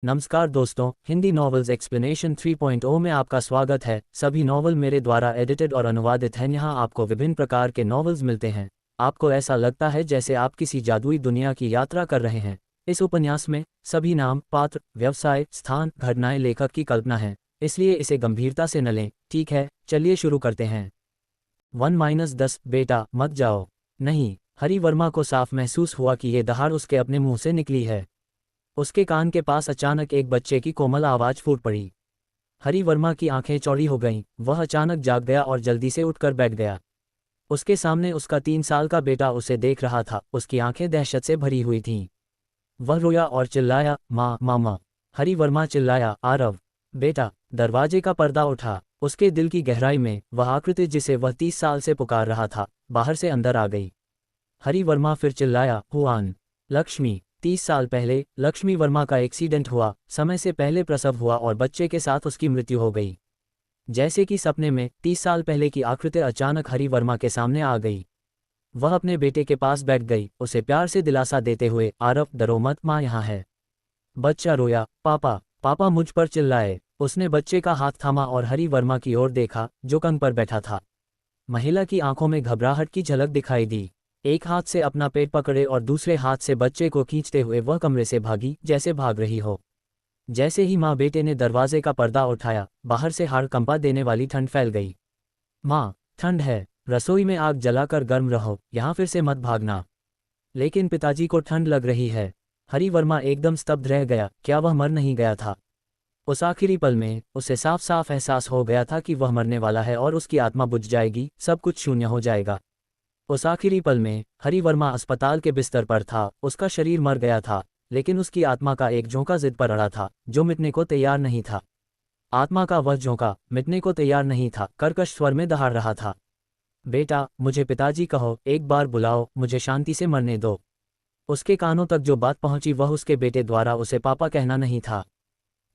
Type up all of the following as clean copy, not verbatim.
नमस्कार दोस्तों, Hindi novels explanation 3.0 में आपका स्वागत है। सभी नॉवल मेरे द्वारा एडिटेड और अनुवादित हैं। यहाँ आपको विभिन्न प्रकार के नॉवेल्स मिलते हैं। आपको ऐसा लगता है जैसे आप किसी जादुई दुनिया की यात्रा कर रहे हैं। इस उपन्यास में सभी नाम, पात्र, व्यवसाय, स्थान, घटनाएं लेखक की कल्पना हैं, इसलिए इसे गंभीरता से न लें। ठीक है, चलिए शुरू करते हैं। 1-10 बेटा मत जाओ। नहीं, हरि वर्मा को साफ महसूस हुआ कि ये दहाड़ उसके अपने मुंह से निकली है। उसके कान के पास अचानक एक बच्चे की कोमल आवाज फूट पड़ी। हरि वर्मा की आंखें चौड़ी हो गईं। वह अचानक जाग गया और जल्दी से उठकर बैठ गया। उसके सामने उसका 3 साल का बेटा उसे देख रहा था। उसकी आंखें दहशत से भरी हुई थीं। वह रोया और चिल्लाया, माँ, मामा। हरि वर्मा चिल्लाया, आरव बेटा। दरवाजे का पर्दा उठा। उसके दिल की गहराई में वह आकृति जिसे वह 30 साल से पुकार रहा था, बाहर से अंदर आ गई। हरि वर्मा फिर चिल्लाया, हुआन। लक्ष्मी। 30 साल पहले लक्ष्मी वर्मा का एक्सीडेंट हुआ। समय से पहले प्रसव हुआ और बच्चे के साथ उसकी मृत्यु हो गई। जैसे कि सपने में 30 साल पहले की आकृति अचानक हरि वर्मा के सामने आ गई। वह अपने बेटे के पास बैठ गई, उसे प्यार से दिलासा देते हुए, आरव डरो मत, माँ यहाँ है। बच्चा रोया, पापा, पापा मुझ पर चिल्लाए। उसने बच्चे का हाथ थामा और हरि वर्मा की ओर देखा, जो कंग पर बैठा था। महिला की आंखों में घबराहट की झलक दिखाई दी। एक हाथ से अपना पेट पकड़े और दूसरे हाथ से बच्चे को खींचते हुए वह कमरे से भागी, जैसे भाग रही हो। जैसे ही माँ बेटे ने दरवाजे का पर्दा उठाया, बाहर से हाड़ कंपा देने वाली ठंड फैल गई। माँ, ठंड है। रसोई में आग जलाकर गर्म रहो, यहाँ फिर से मत भागना। लेकिन पिताजी को ठंड लग रही है। हरि वर्मा एकदम स्तब्ध रह गया। क्या वह मर नहीं गया था? उस आखिरी पल में उसे साफ साफ एहसास हो गया था कि वह मरने वाला है और उसकी आत्मा बुझ जाएगी, सब कुछ शून्य हो जाएगा। उस आखिरी पल में हरि वर्मा अस्पताल के बिस्तर पर था। उसका शरीर मर गया था, लेकिन उसकी आत्मा का एक झोंका जिद पर अड़ा था, जो मिटने को तैयार नहीं था। आत्मा का वह झोंका मिटने को तैयार नहीं था, कर्कश स्वर में दहाड़ रहा था, बेटा, मुझे पिताजी कहो, एक बार बुलाओ, मुझे शांति से मरने दो। उसके कानों तक जो बात पहुंची वह उसके बेटे द्वारा उसे पापा कहना नहीं था।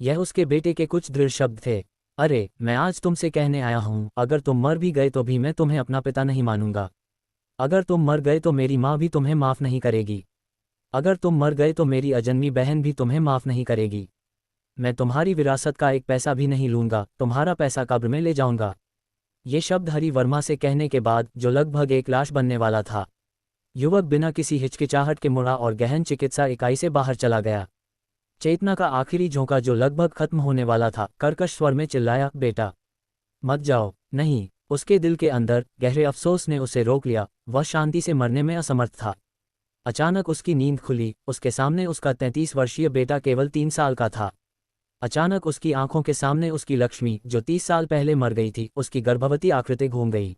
यह उसके बेटे के कुछ दृढ़ शब्द थे। अरे, मैं आज तुमसे कहने आया हूं, अगर तुम मर भी गए तो भी मैं तुम्हें अपना पिता नहीं मानूंगा। अगर तुम मर गए तो मेरी माँ भी तुम्हें माफ़ नहीं करेगी। अगर तुम मर गए तो मेरी अजन्मी बहन भी तुम्हें माफ़ नहीं करेगी। मैं तुम्हारी विरासत का एक पैसा भी नहीं लूँगा, तुम्हारा पैसा कब्र में ले जाऊँगा। ये शब्द हरि वर्मा से कहने के बाद, जो लगभग एक लाश बनने वाला था, युवक बिना किसी हिचकिचाहट के मुड़ा और गहन चिकित्सा इकाई से बाहर चला गया। चेतना का आखिरी झोंका जो लगभग खत्म होने वाला था, कर्कश स्वर में चिल्लाया, बेटा मत जाओ। नहीं। उसके दिल के अंदर गहरे अफसोस ने उसे रोक लिया। वह शांति से मरने में असमर्थ था। अचानक उसकी नींद खुली। उसके सामने उसका 33 वर्षीय बेटा केवल 3 साल का था। अचानक उसकी आंखों के सामने उसकी लक्ष्मी, जो 30 साल पहले मर गई थी, उसकी गर्भवती आकृति घूम गई।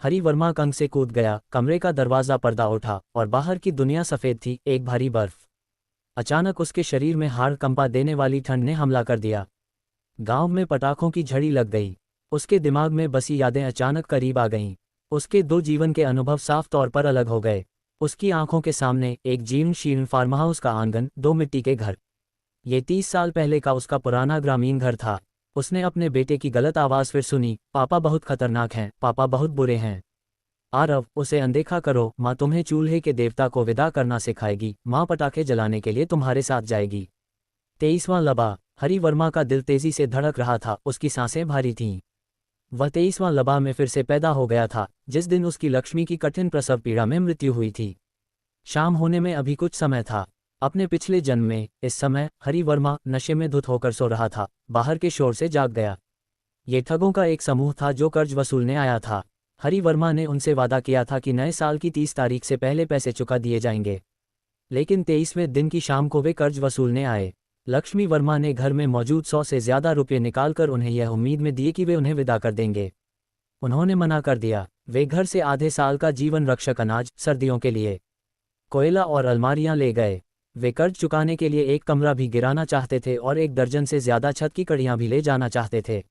हरि वर्मा कंग से कूद गया। कमरे का दरवाजा पर्दा उठा और बाहर की दुनिया सफ़ेद थी, एक भारी बर्फ। अचानक उसके शरीर में हाड़ कंपा देने वाली ठंड ने हमला कर दिया। गांव में पटाखों की झड़ी लग गई। उसके दिमाग में बसी यादें अचानक करीब आ गईं। उसके 2 जीवन के अनुभव साफ तौर पर अलग हो गए। उसकी आंखों के सामने एक जीर्ण शीर्ण फार्महाउस का आंगन, 2 मिट्टी के घर। ये 30 साल पहले का उसका पुराना ग्रामीण घर था। उसने अपने बेटे की गलत आवाज़ फिर सुनी, पापा बहुत खतरनाक हैं, पापा बहुत बुरे हैं। आरव, उसे अनदेखा करो, माँ तुम्हें चूल्हे के देवता को विदा करना सिखाएगी, माँ पटाखे जलाने के लिए तुम्हारे साथ जाएगी। 23वां लबा। हरि वर्मा का दिल तेजी से धड़क रहा था, उसकी सांसें भारी थीं। वह 23वां लबा में फिर से पैदा हो गया था, जिस दिन उसकी लक्ष्मी की कठिन प्रसव पीड़ा में मृत्यु हुई थी। शाम होने में अभी कुछ समय था। अपने पिछले जन्म में इस समय हरि वर्मा नशे में धुत होकर सो रहा था। बाहर के शोर से जाग गया। ये ठगों का एक समूह था जो कर्ज वसूलने आया था। हरि वर्मा ने उनसे वादा किया था कि नए साल की 30 तारीख से पहले पैसे चुका दिए जाएंगे। लेकिन 23वें दिन की शाम को वे कर्ज वसूलने आए। लक्ष्मी वर्मा ने घर में मौजूद 100 से ज़्यादा रुपये निकालकर उन्हें यह उम्मीद में दिए कि वे उन्हें विदा कर देंगे। उन्होंने मना कर दिया। वे घर से आधे साल का जीवन रक्षक अनाज, सर्दियों के लिए कोयला और अलमारियां ले गए। वे कर्ज चुकाने के लिए एक कमरा भी गिराना चाहते थे और 1 दर्जन से ज़्यादा छत की कड़ियां भी ले जाना चाहते थे।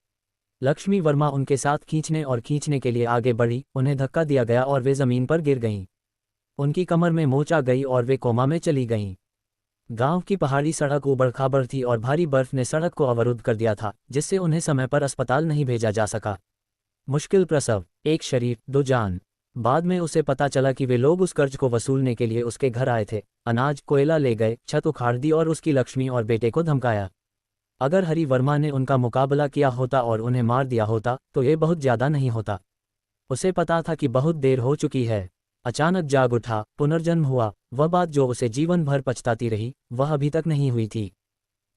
लक्ष्मी वर्मा उनके साथ खींचने के लिए आगे बढ़ी। उन्हें धक्का दिया गया और वे ज़मीन पर गिर गईं। उनकी कमर में मोच आ गई और वे कोमा में चली गईं। गांव की पहाड़ी सड़क ऊबड़-खाबड़ थी और भारी बर्फ ने सड़क को अवरुद्ध कर दिया था, जिससे उन्हें समय पर अस्पताल नहीं भेजा जा सका। मुश्किल प्रसव, 1 शरीर 2 जान। बाद में उसे पता चला कि वे लोग उस कर्ज को वसूलने के लिए उसके घर आए थे, अनाज कोयला ले गए, छत उखाड़ दी और उसकी लक्ष्मी और बेटे को धमकाया। अगर हरि वर्मा ने उनका मुकाबला किया होता और उन्हें मार दिया होता तो ये बहुत ज्यादा नहीं होता। उसे पता था कि बहुत देर हो चुकी है। अचानक जाग उठा, पुनर्जन्म हुआ। वह बात जो उसे जीवन भर पछताती रही, वह अभी तक नहीं हुई थी।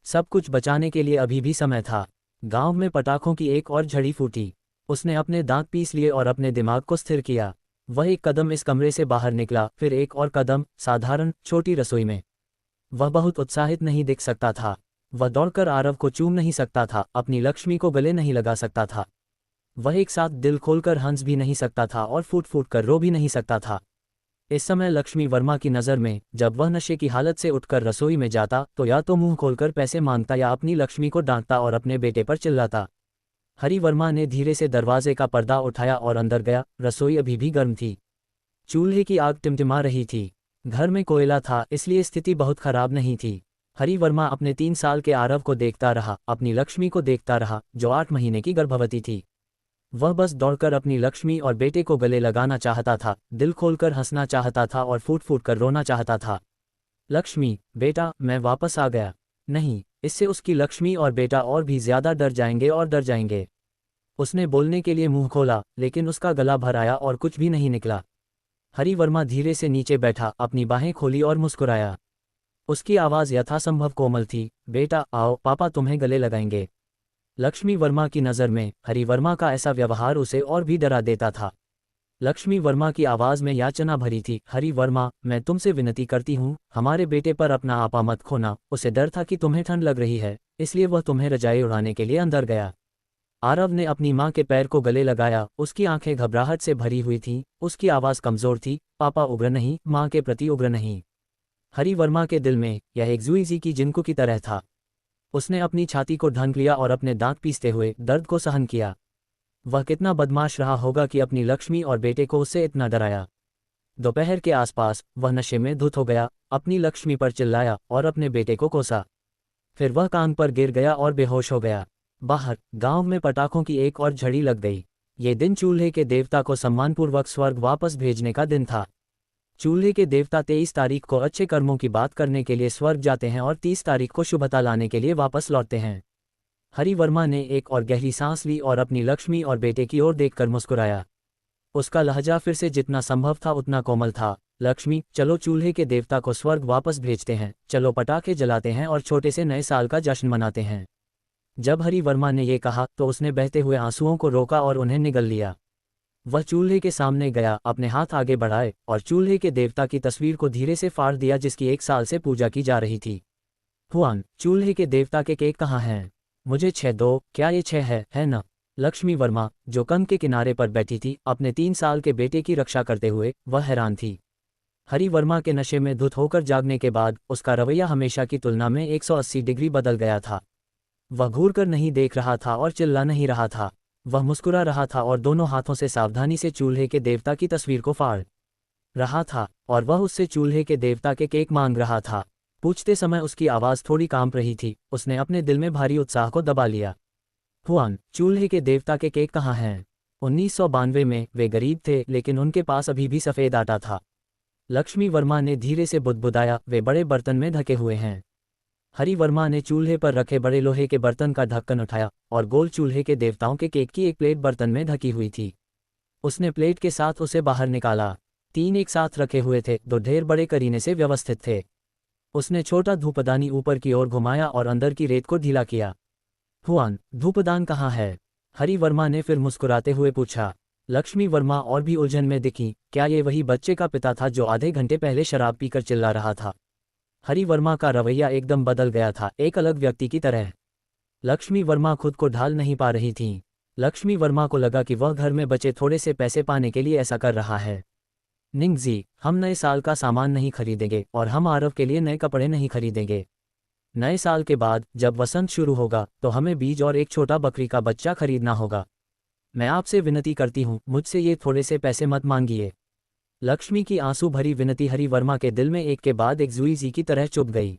सब कुछ बचाने के लिए अभी भी समय था। गांव में पटाखों की एक और झड़ी फूटी। उसने अपने दांत पीस लिए और अपने दिमाग को स्थिर किया। वह एक कदम इस कमरे से बाहर निकला, फिर एक और कदम, साधारण छोटी रसोई में। वह बहुत उत्साहित नहीं दिख सकता था। वह दौड़कर आरव को चूम नहीं सकता था, अपनी लक्ष्मी को गले नहीं लगा सकता था। वह एक साथ दिल खोलकर हंस भी नहीं सकता था और फूट फूट कर रो भी नहीं सकता था। इस समय लक्ष्मी वर्मा की नज़र में जब वह नशे की हालत से उठकर रसोई में जाता तो या तो मुंह खोलकर पैसे मांगता या अपनी लक्ष्मी को डांटता और अपने बेटे पर चिल्लाता। हरि वर्मा ने धीरे से दरवाजे का पर्दा उठाया और अंदर गया। रसोई अभी भी गर्म थी। चूल्हे की आग टिमटिमा रही थी। घर में कोयला था, इसलिए स्थिति बहुत खराब नहीं थी। हरि वर्मा अपने 3 साल के आरव को देखता रहा, अपनी लक्ष्मी को देखता रहा जो 8 महीने की गर्भवती थी। वह बस दौड़कर अपनी लक्ष्मी और बेटे को गले लगाना चाहता था, दिल खोलकर हंसना चाहता था और फूट फूट कर रोना चाहता था। लक्ष्मी, बेटा, मैं वापस आ गया। नहीं, इससे उसकी लक्ष्मी और बेटा और भी ज्यादा डर जाएंगे और डर जाएंगे। उसने बोलने के लिए मुंह खोला, लेकिन उसका गला भर आया और कुछ भी नहीं निकला। हरि वर्मा धीरे से नीचे बैठा, अपनी बाहें खोली और मुस्कुराया। उसकी आवाज़ यथासंभव कोमल थी, बेटा आओ, पापा तुम्हें गले लगाएंगे। लक्ष्मी वर्मा की नज़र में हरि वर्मा का ऐसा व्यवहार उसे और भी डरा देता था। लक्ष्मी वर्मा की आवाज़ में याचना भरी थी, हरि वर्मा, मैं तुमसे विनती करती हूँ, हमारे बेटे पर अपना आपा मत खोना। उसे डर था कि तुम्हें ठंड लग रही है, इसलिए वह तुम्हें रजाई उड़ाने के लिए अंदर गया। आरव ने अपनी माँ के पैर को गले लगाया। उसकी आंखें घबराहट से भरी हुई थीं, उसकी आवाज़ कमज़ोर थी, पापा उग्र नहीं, माँ के प्रति उग्र नहीं। हरि वर्मा के दिल में यह एक जुईजी की जिनको की तरह था। उसने अपनी छाती को ढंक लिया और अपने दांत पीसते हुए दर्द को सहन किया। वह कितना बदमाश रहा होगा कि अपनी लक्ष्मी और बेटे को उससे इतना डराया। दोपहर के आसपास वह नशे में धुत हो गया, अपनी लक्ष्मी पर चिल्लाया और अपने बेटे को कोसा। फिर वह कान पर गिर गया और बेहोश हो गया। बाहर गांव में पटाखों की एक और झड़ी लग गई। ये दिन चूल्हे के देवता को सम्मानपूर्वक स्वर्ग वापस भेजने का दिन था। चूल्हे के देवता 23 तारीख को अच्छे कर्मों की बात करने के लिए स्वर्ग जाते हैं और 30 तारीख को शुभता लाने के लिए वापस लौटते हैं। हरि वर्मा ने एक और गहरी सांस ली और अपनी लक्ष्मी और बेटे की ओर देखकर मुस्कुराया। उसका लहजा फिर से जितना संभव था उतना कोमल था। लक्ष्मी, चलो चूल्हे के देवता को स्वर्ग वापस भेजते हैं, चलो पटाखे जलाते हैं और छोटे से नए साल का जश्न मनाते हैं। जब हरि वर्मा ने ये कहा तो उसने बहते हुए आंसुओं को रोका और उन्हें निगल लिया। वह चूल्हे के सामने गया, अपने हाथ आगे बढ़ाए और चूल्हे के देवता की तस्वीर को धीरे से फाड़ दिया जिसकी 1 साल से पूजा की जा रही थी। हुआन, चूल्हे के देवता के केक कहाँ हैं? मुझे 6 दो। क्या ये 6 है ना? लक्ष्मी वर्मा, जो कंध के किनारे पर बैठी थी, अपने 3 साल के बेटे की रक्षा करते हुए, वह हैरान थी। हरि वर्मा के नशे में धुत होकर जागने के बाद उसका रवैया हमेशा की तुलना में 180 डिग्री बदल गया था। वह घूरकर नहीं देख रहा था और चिल्ला नहीं रहा था। वह मुस्कुरा रहा था और दोनों हाथों से सावधानी से चूल्हे के देवता की तस्वीर को फाड़ रहा था, और वह उससे चूल्हे के देवता के केक मांग रहा था। पूछते समय उसकी आवाज़ थोड़ी कांप रही थी। उसने अपने दिल में भारी उत्साह को दबा लिया। हुआन, चूल्हे के देवता के केक कहाँ हैं? 1992 में वे गरीब थे, लेकिन उनके पास अभी भी सफ़ेद आटा था। लक्ष्मी वर्मा ने धीरे से बुदबुदाया, वे बड़े बर्तन में ढके हुए हैं। हरि वर्मा ने चूल्हे पर रखे बड़े लोहे के बर्तन का ढक्कन उठाया और गोल चूल्हे के देवताओं के केक की एक प्लेट बर्तन में ढकी हुई थी। उसने प्लेट के साथ उसे बाहर निकाला। 3 एक साथ रखे हुए थे, 2 ढेर बड़े करीने से व्यवस्थित थे। उसने छोटा धूपदानी ऊपर की ओर घुमाया और अंदर की रेत को ढीला किया। हुआन, धूपदान कहाँ है? हरि वर्मा ने फिर मुस्कुराते हुए पूछा। लक्ष्मी वर्मा और भी उलझन में दिखी। क्या ये वही बच्चे का पिता था जो आधे घंटे पहले शराब पीकर चिल्ला रहा था? हरि वर्मा का रवैया एकदम बदल गया था, एक अलग व्यक्ति की तरह। लक्ष्मी वर्मा खुद को ढाल नहीं पा रही थीं। लक्ष्मी वर्मा को लगा कि वह घर में बचे थोड़े से पैसे पाने के लिए ऐसा कर रहा है। निंगजी, हम नए साल का सामान नहीं खरीदेंगे और हम आरव के लिए नए कपड़े नहीं खरीदेंगे। नए साल के बाद जब वसंत शुरू होगा तो हमें बीज और एक छोटा बकरी का बच्चा खरीदना होगा। मैं आपसे विनती करती हूँ, मुझसे ये थोड़े से पैसे मत मांगिए। लक्ष्मी की आंसू भरी विनती हरि वर्मा के दिल में एक के बाद एक जुईजी की तरह चुभ गई।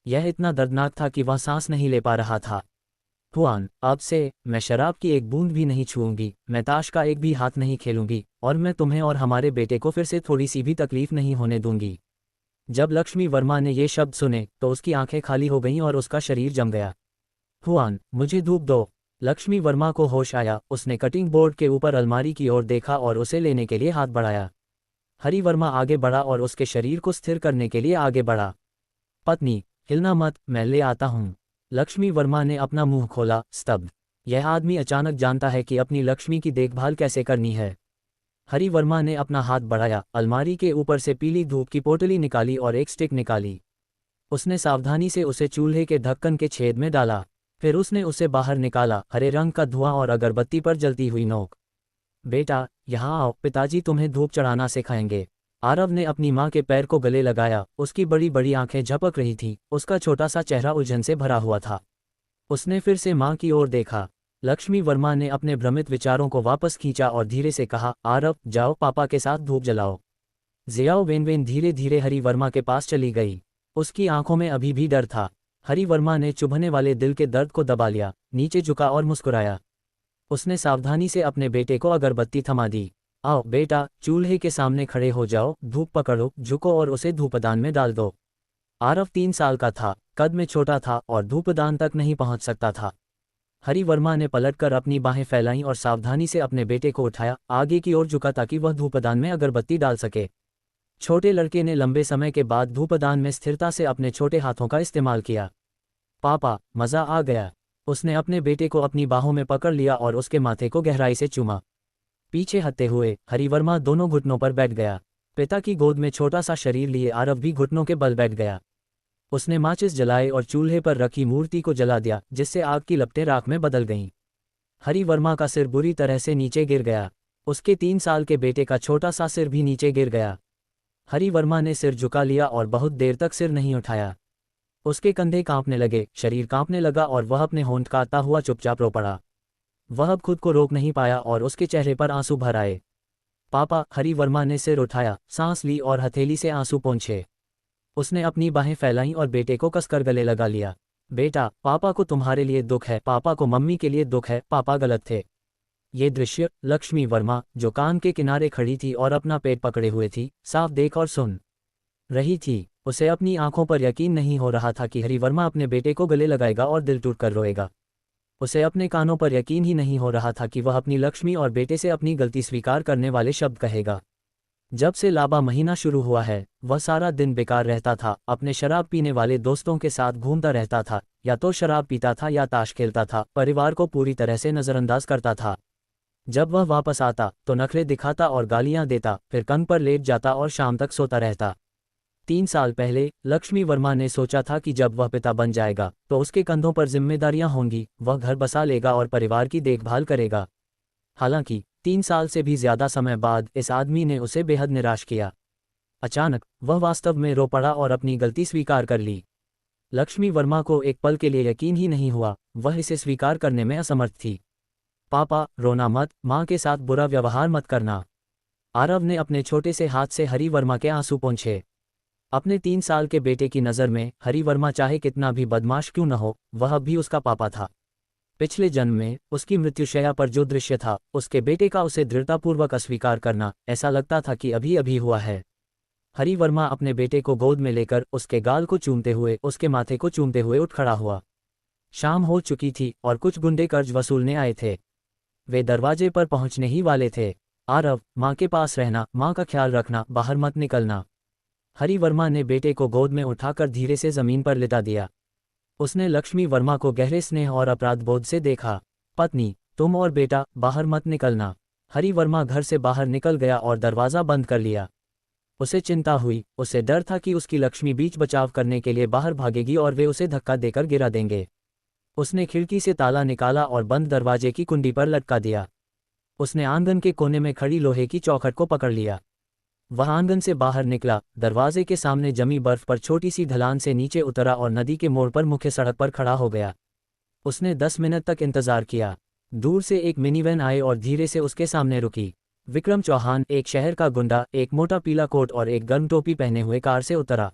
यह इतना दर्दनाक था कि वह सांस नहीं ले पा रहा था। हुआन, अब से मैं शराब की एक बूंद भी नहीं छूऊंगी, मैं ताश का एक भी हाथ नहीं खेलूंगी, और मैं तुम्हें और हमारे बेटे को फिर से थोड़ी सी भी तकलीफ नहीं होने दूंगी। जब लक्ष्मी वर्मा ने ये शब्द सुने तो उसकी आंखें खाली हो गईं और उसका शरीर जम गया। हुआन, मुझे धूप दो। लक्ष्मी वर्मा को होश आया, उसने कटिंग बोर्ड के ऊपर अलमारी की ओर देखा और उसे लेने के लिए हाथ बढ़ाया। हरि वर्मा आगे बढ़ा और उसके शरीर को स्थिर करने के लिए आगे बढ़ा। पत्नी, हिलना मत, मैं ले आता हूँ। लक्ष्मी वर्मा ने अपना मुंह खोला, स्तब्ध। यह आदमी अचानक जानता है कि अपनी लक्ष्मी की देखभाल कैसे करनी है। हरि वर्मा ने अपना हाथ बढ़ाया, अलमारी के ऊपर से पीली धूप की पोटली निकाली और एक स्टिक निकाली। उसने सावधानी से उसे चूल्हे के ढक्कन के छेद में डाला। फिर उसने उसे बाहर निकाला, हरे रंग का धुआं और अगरबत्ती पर जलती हुई नोक। बेटा, यहाँ आओ, पिताजी तुम्हें धूप चढ़ाना सिखाएंगे। आरव ने अपनी माँ के पैर को गले लगाया, उसकी बड़ी बड़ी आंखें झपक रही थीं, उसका छोटा सा चेहरा उलझन से भरा हुआ था। उसने फिर से माँ की ओर देखा। लक्ष्मी वर्मा ने अपने भ्रमित विचारों को वापस खींचा और धीरे से कहा, आरव, जाओ पापा के साथ धूप जलाओ। जियाओ वेनवेन धीरे धीरे हरि वर्मा के पास चली गई। उसकी आंखों में अभी भी डर था। हरि वर्मा ने चुभने वाले दिल के दर्द को दबा लिया, नीचे झुका और मुस्कुराया। उसने सावधानी से अपने बेटे को अगरबत्ती थमा दी। आओ बेटा, चूल्हे के सामने खड़े हो जाओ, धूप पकड़ो, झुको और उसे धूपदान में डाल दो। आरव 3 साल का था, कद में छोटा था और धूपदान तक नहीं पहुंच सकता था। हरि वर्मा ने पलटकर अपनी बाहें फैलाईं और सावधानी से अपने बेटे को उठाया, आगे की ओर झुका ताकि वह धूपदान में अगरबत्ती डाल सके। छोटे लड़के ने लंबे समय के बाद धूपदान में स्थिरता से अपने छोटे हाथों का इस्तेमाल किया। पापा, मज़ा आ गया। उसने अपने बेटे को अपनी बाहों में पकड़ लिया और उसके माथे को गहराई से चूमा। पीछे हटते हुए हरि वर्मा दोनों घुटनों पर बैठ गया। पिता की गोद में छोटा सा शरीर लिए आरव भी घुटनों के बल बैठ गया। उसने माचिस जलाए और चूल्हे पर रखी मूर्ति को जला दिया, जिससे आग की लपटें राख में बदल गईं। हरि वर्मा का सिर बुरी तरह से नीचे गिर गया। उसके 3 साल के बेटे का छोटा सा सिर भी नीचे गिर गया। हरि वर्मा ने सिर झुका लिया और बहुत देर तक सिर नहीं उठाया। उसके कंधे कांपने लगे, शरीर कांपने लगा और वह अपने होंठ काटता हुआ चुपचाप रो पड़ा। वह अब खुद को रोक नहीं पाया और उसके चेहरे पर आंसू भर आए। पापा, हरि वर्मा ने सिर उठाया, सांस ली और हथेली से आंसू पोंछे। उसने अपनी बाहें फैलाईं और बेटे को कसकर गले लगा लिया। बेटा, पापा को तुम्हारे लिए दुख है, पापा को मम्मी के लिए दुख है, पापा गलत थे। ये दृश्य लक्ष्मी वर्मा, जो कान के किनारे खड़ी थी और अपना पेट पकड़े हुए थी, साफ देख और सुन रही थी। उसे अपनी आंखों पर यकीन नहीं हो रहा था कि हरि वर्मा अपने बेटे को गले लगाएगा और दिल टूटकर रोएगा। उसे अपने कानों पर यकीन ही नहीं हो रहा था कि वह अपनी लक्ष्मी और बेटे से अपनी गलती स्वीकार करने वाले शब्द कहेगा। जब से लाबा महीना शुरू हुआ है, वह सारा दिन बेकार रहता था, अपने शराब पीने वाले दोस्तों के साथ घूमता रहता था, या तो शराब पीता था या ताश खेलता था, परिवार को पूरी तरह से नज़रअंदाज करता था। जब वह वापस आता तो नखरे दिखाता और गालियां देता, फिर कंग पर लेट जाता और शाम तक सोता रहता। 3 साल पहले लक्ष्मी वर्मा ने सोचा था कि जब वह पिता बन जाएगा तो उसके कंधों पर जिम्मेदारियां होंगी, वह घर बसा लेगा और परिवार की देखभाल करेगा। हालांकि 3 साल से भी ज्यादा समय बाद इस आदमी ने उसे बेहद निराश किया। अचानक वह वास्तव में रो पड़ा और अपनी गलती स्वीकार कर ली। लक्ष्मी वर्मा को एक पल के लिए यकीन ही नहीं हुआ, वह इसे स्वीकार करने में असमर्थ थी। पापा, रोना मत, माँ के साथ बुरा व्यवहार मत करना। आरव ने अपने छोटे से हाथ से हरि वर्मा के आंसू पोंछे। अपने 3 साल के बेटे की नज़र में हरि वर्मा चाहे कितना भी बदमाश क्यों न हो, वह भी उसका पापा था। पिछले जन्म में उसकी मृत्युशैया पर जो दृश्य था, उसके बेटे का उसे दृढ़तापूर्वक अस्वीकार करना, ऐसा लगता था कि अभी अभी हुआ है। हरि वर्मा अपने बेटे को गोद में लेकर उसके गाल को चूमते हुए, उसके माथे को चूमते हुए उठ खड़ा हुआ। शाम हो चुकी थी और कुछ गुंडे कर्ज वसूलने आए थे। वे दरवाजे पर पहुंचने ही वाले थे। आरव, माँ के पास रहना, माँ का ख्याल रखना, बाहर मत निकलना। हरि वर्मा ने बेटे को गोद में उठाकर धीरे से जमीन पर लिटा दिया। उसने लक्ष्मी वर्मा को गहरे स्नेह और अपराधबोध से देखा। पत्नी, तुम और बेटा बाहर मत निकलना। हरि वर्मा घर से बाहर निकल गया और दरवाज़ा बंद कर लिया। उसे चिंता हुई, उसे डर था कि उसकी लक्ष्मी बीच बचाव करने के लिए बाहर भागेगी और वे उसे धक्का देकर गिरा देंगे। उसने खिड़की से ताला निकाला और बंद दरवाजे की कुंडी पर लटका दिया। उसने आंगन के कोने में खड़ी लोहे की चौखट को पकड़ लिया। वह आंगन से बाहर निकला, दरवाजे के सामने जमी बर्फ पर छोटी सी ढलान से नीचे उतरा और नदी के मोड़ पर मुख्य सड़क पर खड़ा हो गया। उसने 10 मिनट तक इंतजार किया। दूर से एक मिनीवैन आई और धीरे से उसके सामने रुकी। विक्रम चौहान, एक शहर का गुंडा, एक मोटा पीला कोट और एक गर्म टोपी पहने हुए कार से उतरा।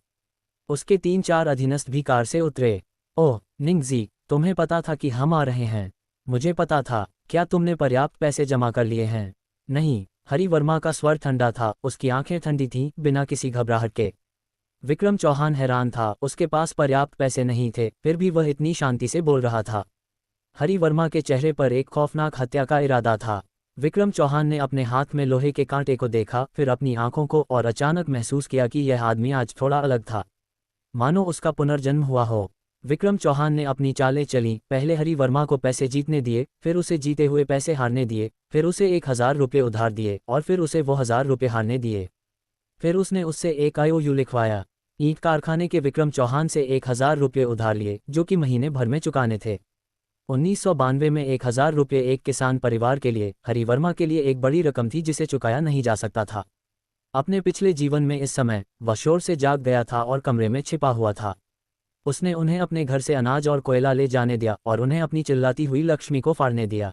उसके 3-4 अधीनस्थ भी कार से उतरे। ओह निंगजी, तुम्हें पता था कि हम आ रहे हैं? मुझे पता था। क्या तुमने पर्याप्त पैसे जमा कर लिए हैं? नहीं। हरि वर्मा का स्वर ठंडा था, उसकी आंखें ठंडी थीं, बिना किसी घबराहट के। विक्रम चौहान हैरान था, उसके पास पर्याप्त पैसे नहीं थे, फिर भी वह इतनी शांति से बोल रहा था। हरि वर्मा के चेहरे पर एक खौफनाक हत्या का इरादा था। विक्रम चौहान ने अपने हाथ में लोहे के कांटे को देखा, फिर अपनी आंखों को, और अचानक महसूस किया कि यह आदमी आज थोड़ा अलग था, मानो उसका पुनर्जन्म हुआ हो। विक्रम चौहान ने अपनी चालें चली, पहले हरि वर्मा को पैसे जीतने दिए, फिर उसे जीते हुए पैसे हारने दिए, फिर उसे 1,000 रुपये उधार दिए, और फिर उसे वो 1,000 रुपये हारने दिए। फिर उसने उससे एक IOU लिखवाया। ईंट कारखाने के विक्रम चौहान से 1,000 रुपये उधार लिए, जो कि महीने भर में चुकाने थे। 1992 में 1,000 रुपये एक किसान परिवार के लिए, हरि वर्मा के लिए एक बड़ी रकम थी जिसे चुकाया नहीं जा सकता था। अपने पिछले जीवन में इस समय वह शोर से जाग गया था और कमरे में छिपा हुआ था। उसने उन्हें अपने घर से अनाज और कोयला ले जाने दिया और उन्हें अपनी चिल्लाती हुई लक्ष्मी को फाड़ने दिया।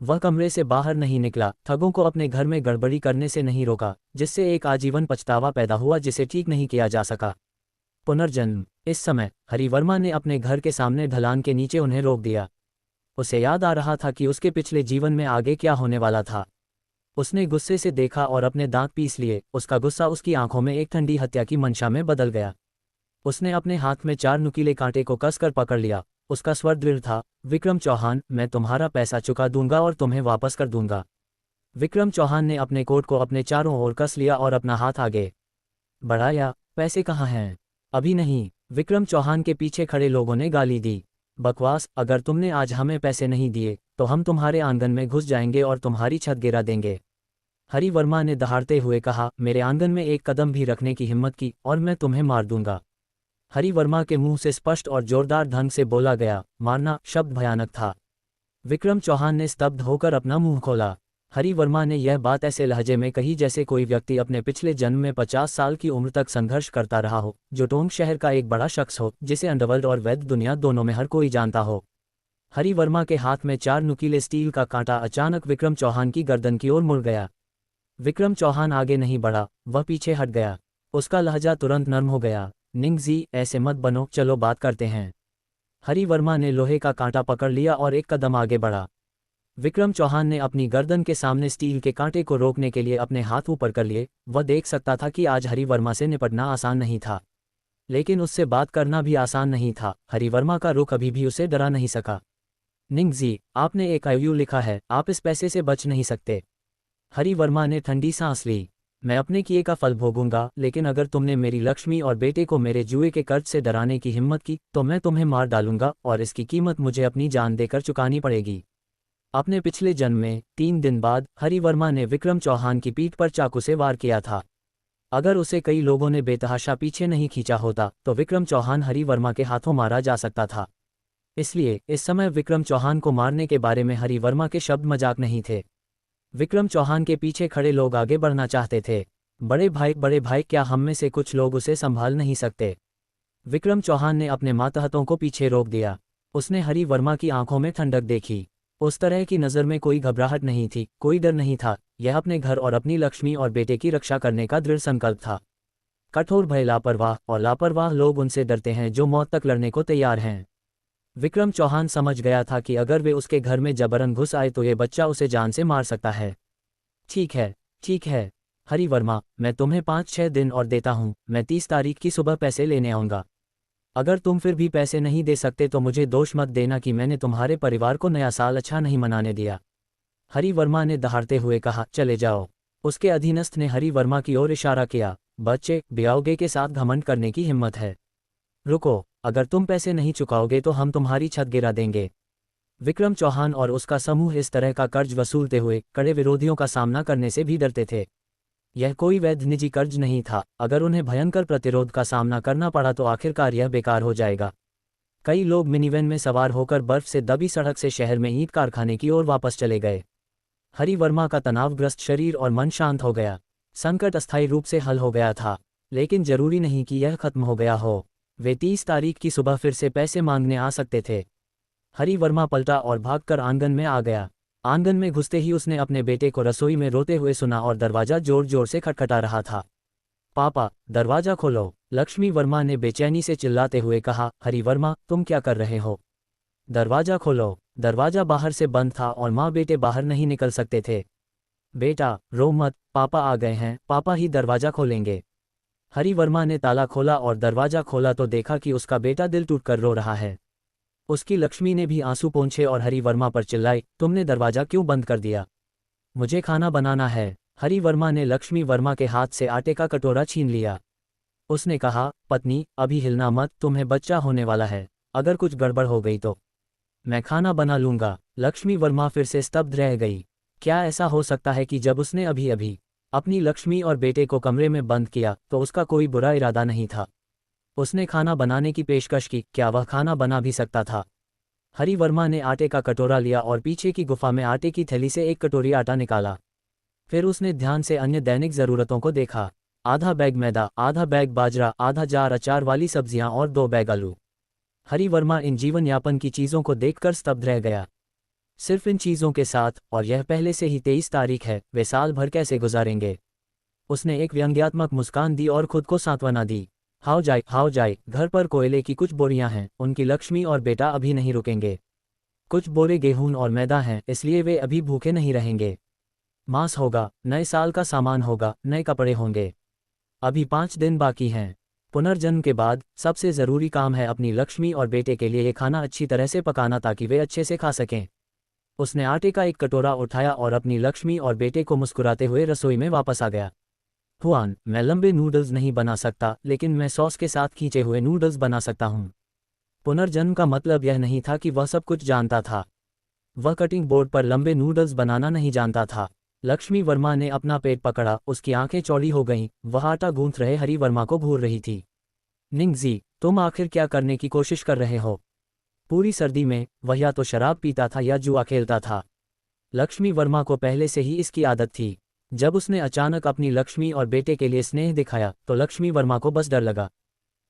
वह कमरे से बाहर नहीं निकला, ठगों को अपने घर में गड़बड़ी करने से नहीं रोका, जिससे एक आजीवन पछतावा पैदा हुआ जिसे ठीक नहीं किया जा सका। पुनर्जन्म। इस समय हरि वर्मा ने अपने घर के सामने ढलान के नीचे उन्हें रोक दिया। उसे याद आ रहा था कि उसके पिछले जीवन में आगे क्या होने वाला था। उसने गुस्से से देखा और अपने दांत पीस लिए, उसका गुस्सा उसकी आंखों में एक ठंडी हत्या की मंशा में बदल गया। उसने अपने हाथ में 4 नुकीले कांटे को कसकर पकड़ लिया। उसका स्वर दृढ़ था, विक्रम चौहान, मैं तुम्हारा पैसा चुका दूंगा और तुम्हें वापस कर दूंगा। विक्रम चौहान ने अपने कोट को अपने चारों ओर कस लिया और अपना हाथ आगे बढ़ाया। पैसे कहाँ हैं? अभी नहीं। विक्रम चौहान के पीछे खड़े लोगों ने गाली दी। बकवास, अगर तुमने आज हमें पैसे नहीं दिए तो हम तुम्हारे आंगन में घुस जाएंगे और तुम्हारी छत गिरा देंगे। हरि वर्मा ने दहाड़ते हुए कहा, मेरे आंगन में एक कदम भी रखने की हिम्मत की और मैं तुम्हें मार दूंगा। हरि वर्मा के मुंह से स्पष्ट और जोरदार ढंग से बोला गया मारना शब्द भयानक था। विक्रम चौहान ने स्तब्ध होकर अपना मुंह खोला। हरि वर्मा ने यह बात ऐसे लहजे में कही जैसे कोई व्यक्ति अपने पिछले जन्म में 50 साल की उम्र तक संघर्ष करता रहा हो, जो टोंक शहर का एक बड़ा शख्स हो, जिसे अंडरवर्ल्ड और वैध दुनिया दोनों में हर कोई जानता हो। हरि वर्मा के हाथ में 4 नुकीले स्टील का कांटा अचानक विक्रम चौहान की गर्दन की ओर मुड़ गया। विक्रम चौहान आगे नहीं बढ़ा, वह पीछे हट गया। उसका लहजा तुरंत नर्म हो गया। निंगजी, ऐसे मत बनो, चलो बात करते हैं। हरि वर्मा ने लोहे का कांटा पकड़ लिया और एक कदम आगे बढ़ा। विक्रम चौहान ने अपनी गर्दन के सामने स्टील के कांटे को रोकने के लिए अपने हाथ ऊपर कर लिए। वह देख सकता था कि आज हरि वर्मा से निपटना आसान नहीं था, लेकिन उससे बात करना भी आसान नहीं था। हरि वर्मा का रुख अभी भी उसे डरा नहीं सका। निंगजी, आपने एक IOU लिखा है, आप इस पैसे से बच नहीं सकते। हरि वर्मा ने ठंडी सांस ली। मैं अपने किए का फल भोगूंगा, लेकिन अगर तुमने मेरी लक्ष्मी और बेटे को मेरे जुए के कर्ज से डराने की हिम्मत की तो मैं तुम्हें मार डालूंगा, और इसकी कीमत मुझे अपनी जान देकर चुकानी पड़ेगी। अपने पिछले जन्म में 3 दिन बाद हरि वर्मा ने विक्रम चौहान की पीठ पर चाकू से वार किया था। अगर उसे कई लोगों ने बेतहाशा पीछे नहीं खींचा होता तो विक्रम चौहान हरि वर्मा के हाथों मारा जा सकता था। इसलिए इस समय विक्रम चौहान को मारने के बारे में हरि वर्मा के शब्द मजाक नहीं थे। विक्रम चौहान के पीछे खड़े लोग आगे बढ़ना चाहते थे। बड़े भाई, क्या हम में से कुछ लोग उसे संभाल नहीं सकते? विक्रम चौहान ने अपने मातहतों को पीछे रोक दिया। उसने हरि वर्मा की आंखों में ठंडक देखी। उस तरह की नज़र में कोई घबराहट नहीं थी, कोई डर नहीं था। यह अपने घर और अपनी लक्ष्मी और बेटे की रक्षा करने का दृढ़ संकल्प था। कठोर भय लापरवाह, और लापरवाह लोग उनसे डरते हैं जो मौत तक लड़ने को तैयार हैं। विक्रम चौहान समझ गया था कि अगर वे उसके घर में जबरन घुस आए तो ये बच्चा उसे जान से मार सकता है। ठीक है, ठीक है हरि वर्मा, मैं तुम्हें 5-6 दिन और देता हूँ। मैं 30 तारीख की सुबह पैसे लेने आऊँगा। अगर तुम फिर भी पैसे नहीं दे सकते तो मुझे दोष मत देना कि मैंने तुम्हारे परिवार को नया साल अच्छा नहीं मनाने दिया। हरि वर्मा ने दहाड़ते हुए कहा, चले जाओ। उसके अधीनस्थ ने हरि वर्मा की ओर इशारा किया। बच्चे, ब्याओगे के साथ घमंड करने की हिम्मत है? रुको, अगर तुम पैसे नहीं चुकाओगे तो हम तुम्हारी छत गिरा देंगे। विक्रम चौहान और उसका समूह इस तरह का कर्ज वसूलते हुए कड़े विरोधियों का सामना करने से भी डरते थे। यह कोई वैध निजी कर्ज नहीं था। अगर उन्हें भयंकर प्रतिरोध का सामना करना पड़ा तो आखिरकार यह बेकार हो जाएगा। कई लोग मिनीवैन में सवार होकर बर्फ से दबी सड़क से शहर में ईंट कारखाने की ओर वापस चले गए। हरि वर्मा का तनावग्रस्त शरीर और मन शांत हो गया। संकट अस्थायी रूप से हल हो गया था, लेकिन जरूरी नहीं कि यह खत्म हो गया हो। वे 30 तारीख की सुबह फिर से पैसे मांगने आ सकते थे। हरि वर्मा पलटा और भागकर आंगन में आ गया। आंगन में घुसते ही उसने अपने बेटे को रसोई में रोते हुए सुना और दरवाजा जोर जोर से खटखटा रहा था। पापा, दरवाजा खोलो, लक्ष्मी वर्मा ने बेचैनी से चिल्लाते हुए कहा। हरि वर्मा, तुम क्या कर रहे हो? दरवाजा खोलो। दरवाजा बाहर से बंद था और माँ बेटे बाहर नहीं निकल सकते थे। बेटा रो मत, पापा आ गए हैं, पापा ही दरवाजा खोलेंगे। हरि वर्मा ने ताला खोला और दरवाजा खोला तो देखा कि उसका बेटा दिल टूटकर रो रहा है। उसकी लक्ष्मी ने भी आंसू पोंछे और हरि वर्मा पर चिल्लाई, तुमने दरवाजा क्यों बंद कर दिया? मुझे खाना बनाना है। हरि वर्मा ने लक्ष्मी वर्मा के हाथ से आटे का कटोरा छीन लिया। उसने कहा, पत्नी अभी हिलना मत, तुम्हें बच्चा होने वाला है, अगर कुछ गड़बड़ हो गई तो मैं खाना बना लूंगा। लक्ष्मी वर्मा फिर से स्तब्ध रह गई। क्या ऐसा हो सकता है कि जब उसने अभी अभी अपनी लक्ष्मी और बेटे को कमरे में बंद किया तो उसका कोई बुरा इरादा नहीं था? उसने खाना बनाने की पेशकश की, क्या वह खाना बना भी सकता था? हरि वर्मा ने आटे का कटोरा लिया और पीछे की गुफा में आटे की थैली से एक कटोरी आटा निकाला। फिर उसने ध्यान से अन्य दैनिक ज़रूरतों को देखा। आधा बैग मैदा, आधा बैग बाजरा, आधा जार अचार वाली सब्जियां और 2 बैग आलू। हरि वर्मा इन जीवन यापन की चीज़ों को देखकर स्तब्ध रह गया। सिर्फ इन चीज़ों के साथ, और यह पहले से ही 23 तारीख है, वे साल भर कैसे गुजारेंगे? उसने एक व्यंग्यात्मक मुस्कान दी और खुद को सांत्वना दी। हाओ जाए, घर पर कोयले की कुछ बोरियां हैं, उनकी लक्ष्मी और बेटा अभी नहीं रुकेंगे। कुछ बोरे गेहूं और मैदा हैं, इसलिए वे अभी भूखे नहीं रहेंगे। मांस होगा, नए साल का सामान होगा, नए कपड़े होंगे। अभी 5 दिन बाकी हैं। पुनर्जन्म के बाद सबसे ज़रूरी काम है अपनी लक्ष्मी और बेटे के लिए ये खाना अच्छी तरह से पकाना ताकि वे अच्छे से खा सकें। उसने आटे का एक कटोरा उठाया और अपनी लक्ष्मी और बेटे को मुस्कुराते हुए रसोई में वापस आ गया। हुआन, मैं लंबे नूडल्स नहीं बना सकता, लेकिन मैं सॉस के साथ खींचे हुए नूडल्स बना सकता हूँ। पुनर्जन्म का मतलब यह नहीं था कि वह सब कुछ जानता था। वह कटिंग बोर्ड पर लंबे नूडल्स बनाना नहीं जानता था। लक्ष्मी वर्मा ने अपना पेट पकड़ा, उसकी आंखें चौड़ी हो गईं, वह आटा गूंथ रहे हरि वर्मा को घूर रही थी। निंगजी, तुम आखिर क्या करने की कोशिश कर रहे हो? पूरी सर्दी में वह या तो शराब पीता था या जुआ खेलता था। लक्ष्मी वर्मा को पहले से ही इसकी आदत थी। जब उसने अचानक अपनी लक्ष्मी और बेटे के लिए स्नेह दिखाया तो लक्ष्मी वर्मा को बस डर लगा।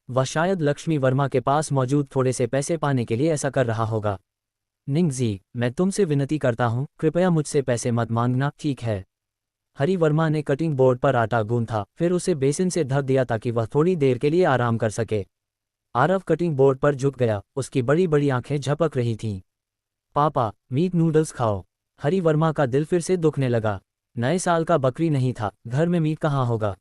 वह शायद लक्ष्मी वर्मा के पास मौजूद थोड़े से पैसे पाने के लिए ऐसा कर रहा होगा। निंगजी, मैं तुमसे विनती करता हूँ, कृपया मुझसे पैसे मत मांगना, ठीक है? हरि वर्मा ने कटिंग बोर्ड पर आटा गूंथा, फिर उसे बेसिन से ढक दिया ताकि वह थोड़ी देर के लिए आराम कर सके। आरव कटिंग बोर्ड पर झुक गया, उसकी बड़ी बड़ी आंखें झपक रही थीं। पापा, मीट नूडल्स खाओ। हरि वर्मा का दिल फिर से दुखने लगा। नए साल का बकरी नहीं था, घर में मीट कहाँ होगा?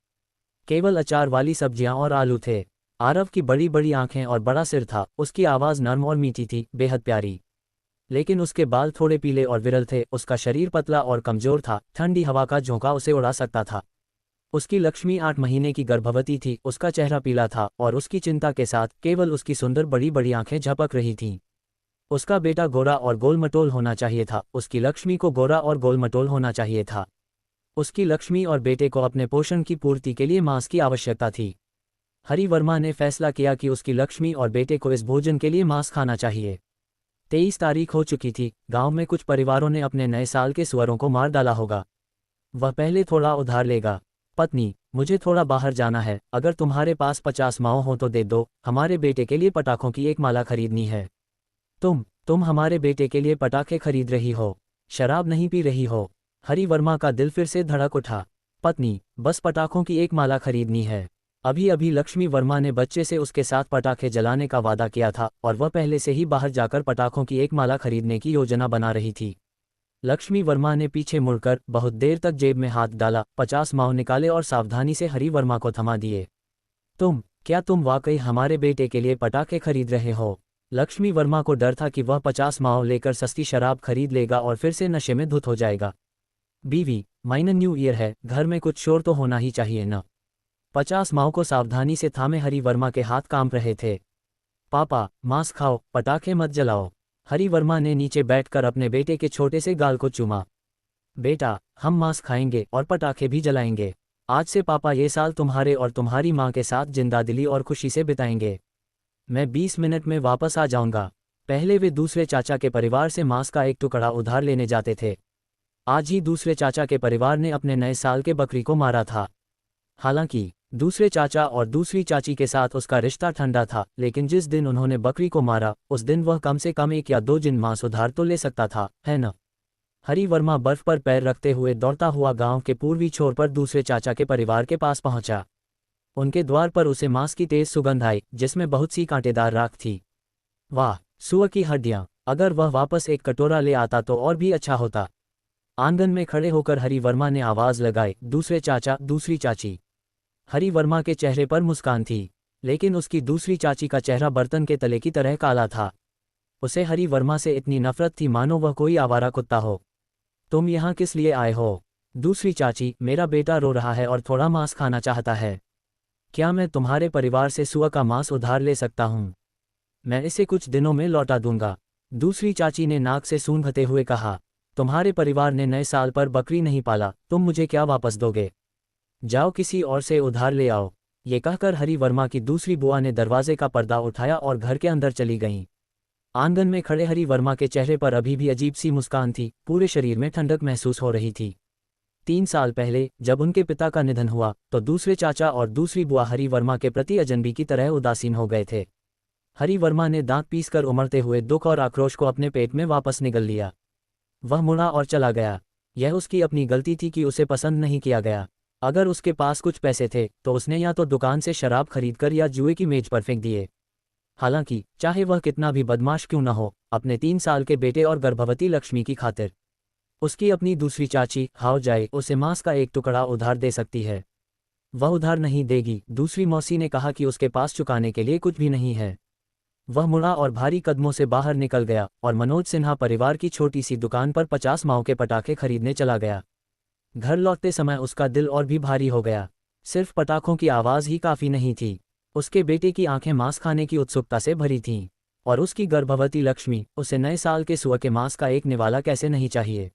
केवल अचार वाली सब्जियां और आलू थे। आरव की बड़ी बड़ी आंखें और बड़ा सिर था, उसकी आवाज़ नर्म और मीठी थी, बेहद प्यारी। लेकिन उसके बाल थोड़े पीले और विरल थे, उसका शरीर पतला और कमजोर था, ठंडी हवा का झोंका उसे उड़ा सकता था। उसकी लक्ष्मी 8 महीने की गर्भवती थी, उसका चेहरा पीला था और उसकी चिंता के साथ केवल उसकी सुंदर बड़ी बड़ी आंखें झपक रही थीं। उसका बेटा गोरा और गोलमटोल होना चाहिए था, उसकी लक्ष्मी को गोरा और गोलमटोल होना चाहिए था। उसकी लक्ष्मी और बेटे को अपने पोषण की पूर्ति के लिए मांस की आवश्यकता थी। हरि वर्मा ने फैसला किया कि उसकी लक्ष्मी और बेटे को इस भोजन के लिए मांस खाना चाहिए। 23 तारीख हो चुकी थी, गांव में कुछ परिवारों ने अपने नए साल के सुअरों को मार डाला होगा। वह पहले थोड़ा उधार लेगा। पत्नी, मुझे थोड़ा बाहर जाना है, अगर तुम्हारे पास 50 माओ हो तो दे दो, हमारे बेटे के लिए पटाखों की एक माला खरीदनी है। तुम हमारे बेटे के लिए पटाखे खरीद रही हो, शराब नहीं पी रही हो? हरि वर्मा का दिल फिर से धड़क उठा। पत्नी, बस पटाखों की एक माला खरीदनी है। अभी अभी लक्ष्मी वर्मा ने बच्चे से उसके साथ पटाखे जलाने का वादा किया था और वह पहले से ही बाहर जाकर पटाखों की एक माला खरीदने की योजना बना रही थी। लक्ष्मी वर्मा ने पीछे मुड़कर बहुत देर तक जेब में हाथ डाला, 50 माओ निकाले और सावधानी से हरि वर्मा को थमा दिए। क्या तुम वाकई हमारे बेटे के लिए पटाखे खरीद रहे हो? लक्ष्मी वर्मा को डर था कि वह 50 माओ लेकर सस्ती शराब खरीद लेगा और फिर से नशे में धुत हो जाएगा। बीवी, माइनर न्यू ईयर है, घर में कुछ शोर तो होना ही चाहिए न? 50 माओ को सावधानी से थामे हरि वर्मा के हाथ कांप रहे थे। पापा, मांस खाओ, पटाखे मत जलाओ। हरि वर्मा ने नीचे बैठकर अपने बेटे के छोटे से गाल को चूमा। बेटा, हम मांस खाएंगे और पटाखे भी जलाएंगे। आज से पापा ये साल तुम्हारे और तुम्हारी माँ के साथ जिंदादिली और खुशी से बिताएंगे। मैं 20 मिनट में वापस आ जाऊंगा। पहले वे दूसरे चाचा के परिवार से मांस का एक टुकड़ा उधार लेने जाते थे। आज ही दूसरे चाचा के परिवार ने अपने नए साल के बकरी को मारा था। हालांकि दूसरे चाचा और दूसरी चाची के साथ उसका रिश्ता ठंडा था, लेकिन जिस दिन उन्होंने बकरी को मारा उस दिन वह कम से कम 1 या 2 जिन मांस उधार तो ले सकता था, है न? हरि वर्मा बर्फ पर पैर रखते हुए दौड़ता हुआ गांव के पूर्वी छोर पर दूसरे चाचा के परिवार के पास पहुंचा। उनके द्वार पर उसे मांस की तेज सुगंध आई, जिसमें बहुत सी कांटेदार राख थी। वाह, सुअर की हड्डियां! अगर वह वापस एक कटोरा ले आता तो और भी अच्छा होता। आंगन में खड़े होकर हरि वर्मा ने आवाज लगाई, दूसरे चाचा, दूसरी चाची। हरि वर्मा के चेहरे पर मुस्कान थी, लेकिन उसकी दूसरी चाची का चेहरा बर्तन के तले की तरह काला था। उसे हरि वर्मा से इतनी नफरत थी मानो वह कोई आवारा कुत्ता हो। तुम यहाँ किस लिए आए हो? दूसरी चाची, मेरा बेटा रो रहा है और थोड़ा मांस खाना चाहता है। क्या मैं तुम्हारे परिवार से सुअर का मांस उधार ले सकता हूँ? मैं इसे कुछ दिनों में लौटा दूंगा। दूसरी चाची ने नाक से सूंघते हुए कहा, तुम्हारे परिवार ने नए साल पर बकरी नहीं पाला, तुम मुझे क्या वापस दोगे? जाओ किसी और से उधार ले आओ। ये कहकर हरि वर्मा की दूसरी बुआ ने दरवाजे का पर्दा उठाया और घर के अंदर चली गईं। आंगन में खड़े हरि वर्मा के चेहरे पर अभी भी अजीब सी मुस्कान थी, पूरे शरीर में ठंडक महसूस हो रही थी। 3 साल पहले जब उनके पिता का निधन हुआ तो दूसरे चाचा और दूसरी बुआ हरि वर्मा के प्रति अजनबी की तरह उदासीन हो गए थे। हरि वर्मा ने दांत पीसकर उमड़ते हुए दुख और आक्रोश को अपने पेट में वापस निगल लिया। वह मुड़ा और चला गया। यह उसकी अपनी गलती थी कि उसे पसंद नहीं किया गया। अगर उसके पास कुछ पैसे थे तो उसने या तो दुकान से शराब खरीदकर या जुए की मेज पर फेंक दिए। हालांकि चाहे वह कितना भी बदमाश क्यों न हो, अपने 3 साल के बेटे और गर्भवती लक्ष्मी की खातिर उसकी अपनी दूसरी चाची हाओ जाए उसे मांस का एक टुकड़ा उधार दे सकती है। वह उधार नहीं देगी। दूसरी मौसी ने कहा कि उसके पास चुकाने के लिए कुछ भी नहीं है। वह मुड़ा और भारी कदमों से बाहर निकल गया और मनोज सिन्हा परिवार की छोटी सी दुकान पर 50 माओ के पटाखे खरीदने चला गया। घर लौटते समय उसका दिल और भी भारी हो गया। सिर्फ पटाखों की आवाज़ ही काफ़ी नहीं थी। उसके बेटे की आंखें मांस खाने की उत्सुकता से भरी थीं, और उसकी गर्भवती लक्ष्मी, उसे नए साल के सुअर के मांस का एक निवाला कैसे नहीं चाहिए।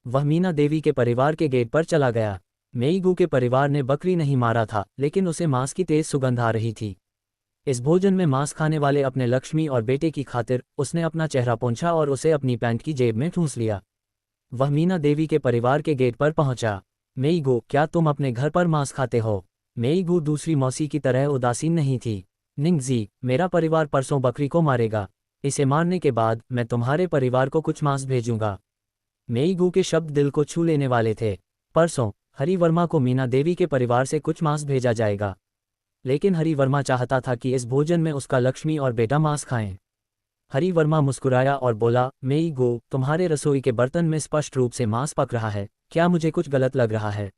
वह मीना देवी के परिवार के गेट पर चला गया। मेईगू के परिवार ने बकरी नहीं मारा था, लेकिन उसे मांस की तेज सुगंध आ रही थी। इस भोजन में मांस खाने वाले अपने लक्ष्मी और बेटे की खातिर उसने अपना चेहरा पोंछा और उसे अपनी पैंट की जेब में ठूंस लिया। वह मीना देवी के परिवार के गेट पर पहुंचा। मेईगू, क्या तुम अपने घर पर मांस खाते हो? मेईगू दूसरी मौसी की तरह उदासीन नहीं थी। निंगजी, मेरा परिवार परसों बकरी को मारेगा। इसे मारने के बाद मैं तुम्हारे परिवार को कुछ मांस भेजूंगा। मेईगू के शब्द दिल को छू लेने वाले थे। परसों हरि वर्मा को मीना देवी के परिवार से कुछ मांस भेजा जाएगा, लेकिन हरि वर्मा चाहता था कि इस भोजन में उसका लक्ष्मी और बेटा मांस खाएं। हरि वर्मा मुस्कुराया और बोला, मेईगू, तुम्हारे रसोई के बर्तन में स्पष्ट रूप से मांस पक रहा है, क्या मुझे कुछ गलत लग रहा है?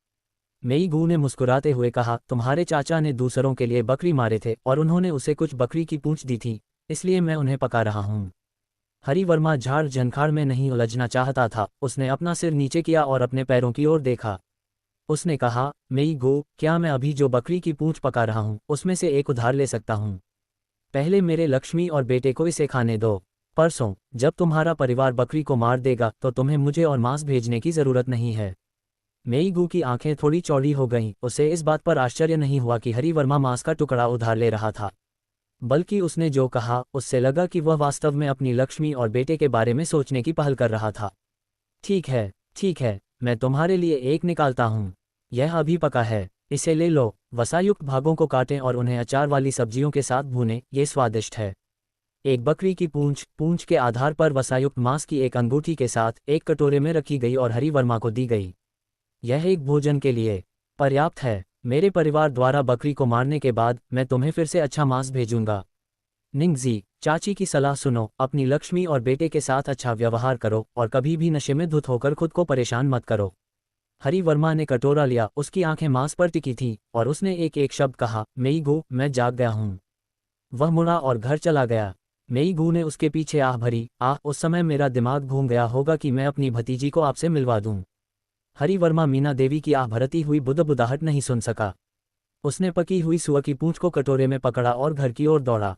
मेईगू ने मुस्कुराते हुए कहा, तुम्हारे चाचा ने दूसरों के लिए बकरी मारे थे और उन्होंने उसे कुछ बकरी की पूंछ दी थी, इसलिए मैं उन्हें पका रहा हूँ। हरि वर्मा झाड़ झंखाड़ में नहीं उलझना चाहता था। उसने अपना सिर नीचे किया और अपने पैरों की ओर देखा। उसने कहा, मेईगू, क्या मैं अभी जो बकरी की पूंछ पका रहा हूँ उसमें से एक उधार ले सकता हूँ? पहले मेरे लक्ष्मी और बेटे को इसे खाने दो। परसों जब तुम्हारा परिवार बकरी को मार देगा तो तुम्हें मुझे और मांस भेजने की ज़रूरत नहीं है। मेईगू की आंखें थोड़ी चौड़ी हो गईं। उसे इस बात पर आश्चर्य नहीं हुआ कि हरि वर्मा मांस का टुकड़ा उधार ले रहा था, बल्कि उसने जो कहा उससे लगा कि वह वास्तव में अपनी लक्ष्मी और बेटे के बारे में सोचने की पहल कर रहा था। ठीक है, मैं तुम्हारे लिए एक निकालता हूँ। यह अभी पका है, इसे ले लो। वसायुक्त भागों को काटें और उन्हें अचार वाली सब्जियों के साथ भूनें, ये स्वादिष्ट है। एक बकरी की पूंछ के आधार पर वसायुक्त मांस की एक अंगूठी के साथ एक कटोरे में रखी गई और हरि वर्मा को दी गई। यह एक भोजन के लिए पर्याप्त है। मेरे परिवार द्वारा बकरी को मारने के बाद मैं तुम्हें फिर से अच्छा मांस भेजूंगा। निंगजी, चाची की सलाह सुनो, अपनी लक्ष्मी और बेटे के साथ अच्छा व्यवहार करो और कभी भी नशे में धुत होकर खुद को परेशान मत करो। हरि वर्मा ने कटोरा लिया। उसकी आंखें मांस पर टिकी थीं और उसने एक एक शब्द कहा, मेईगू, मैं जाग गया हूँ। वह मुड़ा और घर चला गया। मेईगू ने उसके पीछे आह भरी, उस समय मेरा दिमाग घूम गया होगा कि मैं अपनी भतीजी को आपसे मिलवा दूं। हरि वर्मा मीना देवी की आह भरती हुई बुदबुदाहट नहीं सुन सका। उसने पकी हुई सुअर की पूंछ को कटोरे में पकड़ा और घर की ओर दौड़ा।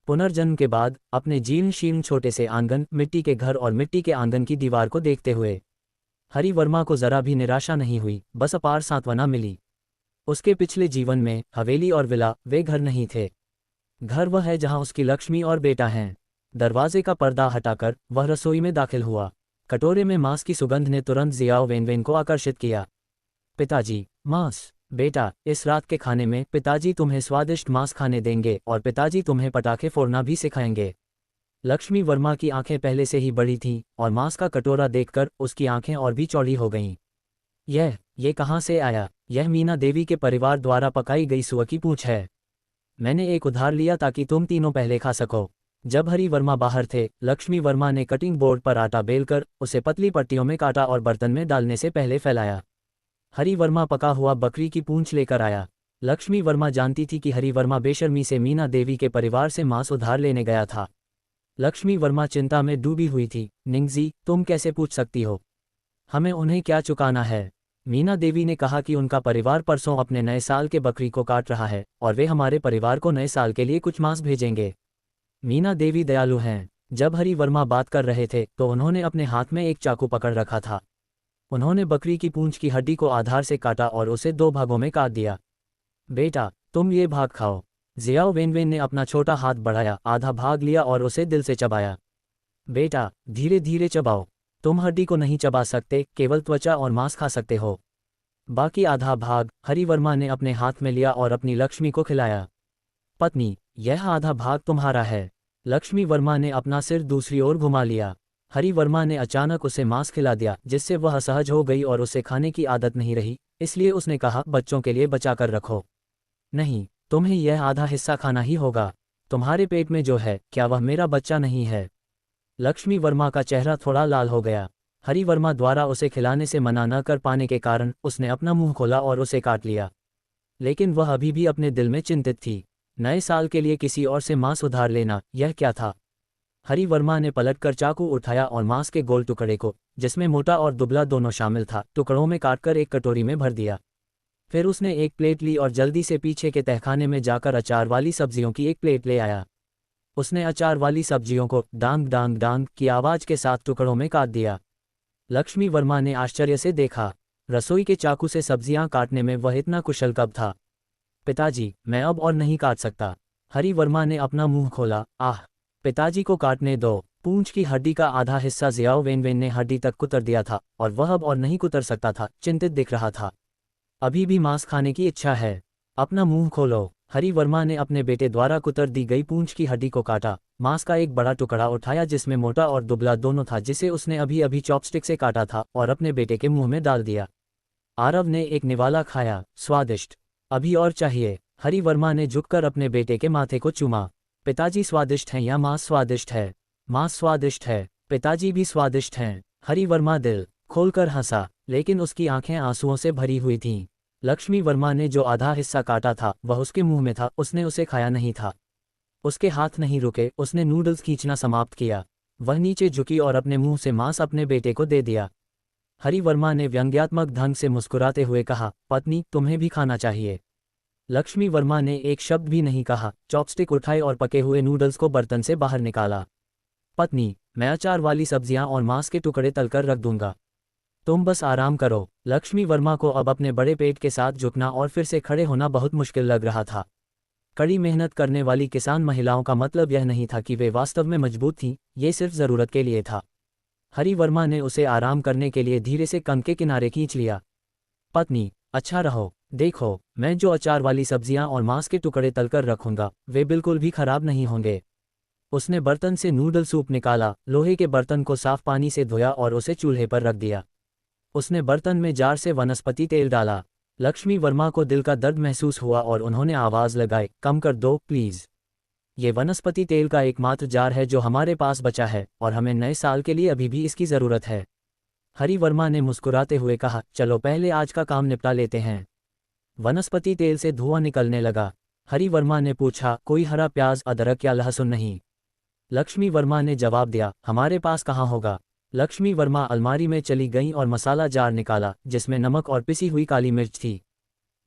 पुनर्जन्म के बाद अपने जीर्ण शीर्ण छोटे से आंगन, मिट्टी के घर और मिट्टी के आंगन की दीवार को देखते हुए हरि वर्मा को जरा भी निराशा नहीं हुई, बस अपार सांत्वना मिली। उसके पिछले जीवन में हवेली और विला वे घर नहीं थे। घर वह है जहां उसकी लक्ष्मी और बेटा हैं। दरवाजे का पर्दा हटाकर वह रसोई में दाखिल हुआ। कटोरे में मांस की सुगंध ने तुरंत जियाओ वेनवेन को आकर्षित किया। पिताजी, मांस। बेटा, इस रात के खाने में पिताजी तुम्हें स्वादिष्ट मांस खाने देंगे और पिताजी तुम्हें पटाखे फोड़ना भी सिखाएंगे। लक्ष्मी वर्मा की आंखें पहले से ही बड़ी थीं और मांस का कटोरा देखकर उसकी आंखें और भी चौड़ी हो गईं। ये कहाँ से आया? यह मीना देवी के परिवार द्वारा पकाई गई सुअर की पूंछ है। मैंने एक उधार लिया ताकि तुम तीनों पहले खा सको। जब हरि वर्मा बाहर थे, लक्ष्मी वर्मा ने कटिंग बोर्ड पर आटा बेलकर उसे पतली पट्टियों में काटा और बर्तन में डालने से पहले फैलाया। हरि वर्मा पका हुआ बकरी की पूंछ लेकर आया। लक्ष्मी वर्मा जानती थी कि हरि वर्मा बेशर्मी से मीना देवी के परिवार से मांस उधार लेने गया था। लक्ष्मी वर्मा चिंता में डूबी हुई थी। निंगजी, तुम कैसे पूछ सकती हो? हमें उन्हें क्या चुकाना है? मीना देवी ने कहा कि उनका परिवार परसों अपने नए साल के बकरी को काट रहा है और वे हमारे परिवार को नए साल के लिए कुछ मांस भेजेंगे। मीना देवी दयालु हैं। जब हरि वर्मा बात कर रहे थे तो उन्होंने अपने हाथ में एक चाकू पकड़ रखा था। उन्होंने बकरी की पूंछ की हड्डी को आधार से काटा और उसे 2 भागों में काट दिया। बेटा, तुम ये भाग खाओ। जियाओ वेनवेन ने अपना छोटा हाथ बढ़ाया, आधा भाग लिया और उसे दिल से चबाया। बेटा, धीरे धीरे चबाओ। तुम हड्डी को नहीं चबा सकते, केवल त्वचा और मांस खा सकते हो। बाकी आधा भाग हरि वर्मा ने अपने हाथ में लिया और अपनी लक्ष्मी को खिलाया। पत्नी, यह आधा भाग तुम्हारा है। लक्ष्मी वर्मा ने अपना सिर दूसरी ओर घुमा लिया। हरि वर्मा ने अचानक उसे मांस खिला दिया, जिससे वह असहज हो गई और उसे खाने की आदत नहीं रही, इसलिए उसने कहा, बच्चों के लिए बचा कर रखो। नहीं, तुम्हें यह आधा हिस्सा खाना ही होगा। तुम्हारे पेट में जो है, क्या वह मेरा बच्चा नहीं है? लक्ष्मी वर्मा का चेहरा थोड़ा लाल हो गया। हरि वर्मा द्वारा उसे खिलाने से मना न कर पाने के कारण उसने अपना मुंह खोला और उसे काट लिया। लेकिन वह अभी भी अपने दिल में चिंतित थी। नए साल के लिए किसी और से मांस उधार लेना, यह क्या था? हरि वर्मा ने पलटकर चाकू उठाया और मांस के गोल टुकड़े को, जिसमें मोटा और दुबला दोनों शामिल था, टुकड़ों में काटकर एक कटोरी में भर दिया। फिर उसने एक प्लेट ली और जल्दी से पीछे के तहखाने में जाकर अचार वाली सब्जियों की एक प्लेट ले आया। उसने अचार वाली सब्जियों को डांग डांग डांग की आवाज के साथ टुकड़ों में काट दिया। लक्ष्मी वर्मा ने आश्चर्य से देखा। रसोई के चाकू से सब्जियां काटने में वह इतना कुशल कब था? पिताजी, मैं अब और नहीं काट सकता। हरि वर्मा ने अपना मुंह खोला। आह, पिताजी को काटने दो। पूंछ की हड्डी का आधा हिस्सा जियाओ वेनवेन ने हड्डी तक कुतर दिया था और वह अब और नहीं कुतर सकता था, चिंतित दिख रहा था। अभी भी मांस खाने की इच्छा है। अपना मुंह खोलो। हरि वर्मा ने अपने बेटे द्वारा कुतर दी गई पूंछ की हड्डी को काटा। मांस का एक बड़ा टुकड़ा उठाया जिसमें मोटा और दुबला दोनों था, जिसे उसने अभी अभी चॉपस्टिक से काटा था, और अपने बेटे के मुंह में डाल दिया। आरव ने एक निवाला खाया। स्वादिष्ट। अभी और चाहिए। हरि वर्मा ने झुककर अपने बेटे के माथे को चूमा। पिताजी स्वादिष्ट हैं या मांस स्वादिष्ट है? मांस स्वादिष्ट है। पिताजी भी स्वादिष्ट हैं। हरि वर्मा दिल खोलकर हंसा, लेकिन उसकी आंखें आंसुओं से भरी हुई थीं। लक्ष्मी वर्मा ने जो आधा हिस्सा काटा था वह उसके मुंह में था, उसने उसे खाया नहीं था। उसके हाथ नहीं रुके, उसने नूडल्स खींचना समाप्त किया। वह नीचे झुकी और अपने मुंह से मांस अपने बेटे को दे दिया। हरि वर्मा ने व्यंग्यात्मक ढंग से मुस्कुराते हुए कहा, पत्नी, तुम्हें भी खाना चाहिए। लक्ष्मी वर्मा ने एक शब्द भी नहीं कहा, चॉपस्टिक उठाए और पके हुए नूडल्स को बर्तन से बाहर निकाला। पत्नी, मैं अचार वाली सब्जियां और मांस के टुकड़े तलकर रख दूंगा। तुम बस आराम करो। लक्ष्मी वर्मा को अब अपने बड़े पेट के साथ झुकना और फिर से खड़े होना बहुत मुश्किल लग रहा था। कड़ी मेहनत करने वाली किसान महिलाओं का मतलब यह नहीं था कि वे वास्तव में मजबूत थीं, ये सिर्फ ज़रूरत के लिए था। हरि वर्मा ने उसे आराम करने के लिए धीरे से कंध के किनारे खींच लिया। पत्नी, अच्छा रहो। देखो, मैं जो अचार वाली सब्जियां और मांस के टुकड़े तलकर रखूंगा, वे बिल्कुल भी खराब नहीं होंगे। उसने बर्तन से नूडल सूप निकाला, लोहे के बर्तन को साफ पानी से धोया और उसे चूल्हे पर रख दिया। उसने बर्तन में जार से वनस्पति तेल डाला। लक्ष्मी वर्मा को दिल का दर्द महसूस हुआ और उन्होंने आवाज़ लगाई, कम कर दो प्लीज़। ये वनस्पति तेल का एकमात्र जार है जो हमारे पास बचा है और हमें नए साल के लिए अभी भी इसकी ज़रूरत है। हरि वर्मा ने मुस्कुराते हुए कहा, चलो पहले आज का काम निपटा लेते हैं। वनस्पति तेल से धुआं निकलने लगा। हरि वर्मा ने पूछा, कोई हरा प्याज, अदरक या लहसुन नहीं? लक्ष्मी वर्मा ने जवाब दिया, हमारे पास कहाँ होगा। लक्ष्मी वर्मा अलमारी में चली गईं और मसाला जार निकाला, जिसमें नमक और पिसी हुई काली मिर्च थी।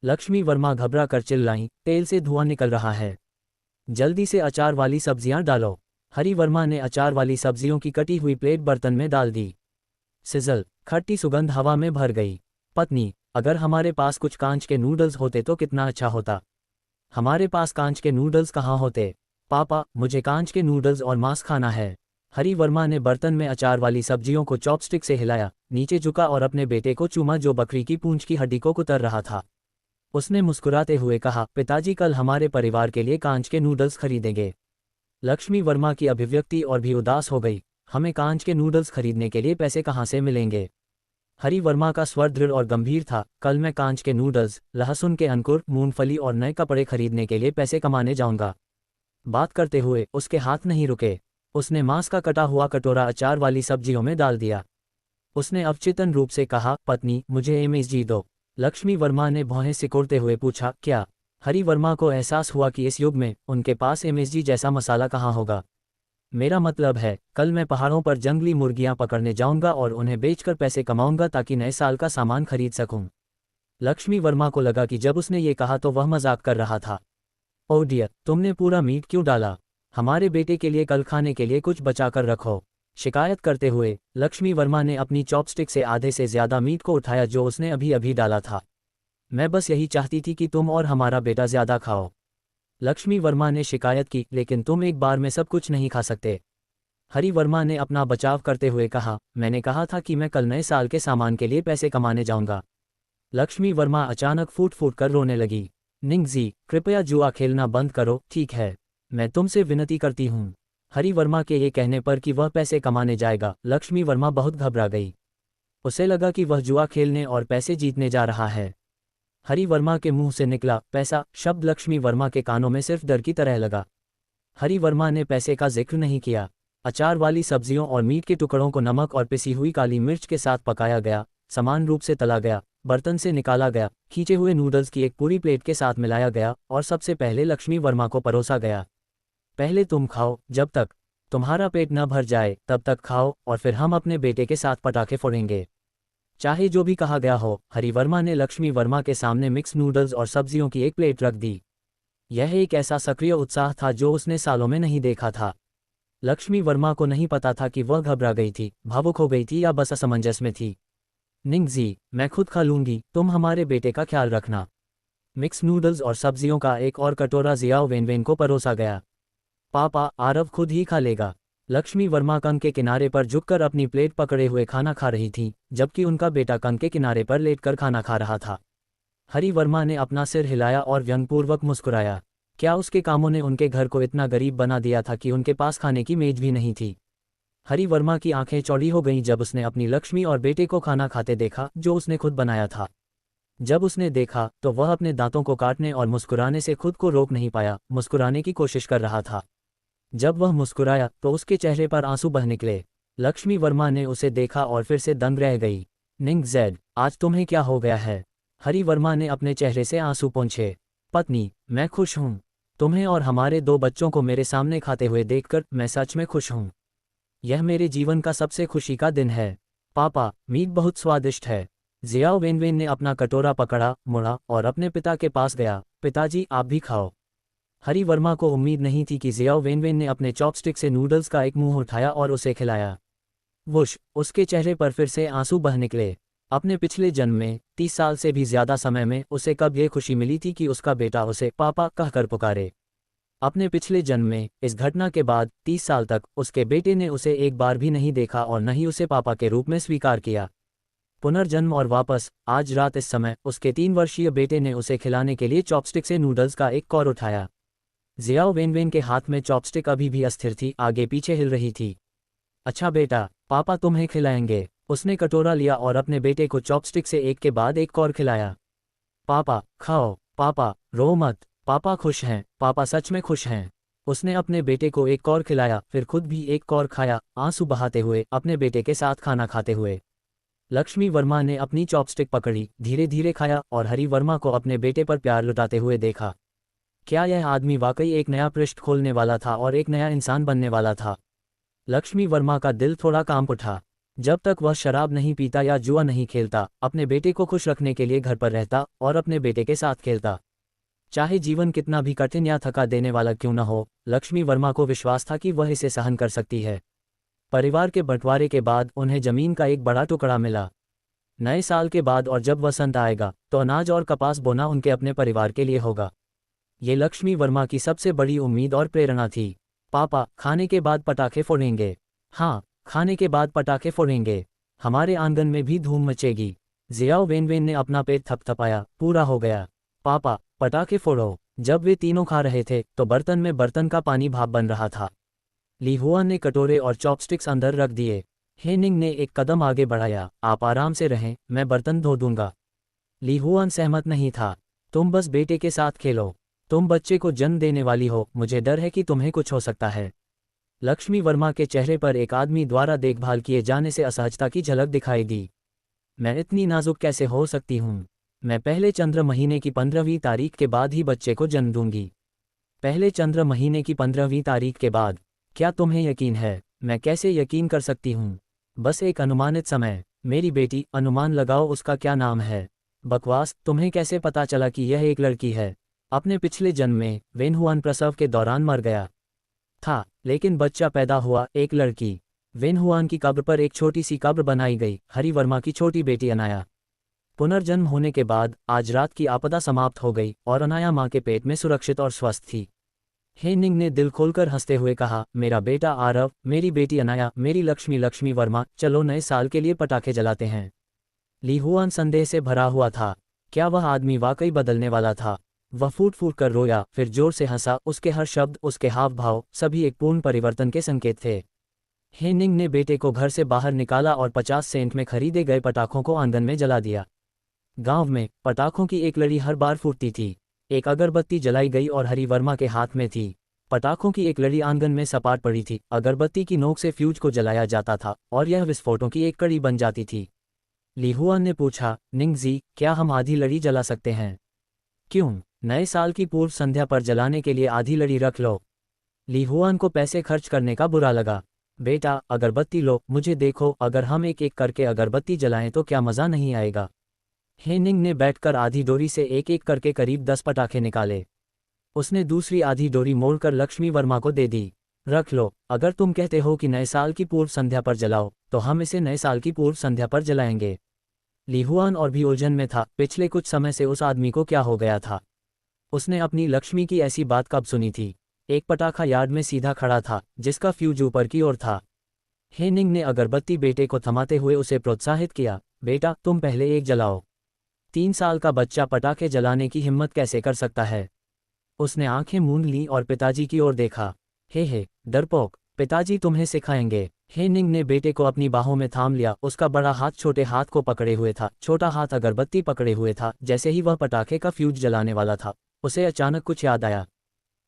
लक्ष्मी वर्मा घबरा कर चिल्लाईं, तेल से धुआं निकल रहा है। जल्दी से अचार वाली सब्जियां डालो। हरि वर्मा ने अचार वाली सब्जियों की कटी हुई प्लेट बर्तन में डाल दी। सिजल, खट्टी सुगंध हवा में भर गई। पत्नी, अगर हमारे पास कुछ कांच के नूडल्स होते तो कितना अच्छा होता। हमारे पास कांच के नूडल्स कहाँ होते? पापा, मुझे कांच के नूडल्स और मांस खाना है। हरि वर्मा ने बर्तन में अचार वाली सब्जियों को चॉपस्टिक से हिलाया, नीचे झुका और अपने बेटे को चूमा जो बकरी की पूंछ की हड्डी को कुतर रहा था। उसने मुस्कुराते हुए कहा, पिताजी कल हमारे परिवार के लिए कांच के नूडल्स खरीदेंगे। लक्ष्मी वर्मा की अभिव्यक्ति और भी उदास हो गई। हमें कांच के नूडल्स खरीदने के लिए पैसे कहाँ से मिलेंगे? हरि वर्मा का स्वर दृढ़ और गंभीर था, कल मैं कांच के नूडल्स, लहसुन के अंकुर, मूंगफली और नए कपड़े खरीदने के लिए पैसे कमाने जाऊंगा। बात करते हुए उसके हाथ नहीं रुके। उसने मांस का कटा हुआ कटोरा अचार वाली सब्जियों में डाल दिया। उसने अवचेतन रूप से कहा, पत्नी मुझे एमएसजी दो। लक्ष्मी वर्मा ने भौहें सिकोड़ते हुए पूछा, क्या? हरि वर्मा को एहसास हुआ कि इस युग में उनके पास एमएसजी जैसा मसाला कहाँ होगा। मेरा मतलब है, कल मैं पहाड़ों पर जंगली मुर्गियां पकड़ने जाऊंगा और उन्हें बेचकर पैसे कमाऊंगा ताकि नए साल का सामान खरीद सकूं। लक्ष्मी वर्मा को लगा कि जब उसने ये कहा तो वह मजाक कर रहा था। ओह डियर, तुमने पूरा मीट क्यों डाला? हमारे बेटे के लिए कल खाने के लिए कुछ बचा कर रखो। शिकायत करते हुए लक्ष्मी वर्मा ने अपनी चॉपस्टिक से आधे से ज्यादा मीट को उठाया जो उसने अभी अभी डाला था। मैं बस यही चाहती थी कि तुम और हमारा बेटा ज्यादा खाओ। लक्ष्मी वर्मा ने शिकायत की, लेकिन तुम एक बार में सब कुछ नहीं खा सकते। हरि वर्मा ने अपना बचाव करते हुए कहा, मैंने कहा था कि मैं कल नए साल के सामान के लिए पैसे कमाने जाऊंगा। लक्ष्मी वर्मा अचानक फूट फूट कर रोने लगी। निंगजी, कृपया जुआ खेलना बंद करो, ठीक है? मैं तुमसे विनती करती हूँ। हरि वर्मा के ये कहने पर कि वह पैसे कमाने जाएगा, लक्ष्मी वर्मा बहुत घबरा गई। उसे लगा कि वह जुआ खेलने और पैसे जीतने जा रहा है। हरि वर्मा के मुंह से निकला पैसा शब्द लक्ष्मी वर्मा के कानों में सिर्फ डर की तरह लगा। हरि वर्मा ने पैसे का जिक्र नहीं किया। अचार वाली सब्जियों और मीट के टुकड़ों को नमक और पिसी हुई काली मिर्च के साथ पकाया गया, समान रूप से तला गया, बर्तन से निकाला गया, खींचे हुए नूडल्स की एक पूरी प्लेट के साथ मिलाया गया और सबसे पहले लक्ष्मी वर्मा को परोसा गया। पहले तुम खाओ, जब तक तुम्हारा पेट न भर जाए तब तक खाओ और फिर हम अपने बेटे के साथ पटाखे फोड़ेंगे। चाहे जो भी कहा गया हो, हरि वर्मा ने लक्ष्मी वर्मा के सामने मिक्स नूडल्स और सब्जियों की एक प्लेट रख दी। यह एक ऐसा सक्रिय उत्साह था जो उसने सालों में नहीं देखा था। लक्ष्मी वर्मा को नहीं पता था कि वह घबरा गई थी, भावुक हो गई थी या बस असमंजस में थी। निंगजी, मैं खुद खा लूंगी, तुम हमारे बेटे का ख्याल रखना। मिक्स नूडल्स और सब्जियों का एक और कटोरा जियाओ वेनवेन को परोसा गया। पापा, आरव खुद ही खा लेगा। लक्ष्मी वर्मा कंग के किनारे पर झुककर अपनी प्लेट पकड़े हुए खाना खा रही थी, जबकि उनका बेटा कंग के किनारे पर लेटकर खाना खा रहा था। हरि वर्मा ने अपना सिर हिलाया और व्यंग्यपूर्वक मुस्कुराया। क्या उसके कामों ने उनके घर को इतना गरीब बना दिया था कि उनके पास खाने की मेज भी नहीं थी? हरि वर्मा की आंखें चौड़ी हो गईं जब उसने अपनी लक्ष्मी और बेटे को खाना खाते देखा जो उसने खुद बनाया था। जब उसने देखा तो वह अपने दांतों को काटने और मुस्कुराने से खुद को रोक नहीं पाया, मुस्कुराने की कोशिश कर रहा था। जब वह मुस्कुराया तो उसके चेहरे पर आंसू बह निकले। लक्ष्मी वर्मा ने उसे देखा और फिर से दंग रह गई। निंग ज़ेड, आज तुम्हें क्या हो गया है? हरि वर्मा ने अपने चेहरे से आंसू पोंछे। पत्नी, मैं खुश हूँ। तुम्हें और हमारे 2 बच्चों को मेरे सामने खाते हुए देखकर मैं सच में खुश हूँ। यह मेरे जीवन का सबसे खुशी का दिन है। पापा, मीट बहुत स्वादिष्ट है। जियाओ वेनवेन ने अपना कटोरा पकड़ा, मुड़ा और अपने पिता के पास गया। पिताजी, आप भी खाओ। हरि वर्मा को उम्मीद नहीं थी कि जियाओ वेनवेन ने अपने चॉपस्टिक से नूडल्स का एक मुंह उठाया और उसे खिलाया। वुश, उसके चेहरे पर फिर से आंसू बह निकले। अपने पिछले जन्म में 30 साल से भी ज्यादा समय में उसे कब ये खुशी मिली थी कि उसका बेटा उसे पापा कहकर पुकारे। अपने पिछले जन्म में इस घटना के बाद 30 साल तक उसके बेटे ने उसे एक बार भी नहीं देखा और न ही उसे पापा के रूप में स्वीकार किया। पुनर्जन्म और वापस आज रात इस समय उसके 3 वर्षीय बेटे ने उसे खिलाने के लिए चॉपस्टिक से नूडल्स का एक कौर उठाया। जियाओ वेनवेन के हाथ में चॉपस्टिक अभी भी अस्थिर थी, आगे पीछे हिल रही थी। अच्छा बेटा, पापा तुम्हें खिलाएंगे। उसने कटोरा लिया और अपने बेटे को चॉपस्टिक से एक के बाद एक कौर खिलाया। पापा, खाओ। पापा, रो मत। पापा खुश हैं, पापा सच में खुश हैं। उसने अपने बेटे को एक कौर खिलाया, फिर खुद भी एक कौर खाया, आंसू बहाते हुए, अपने बेटे के साथ खाना खाते हुए। लक्ष्मी वर्मा ने अपनी चॉपस्टिक पकड़ी, धीरे धीरे खाया और हरि वर्मा को अपने बेटे पर प्यार लुटाते हुए देखा। क्या यह आदमी वाकई एक नया पृष्ठ खोलने वाला था और एक नया इंसान बनने वाला था? लक्ष्मी वर्मा का दिल थोड़ा कांप उठा। जब तक वह शराब नहीं पीता या जुआ नहीं खेलता, अपने बेटे को खुश रखने के लिए घर पर रहता और अपने बेटे के साथ खेलता। चाहे जीवन कितना भी कठिन या थका देने वाला क्यों न हो, लक्ष्मी वर्मा को विश्वास था कि वह इसे सहन कर सकती है। परिवार के बंटवारे के बाद उन्हें जमीन का एक बड़ा टुकड़ा मिला। नए साल के बाद और जब वसंत आएगा तो अनाज और कपास बोना उनके अपने परिवार के लिए होगा। ये लक्ष्मी वर्मा की सबसे बड़ी उम्मीद और प्रेरणा थी। पापा, खाने के बाद पटाखे फोड़ेंगे। हाँ, खाने के बाद पटाखे फोड़ेंगे। हमारे आंगन में भी धूम मचेगी। जियाओ वेनवेन ने अपना पेट थपथपाया, पूरा हो गया। पापा, पटाखे फोड़ो। जब वे तीनों खा रहे थे तो बर्तन में बर्तन का पानी भाप बन रहा था। ली हुआन ने कटोरे और चॉपस्टिक्स अंदर रख दिए। हे निंग ने एक कदम आगे बढ़ाया, आप आराम से रहें, मैं बर्तन धो दूंगा। ली हुआन सहमत नहीं था। तुम बस बेटे के साथ खेलो। तुम बच्चे को जन्म देने वाली हो, मुझे डर है कि तुम्हें कुछ हो सकता है। लक्ष्मी वर्मा के चेहरे पर एक आदमी द्वारा देखभाल किए जाने से असहजता की झलक दिखाई दी। मैं इतनी नाजुक कैसे हो सकती हूँ? मैं पहले चंद्र महीने की 15वीं तारीख के बाद ही बच्चे को जन्म दूंगी। पहले चंद्र महीने की 15वीं तारीख के बाद? क्या तुम्हें यकीन है? मैं कैसे यकीन कर सकती हूँ? बस एक अनुमानित समय। मेरी बेटी, अनुमान लगाओ उसका क्या नाम है। बकवास, तुम्हें कैसे पता चला कि यह एक लड़की है? अपने पिछले जन्म में वेन हुआन प्रसव के दौरान मर गया था, लेकिन बच्चा पैदा हुआ, एक लड़की। वेन हुआन की कब्र पर एक छोटी सी कब्र बनाई गई, हरी वर्मा की छोटी बेटी अनाया। पुनर्जन्म होने के बाद आज रात की आपदा समाप्त हो गई और अनाया माँ के पेट में सुरक्षित और स्वस्थ थी। हे निंग ने दिल खोलकर हंसते हुए कहा, मेरा बेटा आरव, मेरी बेटी अनाया, मेरी लक्ष्मी लक्ष्मी वर्मा, चलो नए साल के लिए पटाखे जलाते हैं। ली हुआन संदेह से भरा हुआ था। क्या वह आदमी वाकई बदलने वाला था? वह फूट फूट कर रोया, फिर जोर से हंसा। उसके हर शब्द, उसके हाव भाव, सभी एक पूर्ण परिवर्तन के संकेत थे। हे निंग ने बेटे को घर से बाहर निकाला और 50 सेंट में खरीदे गए पटाखों को आंगन में जला दिया। गांव में पटाखों की एक लड़ी हर बार फूटती थी। एक अगरबत्ती जलाई गई और हरी वर्मा के हाथ में थी। पटाखों की एक लड़ी आंगन में सपाट पड़ी थी। अगरबत्ती की नोक से फ्यूज को जलाया जाता था और यह विस्फोटों की एक कड़ी बन जाती थी। ली हुआन ने पूछा, निंगजी, क्या हम आधी लड़ी जला सकते हैं? क्यों? नए साल की पूर्व संध्या पर जलाने के लिए आधी लड़ी रख लो। ली हुआन को पैसे खर्च करने का बुरा लगा। बेटा, अगरबत्ती लो, मुझे देखो, अगर हम एक एक करके अगरबत्ती जलाएं तो क्या मज़ा नहीं आएगा। हे निंग ने बैठकर आधी डोरी से एक एक करके करीब 10 पटाखे निकाले। उसने दूसरी आधी डोरी मोड़कर लक्ष्मी वर्मा को दे दी। रख लो, अगर तुम कहते हो कि नए साल की पूर्व संध्या पर जलाओ, तो हम इसे नए साल की पूर्व संध्या पर जलाएंगे। ली हुआन और भी उलझन में था। पिछले कुछ समय से उस आदमी को क्या हो गया था? उसने अपनी लक्ष्मी की ऐसी बात कब सुनी थी? एक पटाखा यार्ड में सीधा खड़ा था, जिसका फ्यूज ऊपर की ओर था। हे निंग ने अगरबत्ती बेटे को थमाते हुए उसे प्रोत्साहित किया, बेटा, तुम पहले एक जलाओ। 3 साल का बच्चा पटाखे जलाने की हिम्मत कैसे कर सकता है? उसने आंखें मूंद लीं और पिताजी की ओर देखा। हे डरपोक, पिताजी तुम्हें सिखाएंगे। हे निंग ने बेटे को अपनी बाहों में थाम लिया। उसका बड़ा हाथ छोटे हाथ को पकड़े हुए था, छोटा हाथ अगरबत्ती पकड़े हुए था। जैसे ही वह पटाखे का फ्यूज जलाने वाला था, उसे अचानक कुछ याद आया।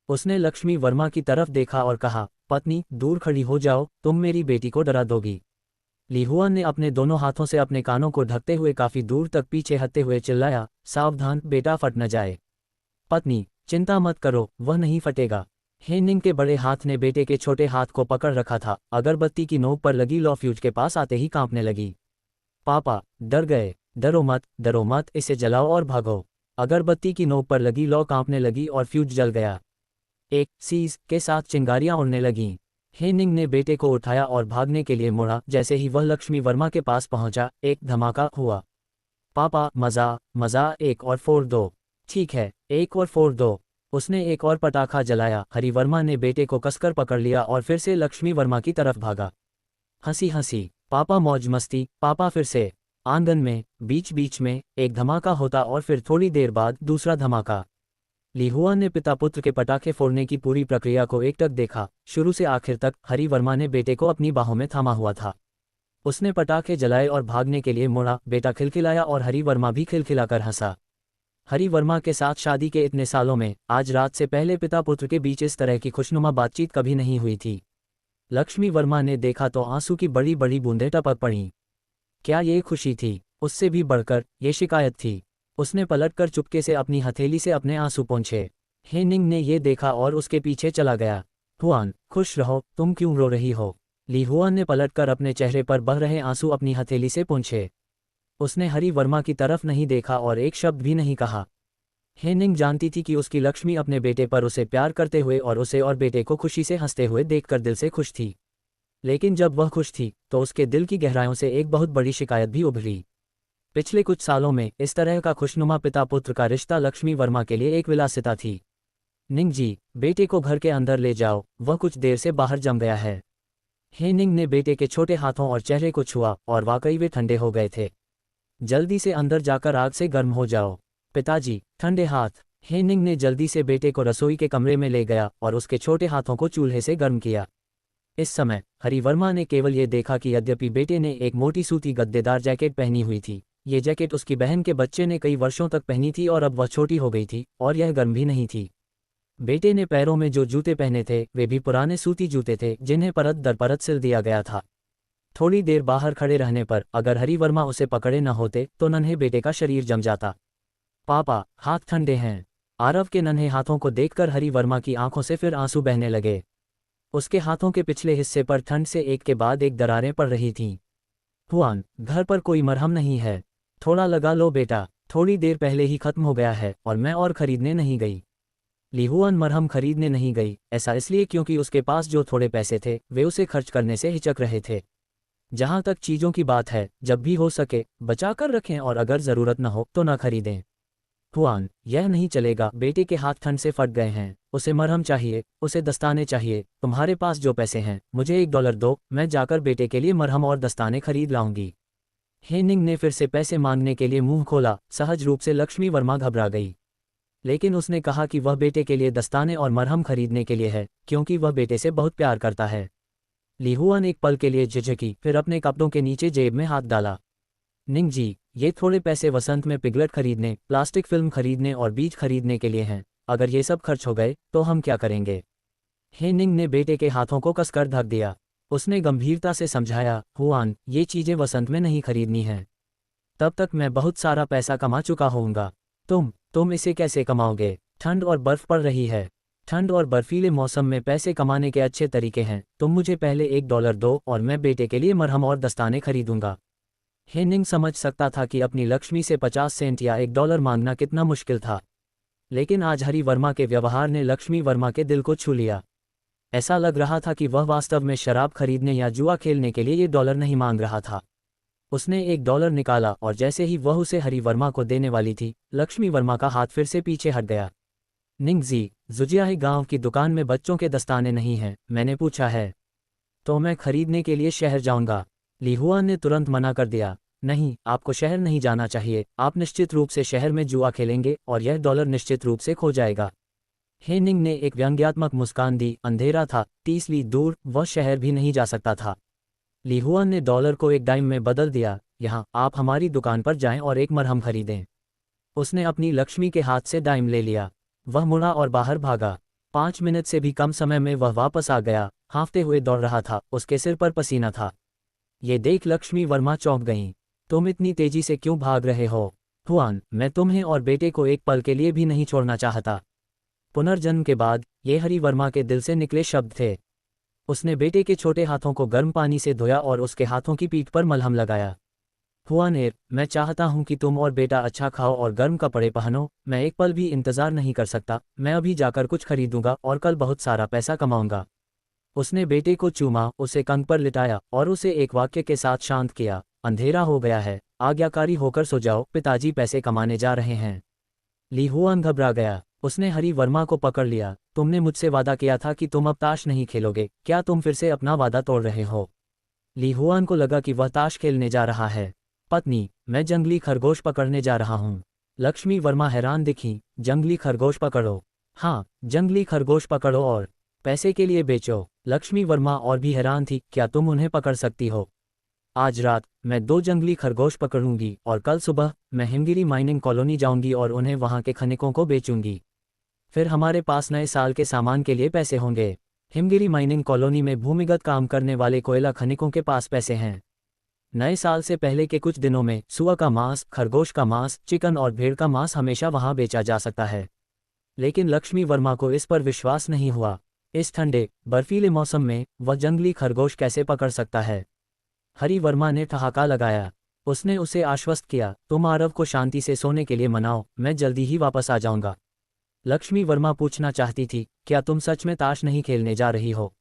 उसने लक्ष्मी वर्मा की तरफ देखा और कहा, पत्नी, दूर खड़ी हो जाओ, तुम मेरी बेटी को डरा दोगी। ली हुआन ने अपने दोनों हाथों से अपने कानों को ढकते हुए काफी दूर तक पीछे हटते हुए चिल्लाया, सावधान, बेटा फट न जाए। पत्नी, चिंता मत करो, वह नहीं फटेगा। हे निंग के बड़े हाथ ने बेटे के छोटे हाथ को पकड़ रखा था। अगरबत्ती की नोक पर लगी लौ फ्यूज के पास आते ही कांपने लगी। पापा, डर गए? डरो मत, इसे जलाओ और भागो। अगरबत्ती की नोक पर लगी लौ कांपने लगी और फ्यूज जल गया। एक सीज के साथ चिंगारियां उड़ने लगीं। हे निंग ने बेटे को उठाया और भागने के लिए मुड़ा। जैसे ही वह लक्ष्मी वर्मा के पास पहुंचा, एक धमाका हुआ। पापा, मजा, एक और फोड़ दो। ठीक है, एक और फोड़ दो। उसने एक और पटाखा जलाया। हरी वर्मा ने बेटे को कसकर पकड़ लिया और फिर से लक्ष्मी वर्मा की तरफ भागा। हंसी, पापा मौज मस्ती, पापा फिर से। आंगन में बीच बीच में एक धमाका होता और फिर थोड़ी देर बाद दूसरा धमाका। ली हुआन ने पिता पुत्र के पटाखे फोड़ने की पूरी प्रक्रिया को एकटक देखा, शुरू से आखिर तक। हरी वर्मा ने बेटे को अपनी बाहों में थामा हुआ था। उसने पटाखे जलाए और भागने के लिए मुड़ा। बेटा खिलखिलाया और हरी वर्मा भी खिलखिलाकर हंसा। हरी वर्मा के साथ शादी के इतने सालों में आज रात से पहले पिता पुत्र के बीच इस तरह की खुशनुमा बातचीत कभी नहीं हुई थी। लक्ष्मी वर्मा ने देखा तो आंसू की बड़ी बड़ी बूंदें टपक पड़ीं। क्या ये खुशी थी? उससे भी बढ़कर ये शिकायत थी। उसने पलटकर चुपके से अपनी हथेली से अपने आंसू पोंछे। हे निंग ने ये देखा और उसके पीछे चला गया। हुआन, खुश रहो, तुम क्यों रो रही हो? ली हुआन ने पलटकर अपने चेहरे पर बह रहे आंसू अपनी हथेली से पोंछे। उसने हरी वर्मा की तरफ नहीं देखा और एक शब्द भी नहीं कहा। हे निंग जानती थी कि उसकी लक्ष्मी अपने बेटे पर उसे प्यार करते हुए और उसे और बेटे को खुशी से हंसते हुए देखकर दिल से खुश थी। लेकिन जब वह खुश थी तो उसके दिल की गहराइयों से एक बहुत बड़ी शिकायत भी उभरी। पिछले कुछ सालों में इस तरह का खुशनुमा पिता पुत्र का रिश्ता लक्ष्मी वर्मा के लिए एक विलासिता थी। निंग जी, बेटे को घर के अंदर ले जाओ, वह कुछ देर से बाहर जम गया है। हे निंग ने बेटे के छोटे हाथों और चेहरे को छुआ और वाकई वे ठंडे हो गए थे। जल्दी से अंदर जाकर आग से गर्म हो जाओ। पिताजी, ठंडे हाथ। हे निंग ने जल्दी से बेटे को रसोई के कमरे में ले गया और उसके छोटे हाथों को चूल्हे से गर्म किया। इस समय हरी वर्मा ने केवल ये देखा कि यद्यपि बेटे ने एक मोटी सूती गद्देदार जैकेट पहनी हुई थी, ये जैकेट उसकी बहन के बच्चे ने कई वर्षों तक पहनी थी और अब वह छोटी हो गई थी और यह गर्म भी नहीं थी। बेटे ने पैरों में जो जूते पहने थे वे भी पुराने सूती जूते थे जिन्हें परत दर परत सिल दिया गया था। थोड़ी देर बाहर खड़े रहने पर अगर हरिवर्मा उसे पकड़े न होते तो नन्हे बेटे का शरीर जम जाता। पापा, हाथ ठंडे हैं। आरव के नन्हे हाथों को देखकर हरिवर्मा की आंखों से फिर आंसू बहने लगे। उसके हाथों के पिछले हिस्से पर ठंड से एक के बाद एक दरारें पड़ रही थीं। हुआन, घर पर कोई मरहम नहीं है। थोड़ा लगा लो बेटा, थोड़ी देर पहले ही खत्म हो गया है और मैं और खरीदने नहीं गई। लीहुआन मरहम खरीदने नहीं गई, ऐसा इसलिए क्योंकि उसके पास जो थोड़े पैसे थे वे उसे खर्च करने से हिचक रहे थे। जहां तक चीज़ों की बात है, जब भी हो सके बचा कर रखें और अगर ज़रूरत न हो तो न खरीदें। हुआन, यह नहीं चलेगा। बेटे के हाथ ठंड से फट गए हैं। उसे मरहम चाहिए, उसे दस्ताने चाहिए। तुम्हारे पास जो पैसे हैं, मुझे $1 दो, मैं जाकर बेटे के लिए मरहम और दस्ताने खरीद लाऊंगी। हेनिंग ने फिर से पैसे मांगने के लिए मुंह खोला। सहज रूप से लक्ष्मी वर्मा घबरा गई, लेकिन उसने कहा कि वह बेटे के लिए दस्ताने और मरहम खरीदने के लिए है क्योंकि वह बेटे से बहुत प्यार करता है। लीहुआन एक पल के लिए झिझकी, फिर अपने कपड़ों के नीचे जेब में हाथ डाला। निंग जी, ये थोड़े पैसे वसंत में पिगलेट खरीदने, प्लास्टिक फिल्म खरीदने और बीज खरीदने के लिए हैं। अगर ये सब खर्च हो गए तो हम क्या करेंगे? हेनिंग ने बेटे के हाथों को कसकर ढक दिया। उसने गंभीरता से समझाया, हुआन, ये चीज़ें वसंत में नहीं खरीदनी हैं। तब तक मैं बहुत सारा पैसा कमा चुका होऊंगा। तुम इसे कैसे कमाओगे? ठंड और बर्फ पड़ रही है। ठंड और बर्फीले मौसम में पैसे कमाने के अच्छे तरीके हैं। तुम मुझे पहले $1 दो और मैं बेटे के लिए मरहम और दस्ताने खरीदूंगा। हेनिंग समझ सकता था कि अपनी लक्ष्मी से 50 सेंट या $1 मांगना कितना मुश्किल था, लेकिन आज हरि वर्मा के व्यवहार ने लक्ष्मी वर्मा के दिल को छू लिया। ऐसा लग रहा था कि वह वास्तव में शराब खरीदने या जुआ खेलने के लिए ये डॉलर नहीं मांग रहा था। उसने $1 निकाला और जैसे ही वह उसे हरि वर्मा को देने वाली थी, लक्ष्मी वर्मा का हाथ फिर से पीछे हट गया। निंग जी, जुजियाही गांव की दुकान में बच्चों के दस्ताने नहीं हैं, मैंने पूछा है। तो मैं खरीदने के लिए शहर जाऊंगा। लीहुआन ने तुरंत मना कर दिया। नहीं, आपको शहर नहीं जाना चाहिए। आप निश्चित रूप से शहर में जुआ खेलेंगे और यह डॉलर निश्चित रूप से खो जाएगा। हेनिंग ने एक व्यंग्यात्मक मुस्कान दी। अंधेरा था, 30 लीग दूर वह शहर भी नहीं जा सकता था। लीहुआन ने डॉलर को एक डाइम में बदल दिया। यहाँ, आप हमारी दुकान पर जाएं और एक मरहम खरीदें। उसने अपनी लक्ष्मी के हाथ से डाइम ले लिया। वह मुड़ा और बाहर भागा। 5 मिनट से भी कम समय में वह वापस आ गया, हाँफते हुए दौड़ रहा था। उसके सिर पर पसीना था। ये देख लक्ष्मी वर्मा चौंक गईं। तुम इतनी तेजी से क्यों भाग रहे हो? हुआन, मैं तुम्हें और बेटे को एक पल के लिए भी नहीं छोड़ना चाहता। पुनर्जन्म के बाद ये हरि वर्मा के दिल से निकले शब्द थे। उसने बेटे के छोटे हाथों को गर्म पानी से धोया और उसके हाथों की पीठ पर मलहम लगाया। हुआनेर, मैं चाहता हूं कि तुम और बेटा अच्छा खाओ और गर्म कपड़े पहनो। मैं एक पल भी इंतजार नहीं कर सकता। मैं अभी जाकर कुछ खरीदूंगा और कल बहुत सारा पैसा कमाऊंगा। उसने बेटे को चूमा, उसे कंध पर लिटाया और उसे एक वाक्य के साथ शांत किया। अंधेरा हो गया है, आज्ञाकारी होकर सो जाओ, पिताजी पैसे कमाने जा रहे हैं। लीहुआन घबरा गया। उसने हरि वर्मा को पकड़ लिया। तुमने मुझसे वादा किया था कि तुम अब ताश नहीं खेलोगे, क्या तुम फिर से अपना वादा तोड़ रहे हो? लीहुआन को लगा कि वह ताश खेलने जा रहा है। पत्नी, मैं जंगली खरगोश पकड़ने जा रहा हूँ। लक्ष्मी वर्मा हैरान दिखी। जंगली खरगोश पकड़ो? हाँ, जंगली खरगोश पकड़ो और पैसे के लिए बेचो। लक्ष्मी वर्मा और भी हैरान थी। क्या तुम उन्हें पकड़ सकती हो? आज रात मैं 2 जंगली खरगोश पकड़ूंगी और कल सुबह मैं हिमगिरी माइनिंग कॉलोनी जाऊंगी और उन्हें वहां के खनिकों को बेचूंगी। फिर हमारे पास नए साल के सामान के लिए पैसे होंगे। हिमगिरी माइनिंग कॉलोनी में भूमिगत काम करने वाले कोयला खनिकों के पास पैसे हैं। नए साल से पहले के कुछ दिनों में सुअर का मांस, खरगोश का मांस, चिकन और भेड़ का मांस हमेशा वहां बेचा जा सकता है। लेकिन लक्ष्मी वर्मा को इस पर विश्वास नहीं हुआ। इस ठंडे, बर्फीले मौसम में वह जंगली खरगोश कैसे पकड़ सकता है? हरि वर्मा ने ठहाका लगाया। उसने उसे आश्वस्त किया, तुम आरव को शांति से सोने के लिए मनाओ, मैं जल्दी ही वापस आ जाऊंगा। लक्ष्मी वर्मा पूछना चाहती थी, क्या तुम सच में ताश नहीं खेलने जा रही हो?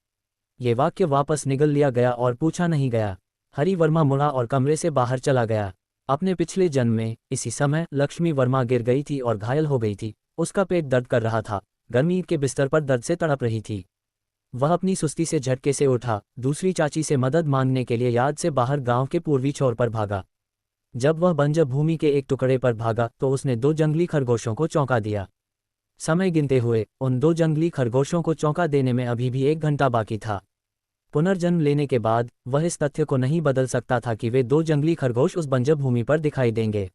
ये वाक्य वापस निगल लिया गया और पूछा नहीं गया। हरि वर्मा मुड़ा और कमरे से बाहर चला गया। अपने पिछले जन्म में इसी समय लक्ष्मी वर्मा गिर गई थी और घायल हो गई थी। उसका पेट दर्द कर रहा था। गर्मी के बिस्तर पर दर्द से तड़प रही थी। वह अपनी सुस्ती से झटके से उठा, दूसरी चाची से मदद मांगने के लिए यार्ड से बाहर गांव के पूर्वी छोर पर भागा। जब वह बंजर भूमि के एक टुकड़े पर भागा तो उसने 2 जंगली खरगोशों को चौंका दिया। समय गिनते हुए उन 2 जंगली खरगोशों को चौंका देने में अभी भी 1 घंटा बाकी था। पुनर्जन्म लेने के बाद वह इस तथ्य को नहीं बदल सकता था कि वे 2 जंगली खरगोश उस बंजर भूमि पर दिखाई देंगे।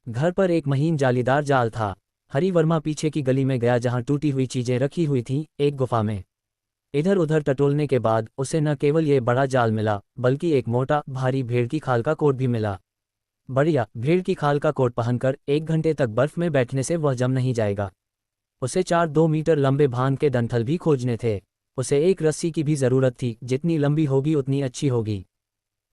घर पर एक महीन जालीदार जाल था। हरि वर्मा पीछे की गली में गया जहां टूटी हुई चीजें रखी हुई थीं, एक गुफा में। इधर उधर टटोलने के बाद उसे न केवल ये बड़ा जाल मिला, बल्कि एक मोटा भारी भेड़ की खाल का कोट भी मिला। बढ़िया, भेड़ की खाल का कोट पहनकर 1 घंटे तक बर्फ में बैठने से वह जम नहीं जाएगा। उसे 4-2 मीटर लंबे भान के डंठल भी खोजने थे। उसे एक रस्सी की भी जरूरत थी, जितनी लंबी होगी उतनी अच्छी होगी।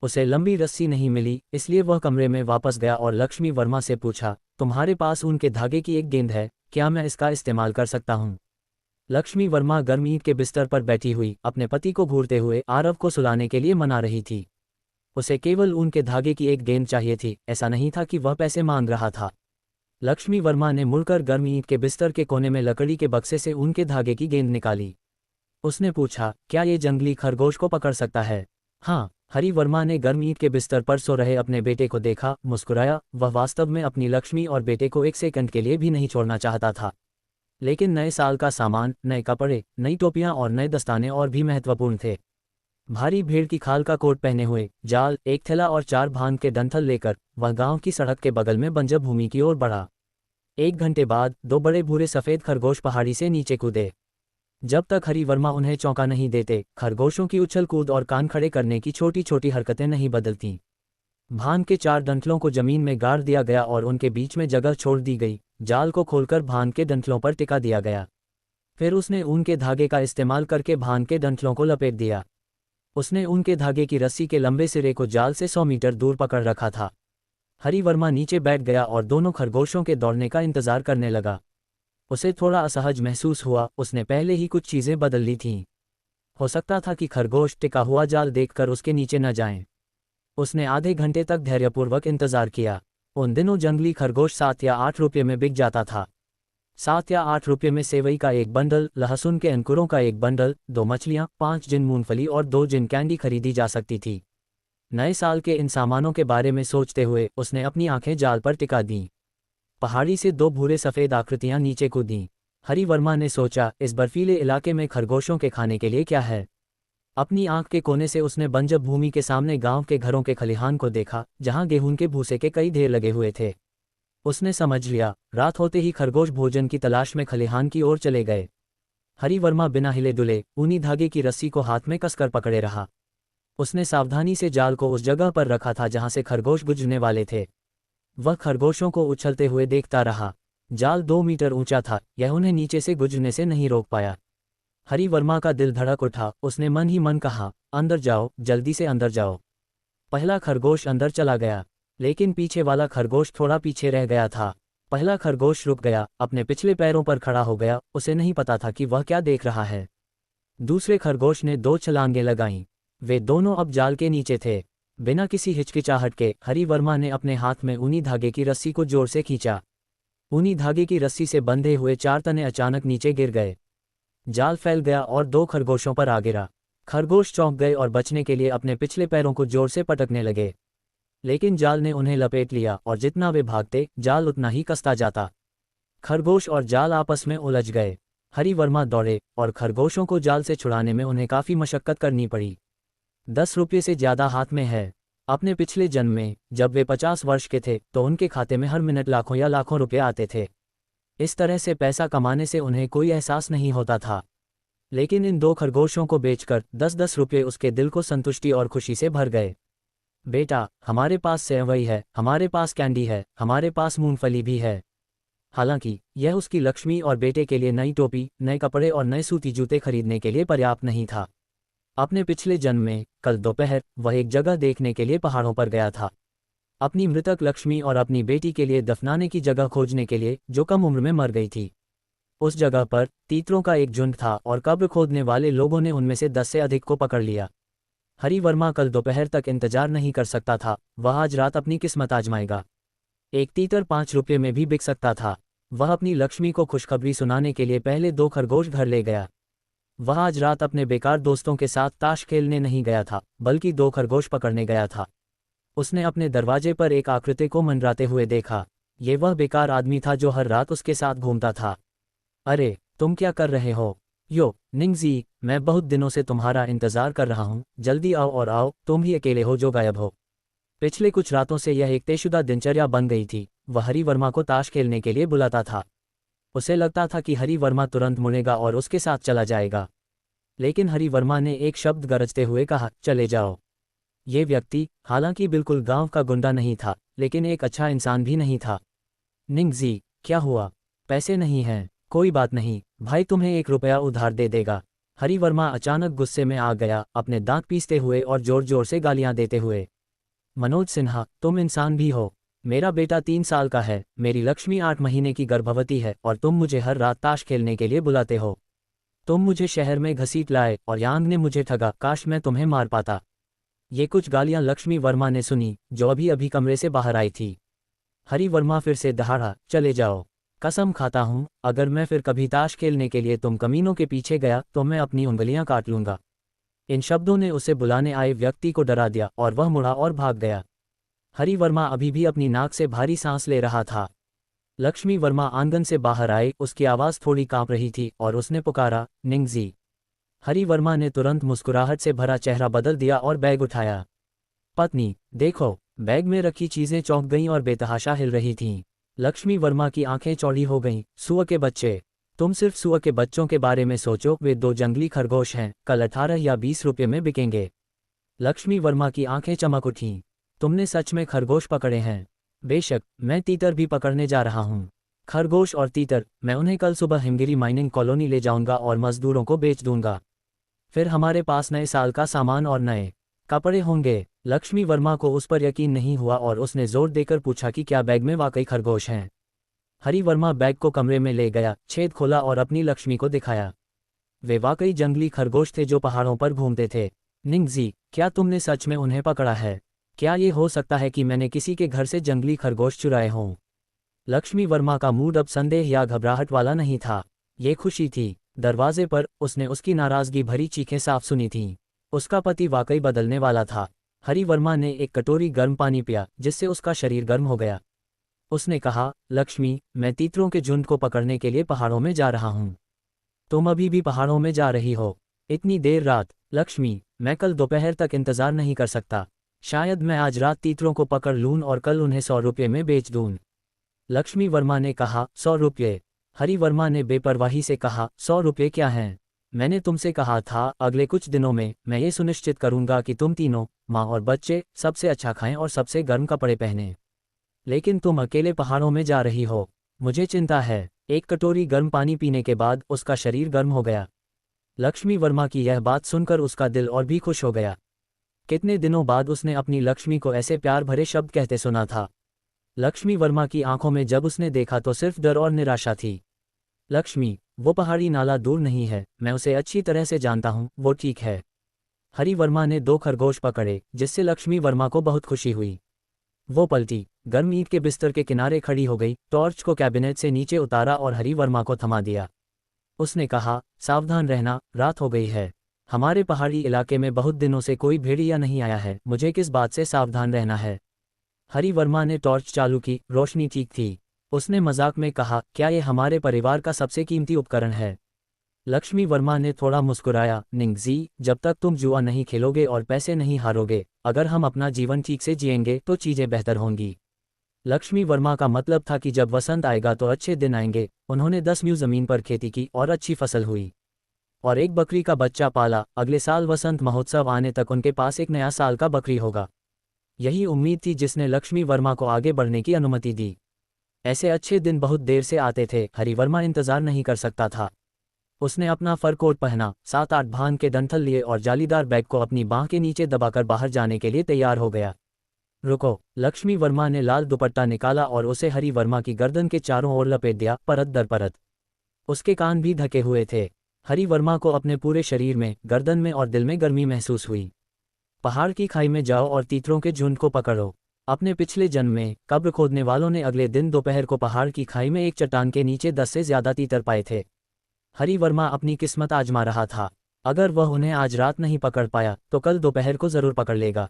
उसे लंबी रस्सी नहीं मिली, इसलिए वह कमरे में वापस गया और लक्ष्मी वर्मा से पूछा, तुम्हारे पास ऊन के धागे की एक गेंद है, क्या मैं इसका इस्तेमाल कर सकता हूँ? लक्ष्मी वर्मा गर्म ईंट के बिस्तर पर बैठी हुई अपने पति को घूरते हुए आरव को सुलाने के लिए मना रही थी। उसे केवल ऊन के धागे की एक गेंद चाहिए थी, ऐसा नहीं था कि वह पैसे मांग रहा था। लक्ष्मी वर्मा ने मुड़कर गर्म ईंट के बिस्तर के कोने में लकड़ी के बक्से से ऊन के धागे की गेंद निकाली। उसने पूछा, क्या ये जंगली खरगोश को पकड़ सकता है? हाँ। हरि वर्मा ने गर्म ईंट के बिस्तर पर सो रहे अपने बेटे को देखा, मुस्कुराया। वह वास्तव में अपनी लक्ष्मी और बेटे को 1 सेकंड के लिए भी नहीं छोड़ना चाहता था। लेकिन नए साल का सामान, नए कपड़े, नई टोपियां और नए दस्ताने और भी महत्वपूर्ण थे। भारी भेड़ की खाल का कोट पहने हुए, जाल, एक थैला और 4 भान के डंठल लेकर वह गांव की सड़क के बगल में बंजर भूमि की ओर बढ़ा। 1 घंटे बाद 2 बड़े भूरे सफ़ेद खरगोश पहाड़ी से नीचे कूदे। जब तक हरि वर्मा उन्हें चौंका नहीं देते, खरगोशों की उछल कूद और कान खड़े करने की छोटी छोटी हरकतें नहीं बदलतीं। भान के 4 डंठलों को जमीन में गाड़ दिया गया और उनके बीच में जगह छोड़ दी गई। जाल को खोलकर भान के डंठलों पर टिका दिया गया। फिर उसने ऊन के धागे का इस्तेमाल करके भान के डंठलों को लपेट दिया। उसने ऊन के धागे की रस्सी के लंबे सिरे को जाल से 100 मीटर दूर पकड़ रखा था। हरि वर्मा नीचे बैठ गया और दोनों खरगोशों के दौड़ने का इंतजार करने लगा। उसे थोड़ा असहज महसूस हुआ, उसने पहले ही कुछ चीज़ें बदल ली थीं। हो सकता था कि खरगोश टिका हुआ जाल देखकर उसके नीचे न जाएं। उसने आधे घंटे तक धैर्यपूर्वक इंतजार किया। उन दिनों जंगली खरगोश 7 या 8 रुपये में बिक जाता था। 7 या 8 रुपये में सेवई का एक बंडल, लहसुन के अंकुरों का एक बंडल, 2 मछलियाँ, 5 जिन मूंगफली और 2 जिन कैंडी खरीदी जा सकती थी। नए साल के इन सामानों के बारे में सोचते हुए उसने अपनी आंखें जाल पर टिका दीं। पहाड़ी से 2 भूरे सफ़ेद आकृतियां नीचे कूदीं। हरि वर्मा ने सोचा, इस बर्फीले इलाके में खरगोशों के खाने के लिए क्या है? अपनी आंख के कोने से उसने बंजर भूमि के सामने गांव के घरों के खलिहान को देखा, जहां गेहूं के भूसे के कई ढेर लगे हुए थे। उसने समझ लिया, रात होते ही खरगोश भोजन की तलाश में खलिहान की ओर चले गए। हरि वर्मा बिना हिले डुले ऊनी धागे की रस्सी को हाथ में कसकर पकड़े रहा। उसने सावधानी से जाल को उस जगह पर रखा था जहां से खरगोश गुजरने वाले थे। वह खरगोशों को उछलते हुए देखता रहा। जाल 2 मीटर ऊंचा था, यह उन्हें नीचे से गुजरने से नहीं रोक पाया। हरि वर्मा का दिल धड़क उठा। उसने मन ही मन कहा, अंदर जाओ, जल्दी से अंदर जाओ। पहला खरगोश अंदर चला गया, लेकिन पीछे वाला खरगोश थोड़ा पीछे रह गया था। पहला खरगोश रुक गया, अपने पिछले पैरों पर खड़ा हो गया। उसे नहीं पता था कि वह क्या देख रहा है। दूसरे खरगोश ने 2 छलांगें लगाईं। वे दोनों अब जाल के नीचे थे। बिना किसी हिचकिचाहट के हरि वर्मा ने अपने हाथ में ऊनी धागे की रस्सी को जोर से खींचा। ऊनी धागे की रस्सी से बंधे हुए 4 तने अचानक नीचे गिर गए। जाल फैल गया और 2 खरगोशों पर आ गिरा। खरगोश चौंक गए और बचने के लिए अपने पिछले पैरों को जोर से पटकने लगे। लेकिन जाल ने उन्हें लपेट लिया और जितना वे भागते, जाल उतना ही कसता जाता। खरगोश और जाल आपस में उलझ गए। हरि वर्मा दौड़े और खरगोशों को जाल से छुड़ाने में उन्हें काफ़ी मशक्कत करनी पड़ी। 10 रुपये से ज़्यादा हाथ में है। अपने पिछले जन्म में जब वे 50 वर्ष के थे तो उनके खाते में हर मिनट लाखों या लाखों रुपये आते थे। इस तरह से पैसा कमाने से उन्हें कोई एहसास नहीं होता था। लेकिन इन 2 खरगोशों को बेचकर 10-10 रुपये उसके दिल को संतुष्टि और खुशी से भर गए। बेटा, हमारे पास सेवई है, हमारे पास कैंडी है, हमारे पास मूंगफली भी है। हालांकि यह उसकी लक्ष्मी और बेटे के लिए नई टोपी, नए कपड़े और नए सूती जूते खरीदने के लिए पर्याप्त नहीं था। अपने पिछले जन्म में कल दोपहर वह एक जगह देखने के लिए पहाड़ों पर गया था। अपनी मृतक लक्ष्मी और अपनी बेटी के लिए दफनाने की जगह खोजने के लिए, जो कम उम्र में मर गई थी। उस जगह पर तीतरों का एक झुंड था और कब्र खोदने वाले लोगों ने उनमें से 10 से अधिक को पकड़ लिया। हरि वर्मा कल दोपहर तक इंतजार नहीं कर सकता था। वह आज रात अपनी किस्मत आजमाएगा। एक तीतर 5 रुपये में भी बिक सकता था। वह अपनी लक्ष्मी को खुशखबरी सुनाने के लिए पहले 2 खरगोश घर ले गया। वह आज रात अपने बेकार दोस्तों के साथ ताश खेलने नहीं गया था, बल्कि 2 खरगोश पकड़ने गया था। उसने अपने दरवाजे पर एक आकृति को मंडराते हुए देखा। ये वह बेकार आदमी था जो हर रात उसके साथ घूमता था। अरे, तुम क्या कर रहे हो? यो, निंगजी, मैं बहुत दिनों से तुम्हारा इंतजार कर रहा हूँ, जल्दी आओ और आओ, तुम ही अकेले हो जो गायब हो। पिछले कुछ रातों से यह एक तयशुदा दिनचर्या बन गई थी। वह हरि वर्मा को ताश खेलने के लिए बुलाता था। उसे लगता था कि हरि वर्मा तुरंत मुड़ेगा और उसके साथ चला जाएगा, लेकिन हरि वर्मा ने एक शब्द गरजते हुए कहा, चले जाओ। ये व्यक्ति, हालांकि बिल्कुल गांव का गुंडा नहीं था, लेकिन एक अच्छा इंसान भी नहीं था। निंगजी, क्या हुआ? पैसे नहीं हैं? कोई बात नहीं, भाई तुम्हें 1 रुपया उधार दे देगा। हरि वर्मा अचानक गुस्से में आ गया, अपने दांत पीसते हुए और जोर जोर से गालियां देते हुए। मनोज सिन्हा, तुम इंसान भी हो। मेरा बेटा 3 साल का है, मेरी लक्ष्मी 8 महीने की गर्भवती है, और तुम मुझे हर रात ताश खेलने के लिए बुलाते हो। तुम मुझे शहर में घसीट लाए और यांग ने मुझे ठगा, काश मैं तुम्हें मार पाता। ये कुछ गालियां लक्ष्मी वर्मा ने सुनी, जो अभी अभी कमरे से बाहर आई थी। हरि वर्मा फिर से दहाड़ा, चले जाओ। कसम खाता हूं, अगर मैं फिर कभी ताश खेलने के लिए तुम कमीनों के पीछे गया तो मैं अपनी उंगलियां काट लूंगा। इन शब्दों ने उसे बुलाने आए व्यक्ति को डरा दिया और वह मुड़ा और भाग गया। हरि वर्मा अभी भी अपनी नाक से भारी सांस ले रहा था। लक्ष्मी वर्मा आंगन से बाहर आए, उसकी आवाज़ थोड़ी कांप रही थी और उसने पुकारा, निंगजी। हरि वर्मा ने तुरंत मुस्कुराहट से भरा चेहरा बदल दिया और बैग उठाया। पत्नी, देखो। बैग में रखी चीजें चौंक गईं और बेतहाशा हिल रही थीं। लक्ष्मी वर्मा की आंखें चौड़ी हो गईं। सुअर के बच्चे, तुम सिर्फ सुअर के बच्चों के बारे में सोचो, वे 2 जंगली खरगोश हैं, कल 18 या 20 रुपये में बिकेंगे। लक्ष्मी वर्मा की आंखें चमक उठीं। तुमने सच में खरगोश पकड़े हैं? बेशक, मैं तीतर भी पकड़ने जा रहा हूँ। खरगोश और तीतर, मैं उन्हें कल सुबह हिमगिरी माइनिंग कॉलोनी ले जाऊंगा और मजदूरों को बेच दूंगा। फिर हमारे पास नए साल का सामान और नए कपड़े होंगे। लक्ष्मी वर्मा को उस पर यकीन नहीं हुआ और उसने जोर देकर पूछा कि क्या बैग में वाकई खरगोश हैं। हरि वर्मा बैग को कमरे में ले गया, छेद खोला और अपनी लक्ष्मी को दिखाया। वे वाकई जंगली खरगोश थे जो पहाड़ों पर घूमते थे। निंगजी, क्या तुमने सच में उन्हें पकड़ा है? क्या ये हो सकता है कि मैंने किसी के घर से जंगली खरगोश चुराए हों? लक्ष्मी वर्मा का मूड अब संदेह या घबराहट वाला नहीं था, ये खुशी थी। दरवाजे पर उसने उसकी नाराजगी भरी चीखें साफ सुनी थीं। उसका पति वाकई बदलने वाला था। हरि वर्मा ने एक कटोरी गर्म पानी पिया, जिससे उसका शरीर गर्म हो गया। उसने कहा, लक्ष्मी, मैं तीतरों के झुंड को पकड़ने के लिए पहाड़ों में जा रहा हूँ। तुम अभी भी पहाड़ों में जा रही हो? इतनी देर रात? लक्ष्मी, मैं कल दोपहर तक इंतजार नहीं कर सकता। शायद मैं आज रात तीतरों को पकड़ लूँ और कल उन्हें 100 रुपये में बेच दूँ। लक्ष्मी वर्मा ने कहा, 100 रुपये? हरि वर्मा ने बेपरवाही से कहा, 100 रुपये क्या हैं? मैंने तुमसे कहा था, अगले कुछ दिनों में मैं ये सुनिश्चित करूंगा कि तुम तीनों, माँ और बच्चे, सबसे अच्छा खाएं और सबसे गर्म कपड़े पहनें। लेकिन तुम अकेले पहाड़ों में जा रही हो, मुझे चिंता है। एक कटोरी गर्म पानी पीने के बाद उसका शरीर गर्म हो गया। लक्ष्मी वर्मा की यह बात सुनकर उसका दिल और भी खुश हो गया। कितने दिनों बाद उसने अपनी लक्ष्मी को ऐसे प्यार भरे शब्द कहते सुना था। लक्ष्मी वर्मा की आंखों में जब उसने देखा तो सिर्फ डर और निराशा थी। लक्ष्मी, वो पहाड़ी नाला दूर नहीं है, मैं उसे अच्छी तरह से जानता हूँ, वो ठीक है। हरि वर्मा ने 2 खरगोश पकड़े, जिससे लक्ष्मी वर्मा को बहुत खुशी हुई। वो पलटी, गर्म ईंट के बिस्तर के किनारे खड़ी हो गई, टॉर्च को कैबिनेट से नीचे उतारा और हरि वर्मा को थमा दिया। उसने कहा, सावधान रहना, रात हो गई है। हमारे पहाड़ी इलाके में बहुत दिनों से कोई भेड़िया नहीं आया है, मुझे किस बात से सावधान रहना है? हरि वर्मा ने टॉर्च चालू की, रोशनी ठीक थी। उसने मजाक में कहा, क्या ये हमारे परिवार का सबसे कीमती उपकरण है? लक्ष्मी वर्मा ने थोड़ा मुस्कुराया, निंगजी, जब तक तुम जुआ नहीं खेलोगे और पैसे नहीं हारोगे, अगर हम अपना जीवन ठीक से जिएंगे तो चीजें बेहतर होंगी। लक्ष्मी वर्मा का मतलब था कि जब वसंत आएगा तो अच्छे दिन आएंगे। उन्होंने 10 म्यू जमीन पर खेती की और अच्छी फसल हुई और एक बकरी का बच्चा पाला। अगले साल वसंत महोत्सव आने तक उनके पास एक नया साल का बकरी होगा। यही उम्मीद थी जिसने लक्ष्मी वर्मा को आगे बढ़ने की अनुमति दी। ऐसे अच्छे दिन बहुत देर से आते थे। हरि वर्मा इंतजार नहीं कर सकता था। उसने अपना फर कोट पहना, 7-8 भान के डंठल लिए और जालीदार बैग को अपनी बांह के नीचे दबाकर बाहर जाने के लिए तैयार हो गया। रुको, लक्ष्मी वर्मा ने लाल दुपट्टा निकाला और उसे हरि वर्मा की गर्दन के चारों ओर लपेट दिया, परत दर परत। उसके कान भी ढके हुए थे। हरि वर्मा को अपने पूरे शरीर में, गर्दन में और दिल में गर्मी महसूस हुई। पहाड़ की खाई में जाओ और तीतरों के झुंड को पकड़ो। अपने पिछले जन्म में कब्र खोदने वालों ने अगले दिन दोपहर को पहाड़ की खाई में एक चट्टान के नीचे 10 से ज्यादा तीतर पाए थे। हरि वर्मा अपनी किस्मत आजमा रहा था। अगर वह उन्हें आज रात नहीं पकड़ पाया तो कल दोपहर को जरूर पकड़ लेगा।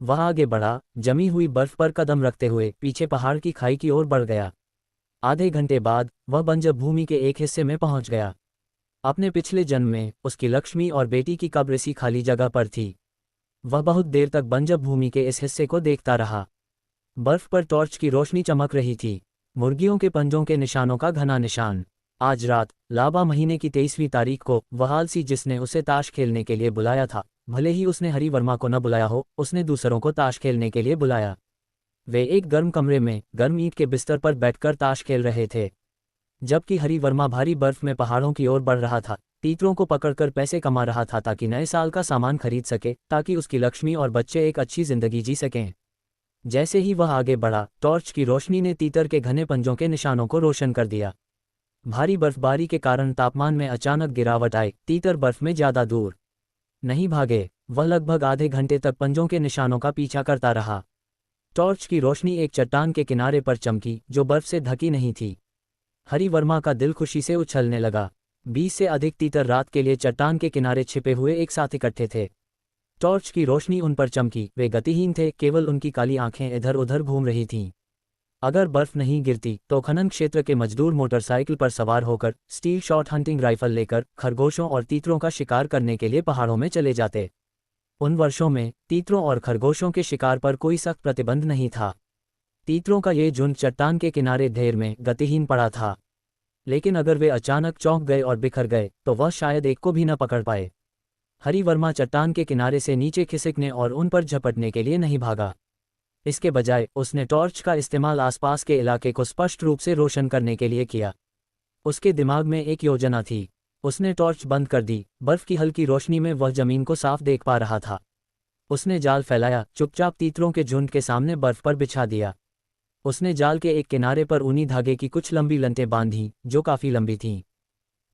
वह आगे बढ़ा, जमी हुई बर्फ पर कदम रखते हुए पीछे पहाड़ की खाई की ओर बढ़ गया। आधे घंटे बाद वह बंजर भूमि के एक हिस्से में पहुंच गया। अपने पिछले जन्म में उसकी लक्ष्मी और बेटी की कब्र इसी खाली जगह पर थी। वह बहुत देर तक बंजर भूमि के इस हिस्से को देखता रहा। बर्फ पर टॉर्च की रोशनी चमक रही थी। मुर्गियों के पंजों के निशानों का घना निशान। आज रात, लाबा महीने की 23वीं तारीख को, वह आलसी जिसने उसे ताश खेलने के लिए बुलाया था, भले ही उसने हरि वर्मा को न बुलाया हो, उसने दूसरों को ताश खेलने के लिए बुलाया। वे एक गर्म कमरे में गर्म ईंट के बिस्तर पर बैठकर ताश खेल रहे थे। जबकि हरि वर्मा भारी बर्फ में पहाड़ों की ओर बढ़ रहा था, तीतरों को पकड़कर पैसे कमा रहा था ताकि नए साल का सामान खरीद सके, ताकि उसकी लक्ष्मी और बच्चे एक अच्छी जिंदगी जी सकें। जैसे ही वह आगे बढ़ा, टॉर्च की रोशनी ने तीतर के घने पंजों के निशानों को रोशन कर दिया। भारी बर्फबारी के कारण तापमान में अचानक गिरावट आई। तीतर बर्फ में ज्यादा दूर नहीं भागे। वह लगभग आधे घंटे तक पंजों के निशानों का पीछा करता रहा। टॉर्च की रोशनी एक चट्टान के किनारे पर चमकी जो बर्फ से ढकी नहीं थी। हरि वर्मा का दिल खुशी से उछलने लगा। 20 से अधिक तीतर रात के लिए चट्टान के किनारे छिपे हुए एक साथ इकट्ठे थे। टॉर्च की रोशनी उन पर चमकी। वे गतिहीन थे, केवल उनकी काली आंखें इधर उधर घूम रही थीं। अगर बर्फ नहीं गिरती तो खनन क्षेत्र के मजदूर मोटरसाइकिल पर सवार होकर, स्टील शॉट हंटिंग राइफल लेकर खरगोशों और तीतरों का शिकार करने के लिए पहाड़ों में चले जाते। उन वर्षों में तीतरों और खरगोशों के शिकार पर कोई सख्त प्रतिबंध नहीं था। तीतरों का ये झुंड चट्टान के किनारे ढेर में गतिहीन पड़ा था। लेकिन अगर वे अचानक चौंक गए और बिखर गए तो वह शायद एक को भी न पकड़ पाए। हरि वर्मा चट्टान के किनारे से नीचे खिसकने और उन पर झपटने के लिए नहीं भागा। इसके बजाय उसने टॉर्च का इस्तेमाल आसपास के इलाके को स्पष्ट रूप से रोशन करने के लिए किया। उसके दिमाग में एक योजना थी। उसने टॉर्च बंद कर दी। बर्फ की हल्की रोशनी में वह जमीन को साफ देख पा रहा था। उसने जाल फैलाया, चुपचाप तीतरों के झुंड के सामने बर्फ पर बिछा दिया। उसने जाल के एक किनारे पर ऊनी धागे की कुछ लंबी लंतें बांधी जो काफी लंबी थीं।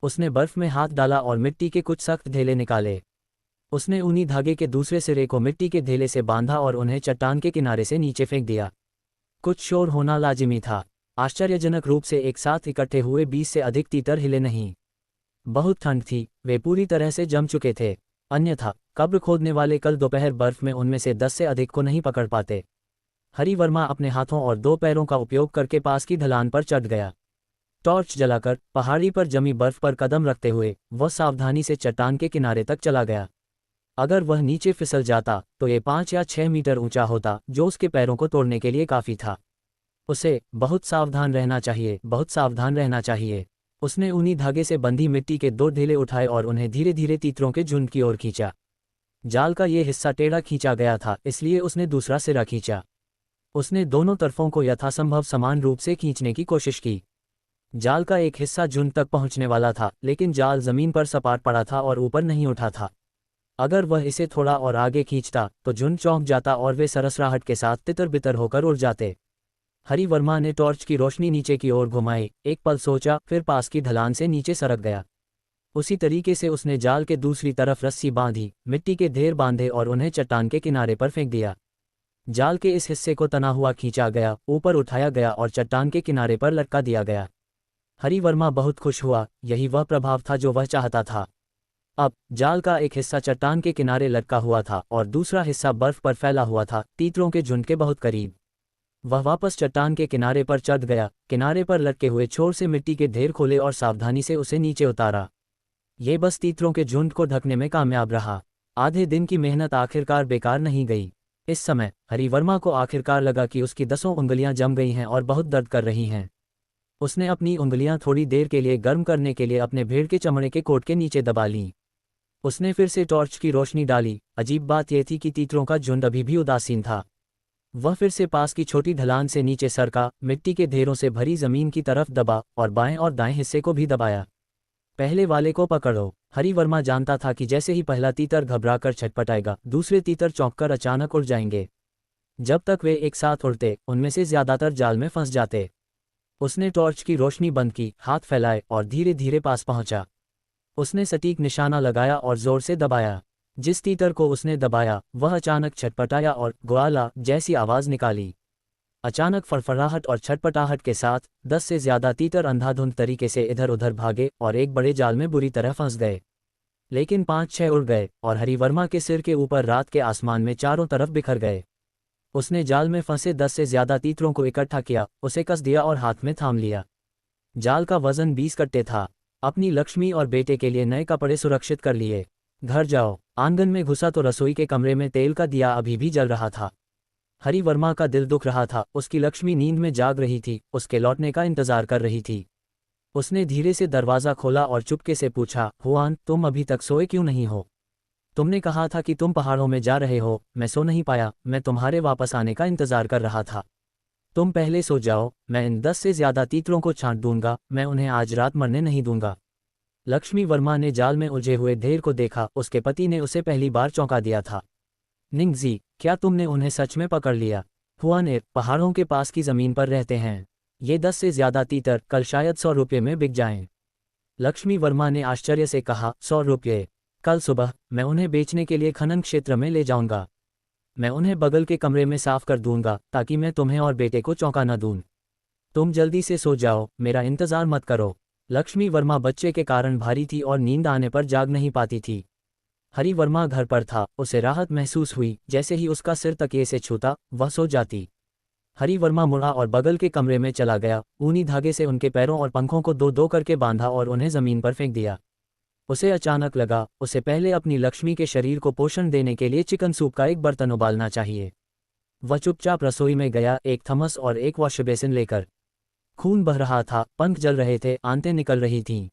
उसने बर्फ में हाथ डाला और मिट्टी के कुछ सख्त ढेले निकाले। उसने ऊनी धागे के दूसरे सिरे को मिट्टी के ढेले से बांधा और उन्हें चट्टान के किनारे से नीचे फेंक दिया। कुछ शोर होना लाजिमी था। आश्चर्यजनक रूप से एक साथ इकट्ठे हुए 20 से अधिक तीतर हिले नहीं। बहुत ठंड थी, वे पूरी तरह से जम चुके थे। अन्यथा कब्र खोदने वाले कल दोपहर बर्फ में उनमें से 10 से अधिक को नहीं पकड़ पाते। हरि वर्मा अपने हाथों और 2 पैरों का उपयोग करके पास की ढलान पर चढ़ गया। टॉर्च जलाकर पहाड़ी पर जमी बर्फ पर कदम रखते हुए वह सावधानी से चट्टान के किनारे तक चला गया। अगर वह नीचे फिसल जाता तो ये 5 या 6 मीटर ऊंचा होता, जो उसके पैरों को तोड़ने के लिए काफी था। उसे बहुत सावधान रहना चाहिए, बहुत सावधान रहना चाहिए। उसने ऊनी धागे से बंधी मिट्टी के 2 ढेले उठाए और उन्हें धीरे धीरे तीतरों के झुंड की ओर खींचा। जाल का ये हिस्सा टेढ़ा खींचा गया था, इसलिए उसने दूसरा सिरा खींचा। उसने दोनों तरफों को यथासंभव समान रूप से खींचने की कोशिश की। जाल का एक हिस्सा झुंड तक पहुंचने वाला था, लेकिन जाल जमीन पर सपाट पड़ा था और ऊपर नहीं उठा था। अगर वह इसे थोड़ा और आगे खींचता तो झुंड चौंक जाता और वे सरसराहट के साथ तितर बितर होकर उड़ जाते। हरि वर्मा ने टॉर्च की रोशनी नीचे की ओर घुमाई। एक पल सोचा, फिर पास की ढलान से नीचे सरक गया। उसी तरीके से उसने जाल के दूसरी तरफ रस्सी बांधी, मिट्टी के ढेर बांधे और उन्हें चट्टान के किनारे पर फेंक दिया। जाल के इस हिस्से को तना हुआ खींचा गया, ऊपर उठाया गया और चट्टान के किनारे पर लटका दिया गया। हरि वर्मा बहुत खुश हुआ। यही वह प्रभाव था जो वह चाहता था। अब जाल का एक हिस्सा चट्टान के किनारे लटका हुआ था और दूसरा हिस्सा बर्फ पर फैला हुआ था, तीतरों के झुंड के बहुत करीब। वह वापस चट्टान के किनारे पर चढ़ गया, किनारे पर लटके हुए छोर से मिट्टी के ढेर खोले और सावधानी से उसे नीचे उतारा। ये बस तीतरों के झुंड को ढकने में कामयाब रहा। आधे दिन की मेहनत आखिरकार बेकार नहीं गई। इस समय हरि वर्मा को आखिरकार लगा कि उसकी 10 उंगलियां जम गई हैं और बहुत दर्द कर रही हैं। उसने अपनी उंगलियां थोड़ी देर के लिए गर्म करने के लिए अपने भेड़ के चमड़े के कोट के नीचे दबा लीं। उसने फिर से टॉर्च की रोशनी डाली। अजीब बात यह थी कि तीतरों का झुंड अभी भी उदासीन था। वह फिर से पास की छोटी ढलान से नीचे सरका, मिट्टी के ढेरों से भरी जमीन की तरफ दबा और बाएं और दाएं हिस्से को भी दबाया। पहले वाले को पकड़ो। हरि वर्मा जानता था कि जैसे ही पहला तीतर घबराकर छटपटाएगा, दूसरे तीतर चौंककर अचानक उड़ जाएंगे। जब तक वे एक साथ उड़ते, उनमें से ज्यादातर जाल में फंस जाते। उसने टॉर्च की रोशनी बंद की, हाथ फैलाए और धीरे धीरे पास पहुंचा। उसने सटीक निशाना लगाया और जोर से दबाया। जिस तीतर को उसने दबाया वह अचानक छटपटाया और ग्वाला जैसी आवाज निकाली। अचानक फड़फड़ाहट और छटपटाहट के साथ 10 से ज्यादा तीतर अंधाधुंध तरीके से इधर उधर भागे और एक बड़े जाल में बुरी तरह फंस गए। लेकिन 5-6 उड़ गए और हरि वर्मा के सिर के ऊपर रात के आसमान में चारों तरफ बिखर गए। उसने जाल में फंसे 10 से ज्यादा तीतरों को इकट्ठा किया, उसे कस दिया और हाथ में थाम लिया। जाल का वजन 20 कट्टे था। अपनी लक्ष्मी और बेटे के लिए नए कपड़े सुरक्षित कर लिए। घर जाओ। आंगन में घुसा तो रसोई के कमरे में तेल का दिया अभी भी जल रहा था। हरि वर्मा का दिल दुख रहा था, उसकी लक्ष्मी नींद में जाग रही थी, उसके लौटने का इंतजार कर रही थी। उसने धीरे से दरवाज़ा खोला और चुपके से पूछा, हुआन, तुम अभी तक सोए क्यों नहीं हो? तुमने कहा था कि तुम पहाड़ों में जा रहे हो। मैं सो नहीं पाया, मैं तुम्हारे वापस आने का इंतजार कर रहा था। तुम पहले सो जाओ, मैं इन 10 से ज़्यादा तीतरों को छांट दूंगा, मैं उन्हें आज रात मरने नहीं दूंगा। लक्ष्मी वर्मा ने जाल में उलझे हुए ढेर को देखा, उसके पति ने उसे पहली बार चौंका दिया था। निंगजी, क्या तुमने उन्हें सच में पकड़ लिया? हुआन, पहाड़ों के पास की ज़मीन पर रहते हैं। ये 10 से ज़्यादा तीतर कल शायद 100 रुपये में बिक जाएं। लक्ष्मी वर्मा ने आश्चर्य से कहा, 100 रुपये? कल सुबह मैं उन्हें बेचने के लिए खनन क्षेत्र में ले जाऊंगा। मैं उन्हें बगल के कमरे में साफ कर दूंगा ताकि मैं तुम्हें और बेटे को चौंका न दूं। तुम जल्दी से सो जाओ, मेरा इंतजार मत करो। लक्ष्मी वर्मा बच्चे के कारण भारी थी और नींद आने पर जाग नहीं पाती थी। हरि वर्मा घर पर था, उसे राहत महसूस हुई, जैसे ही उसका सिर तकिए से छूता वह सो जाती। हरि वर्मा मुड़ा और बगल के कमरे में चला गया, ऊनी धागे से उनके पैरों और पंखों को दो दो करके बांधा और उन्हें जमीन पर फेंक दिया। उसे अचानक लगा, उसे पहले अपनी लक्ष्मी के शरीर को पोषण देने के लिए चिकन सूप का एक बर्तन उबालना चाहिए। वह चुपचाप रसोई में गया, एक थमस और एक वॉश बेसिन लेकर। खून बह रहा था, पंख जल रहे थे, आंतें निकल रही थीं।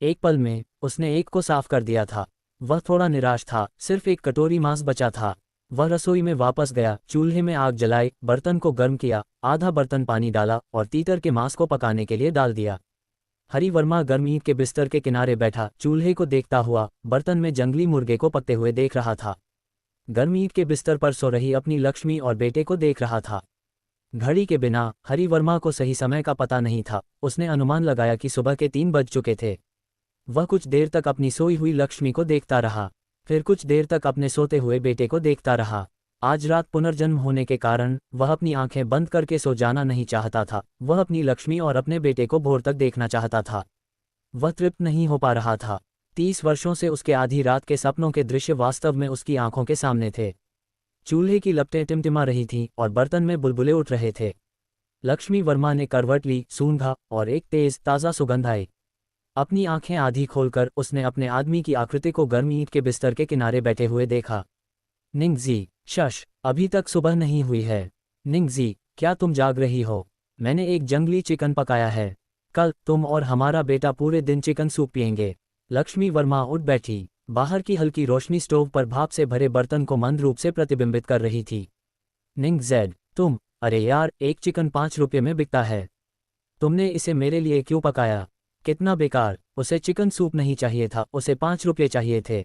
एक पल में उसने एक को साफ कर दिया था। वह थोड़ा निराश था, सिर्फ एक कटोरी मांस बचा था। वह रसोई में वापस गया, चूल्हे में आग जलाई, बर्तन को गर्म किया, आधा बर्तन पानी डाला और तीतर के मांस को पकाने के लिए डाल दिया। हरि वर्मा गर्म ईंट के बिस्तर के किनारे बैठा, चूल्हे को देखता हुआ बर्तन में जंगली मुर्गे को पकते हुए देख रहा था। गर्म ईंट के बिस्तर पर सो रही अपनी लक्ष्मी और बेटे को देख रहा था। घड़ी के बिना हरि वर्मा को सही समय का पता नहीं था। उसने अनुमान लगाया कि सुबह के 3 बज चुके थे। वह कुछ देर तक अपनी सोई हुई लक्ष्मी को देखता रहा, फिर कुछ देर तक अपने सोते हुए बेटे को देखता रहा। आज रात पुनर्जन्म होने के कारण वह अपनी आंखें बंद करके सो जाना नहीं चाहता था। वह अपनी लक्ष्मी और अपने बेटे को भोर तक देखना चाहता था। वह तृप्त नहीं हो पा रहा था। 30 वर्षों से उसके आधी रात के सपनों के दृश्य वास्तव में उसकी आंखों के सामने थे। चूल्हे की लपटें टिमटिमा रही थीं और बर्तन में बुलबुले उठ रहे थे। लक्ष्मी वर्मा ने करवट ली, सूंघा और एक तेज ताज़ा सुगंध आई। अपनी आंखें आधी खोलकर उसने अपने आदमी की आकृति को गर्म ईंट के बिस्तर के किनारे बैठे हुए देखा। निंगजी, शश, अभी तक सुबह नहीं हुई है। निंगजी, क्या तुम जाग रही हो? मैंने एक जंगली चिकन पकाया है। कल तुम और हमारा बेटा पूरे दिन चिकन सूप पिएंगे। लक्ष्मी वर्मा उठ बैठी। बाहर की हल्की रोशनी स्टोव पर भाप से भरे बर्तन को मंद रूप से प्रतिबिंबित कर रही थी। निंगजेड, तुम, अरे यार, एक चिकन 5 रुपये में बिकता है। तुमने इसे मेरे लिए क्यों पकाया? कितना बेकार। उसे चिकन सूप नहीं चाहिए था, उसे 5 रुपये चाहिए थे।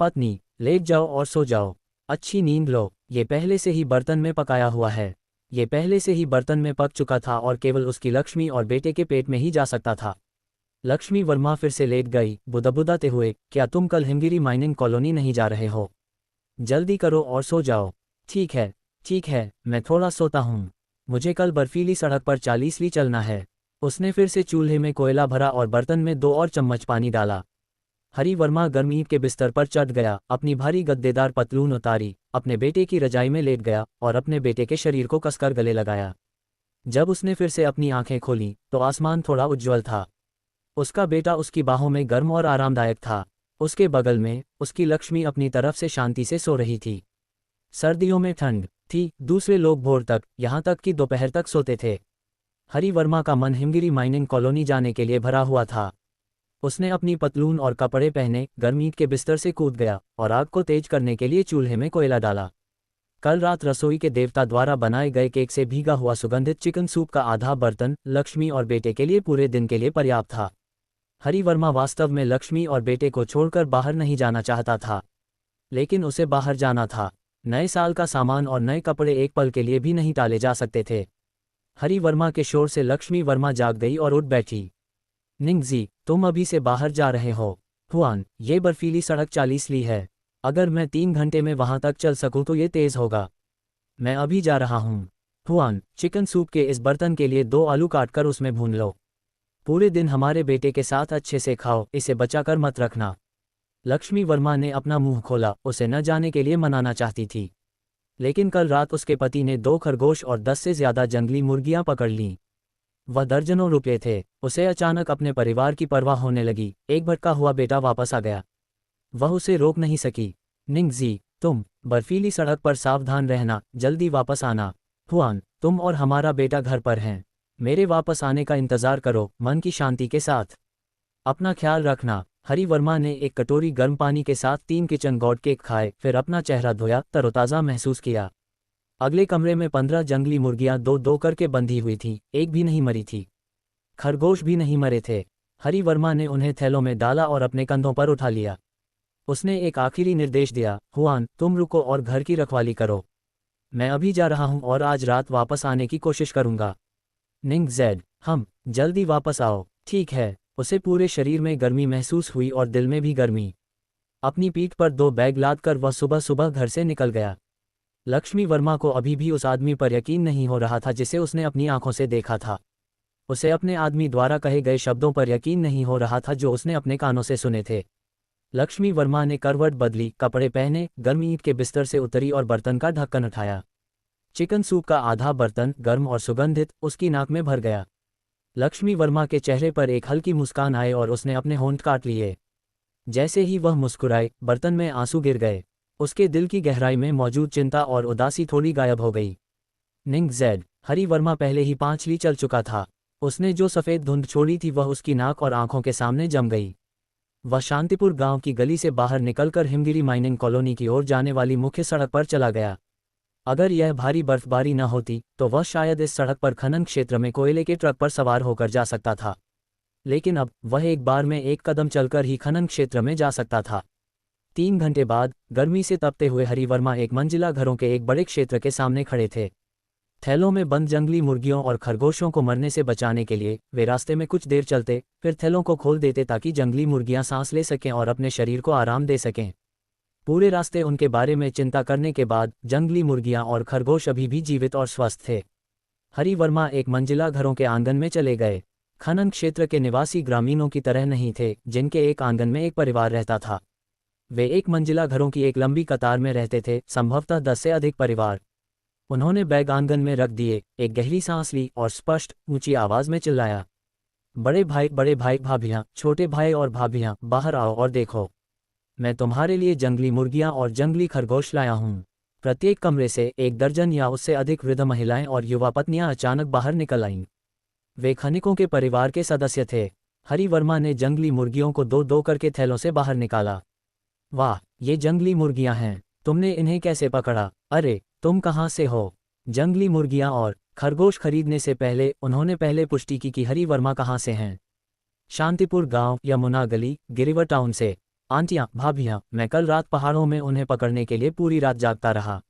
पत्नी, लेट जाओ और सो जाओ। अच्छी नींद लो। ये पहले से ही बर्तन में पकाया हुआ है। ये पहले से ही बर्तन में पक चुका था और केवल उसकी लक्ष्मी और बेटे के पेट में ही जा सकता था। लक्ष्मी वर्मा फिर से लेट गई, बुदबुदाते हुए, क्या तुम कल हिमगिरी माइनिंग कॉलोनी नहीं जा रहे हो? जल्दी करो और सो जाओ। ठीक है, मैं थोड़ा सोता हूँ। मुझे कल बर्फीली सड़क पर 40वीं चलना है। उसने फिर से चूल्हे में कोयला भरा और बर्तन में 2 और चम्मच पानी डाला। हरि वर्मा गर्म ईंट के बिस्तर पर चढ़ गया, अपनी भारी गद्देदार पतलून उतारी, अपने बेटे की रजाई में लेट गया और अपने बेटे के शरीर को कसकर गले लगाया। जब उसने फिर से अपनी आंखें खोलीं तो आसमान थोड़ा उज्ज्वल था। उसका बेटा उसकी बाहों में गर्म और आरामदायक था। उसके बगल में उसकी लक्ष्मी अपनी तरफ से शांति से सो रही थी। सर्दियों में ठंड थी, दूसरे लोग भोर तक, यहाँ तक कि दोपहर तक सोते थे। हरि वर्मा का मन हिमगिरी माइनिंग कॉलोनी जाने के लिए भरा हुआ था। उसने अपनी पतलून और कपड़े पहने, गर्म ईंट के बिस्तर से कूद गया और आग को तेज करने के लिए चूल्हे में कोयला डाला। कल रात रसोई के देवता द्वारा बनाए गए केक से भीगा हुआ सुगंधित चिकन सूप का आधा बर्तन लक्ष्मी और बेटे के लिए पूरे दिन के लिए पर्याप्त था। हरि वर्मा वास्तव में लक्ष्मी और बेटे को छोड़कर बाहर नहीं जाना चाहता था, लेकिन उसे बाहर जाना था। नए साल का सामान और नए कपड़े एक पल के लिए भी नहीं टाले जा सकते थे। हरि वर्मा के शोर से लक्ष्मी वर्मा जाग गई और उठ बैठी। निंगजी, तुम अभी से बाहर जा रहे हो? हुआन, ये बर्फीली सड़क 40 ली है। अगर मैं 3 घंटे में वहां तक चल सकूं तो ये तेज होगा। मैं अभी जा रहा हूं। हुआन, चिकन सूप के इस बर्तन के लिए 2 आलू काटकर उसमें भून लो। पूरे दिन हमारे बेटे के साथ अच्छे से खाओ, इसे बचाकर मत रखना। लक्ष्मी वर्मा ने अपना मुंह खोला, उसे न जाने के लिए मनाना चाहती थी, लेकिन कल रात उसके पति ने 2 खरगोश और 10 से ज्यादा जंगली मुर्गियां पकड़ लीं। वह दर्जनों रुपये थे। उसे अचानक अपने परिवार की परवाह होने लगी। एक भटका हुआ बेटा वापस आ गया। वह उसे रोक नहीं सकी। निंगजी, तुम बर्फीली सड़क पर सावधान रहना, जल्दी वापस आना। हुआन, तुम और हमारा बेटा घर पर हैं। मेरे वापस आने का इंतजार करो, मन की शांति के साथ। अपना ख्याल रखना। हरि वर्मा ने एक कटोरी गर्म पानी के साथ 3 किचन गॉड केक खाए, फिर अपना चेहरा धोया, तरोताज़ा महसूस किया। अगले कमरे में 15 जंगली मुर्गियां दो दो करके बंधी हुई थीं, एक भी नहीं मरी थी। खरगोश भी नहीं मरे थे। हरि वर्मा ने उन्हें थैलों में डाला और अपने कंधों पर उठा लिया। उसने एक आखिरी निर्देश दिया, हुआन तुम रुको और घर की रखवाली करो। मैं अभी जा रहा हूं और आज रात वापस आने की कोशिश करूंगा। निंग जेड, हम जल्दी वापस आओ। ठीक है। उसे पूरे शरीर में गर्मी महसूस हुई और दिल में भी गर्मी। अपनी पीठ पर 2 बैग लादकर वह सुबह सुबह घर से निकल गया। लक्ष्मी वर्मा को अभी भी उस आदमी पर यकीन नहीं हो रहा था जिसे उसने अपनी आंखों से देखा था। उसे अपने आदमी द्वारा कहे गए शब्दों पर यकीन नहीं हो रहा था जो उसने अपने कानों से सुने थे। लक्ष्मी वर्मा ने करवट बदली, कपड़े पहने, गर्म ईंट के बिस्तर से उतरी और बर्तन का ढक्कन उठाया। चिकन सूप का आधा बर्तन, गर्म और सुगंधित, उसकी नाक में भर गया। लक्ष्मी वर्मा के चेहरे पर एक हल्की मुस्कान आए और उसने अपने होंठ काट लिए। जैसे ही वह मुस्कुराए, बर्तन में आंसू गिर गए। उसके दिल की गहराई में मौजूद चिंता और उदासी थोड़ी गायब हो गई। निंग जेड, हरि वर्मा पहले ही 5 ली चल चुका था। उसने जो सफ़ेद धुंध छोड़ी थी वह उसकी नाक और आंखों के सामने जम गई। वह शांतिपुर गांव की गली से बाहर निकलकर हिमगिरी माइनिंग कॉलोनी की ओर जाने वाली मुख्य सड़क पर चला गया। अगर यह भारी बर्फबारी न होती तो वह शायद इस सड़क पर खनन क्षेत्र में कोयले के ट्रक पर सवार होकर जा सकता था। लेकिन अब वह एक बार में एक कदम चलकर ही खनन क्षेत्र में जा सकता था। 3 घंटे बाद गर्मी से तपते हुए हरि वर्मा एक मंजिला घरों के एक बड़े क्षेत्र के सामने खड़े थे। थैलों में बंद जंगली मुर्गियों और खरगोशों को मरने से बचाने के लिए वे रास्ते में कुछ देर चलते, फिर थैलों को खोल देते ताकि जंगली मुर्गियां सांस ले सकें और अपने शरीर को आराम दे सकें। पूरे रास्ते उनके बारे में चिंता करने के बाद जंगली मुर्गियां और खरगोश अभी भी जीवित और स्वस्थ थे। हरि वर्मा एक मंजिला घरों के आंगन में चले गए। खनन क्षेत्र के निवासी ग्रामीणों की तरह नहीं थे जिनके एक आंगन में एक परिवार रहता था। वे एक मंजिला घरों की एक लंबी कतार में रहते थे, संभवतः 10 से अधिक परिवार। उन्होंने बैग आंगन में रख दिए, एक गहरी सांस ली और स्पष्ट, ऊंची आवाज में चिल्लाया, बड़े भाई भाभियां, छोटे भाई और भाभियां, बाहर आओ और देखो। मैं तुम्हारे लिए जंगली मुर्गियां और जंगली खरगोश लाया हूं। प्रत्येक कमरे से 1 दर्जन या उससे अधिक वृद्ध महिलाएं और युवा पत्नियां अचानक बाहर निकल आईं। वे खनिकों के परिवार के सदस्य थे। हरि वर्मा ने जंगली मुर्गियों को 2-2 करके थैलों से बाहर निकाला। वाह, ये जंगली मुर्गियां हैं। तुमने इन्हें कैसे पकड़ा? अरे, तुम कहाँ से हो? जंगली मुर्गियां और खरगोश खरीदने से पहले उन्होंने पहले पुष्टि की कि हरि वर्मा कहाँ से हैं। शांतिपुर गांव, यमुना गली, गिरिवर टाउन से। आंटियां, भाभियां, मैं कल रात पहाड़ों में उन्हें पकड़ने के लिए पूरी रात जागता रहा।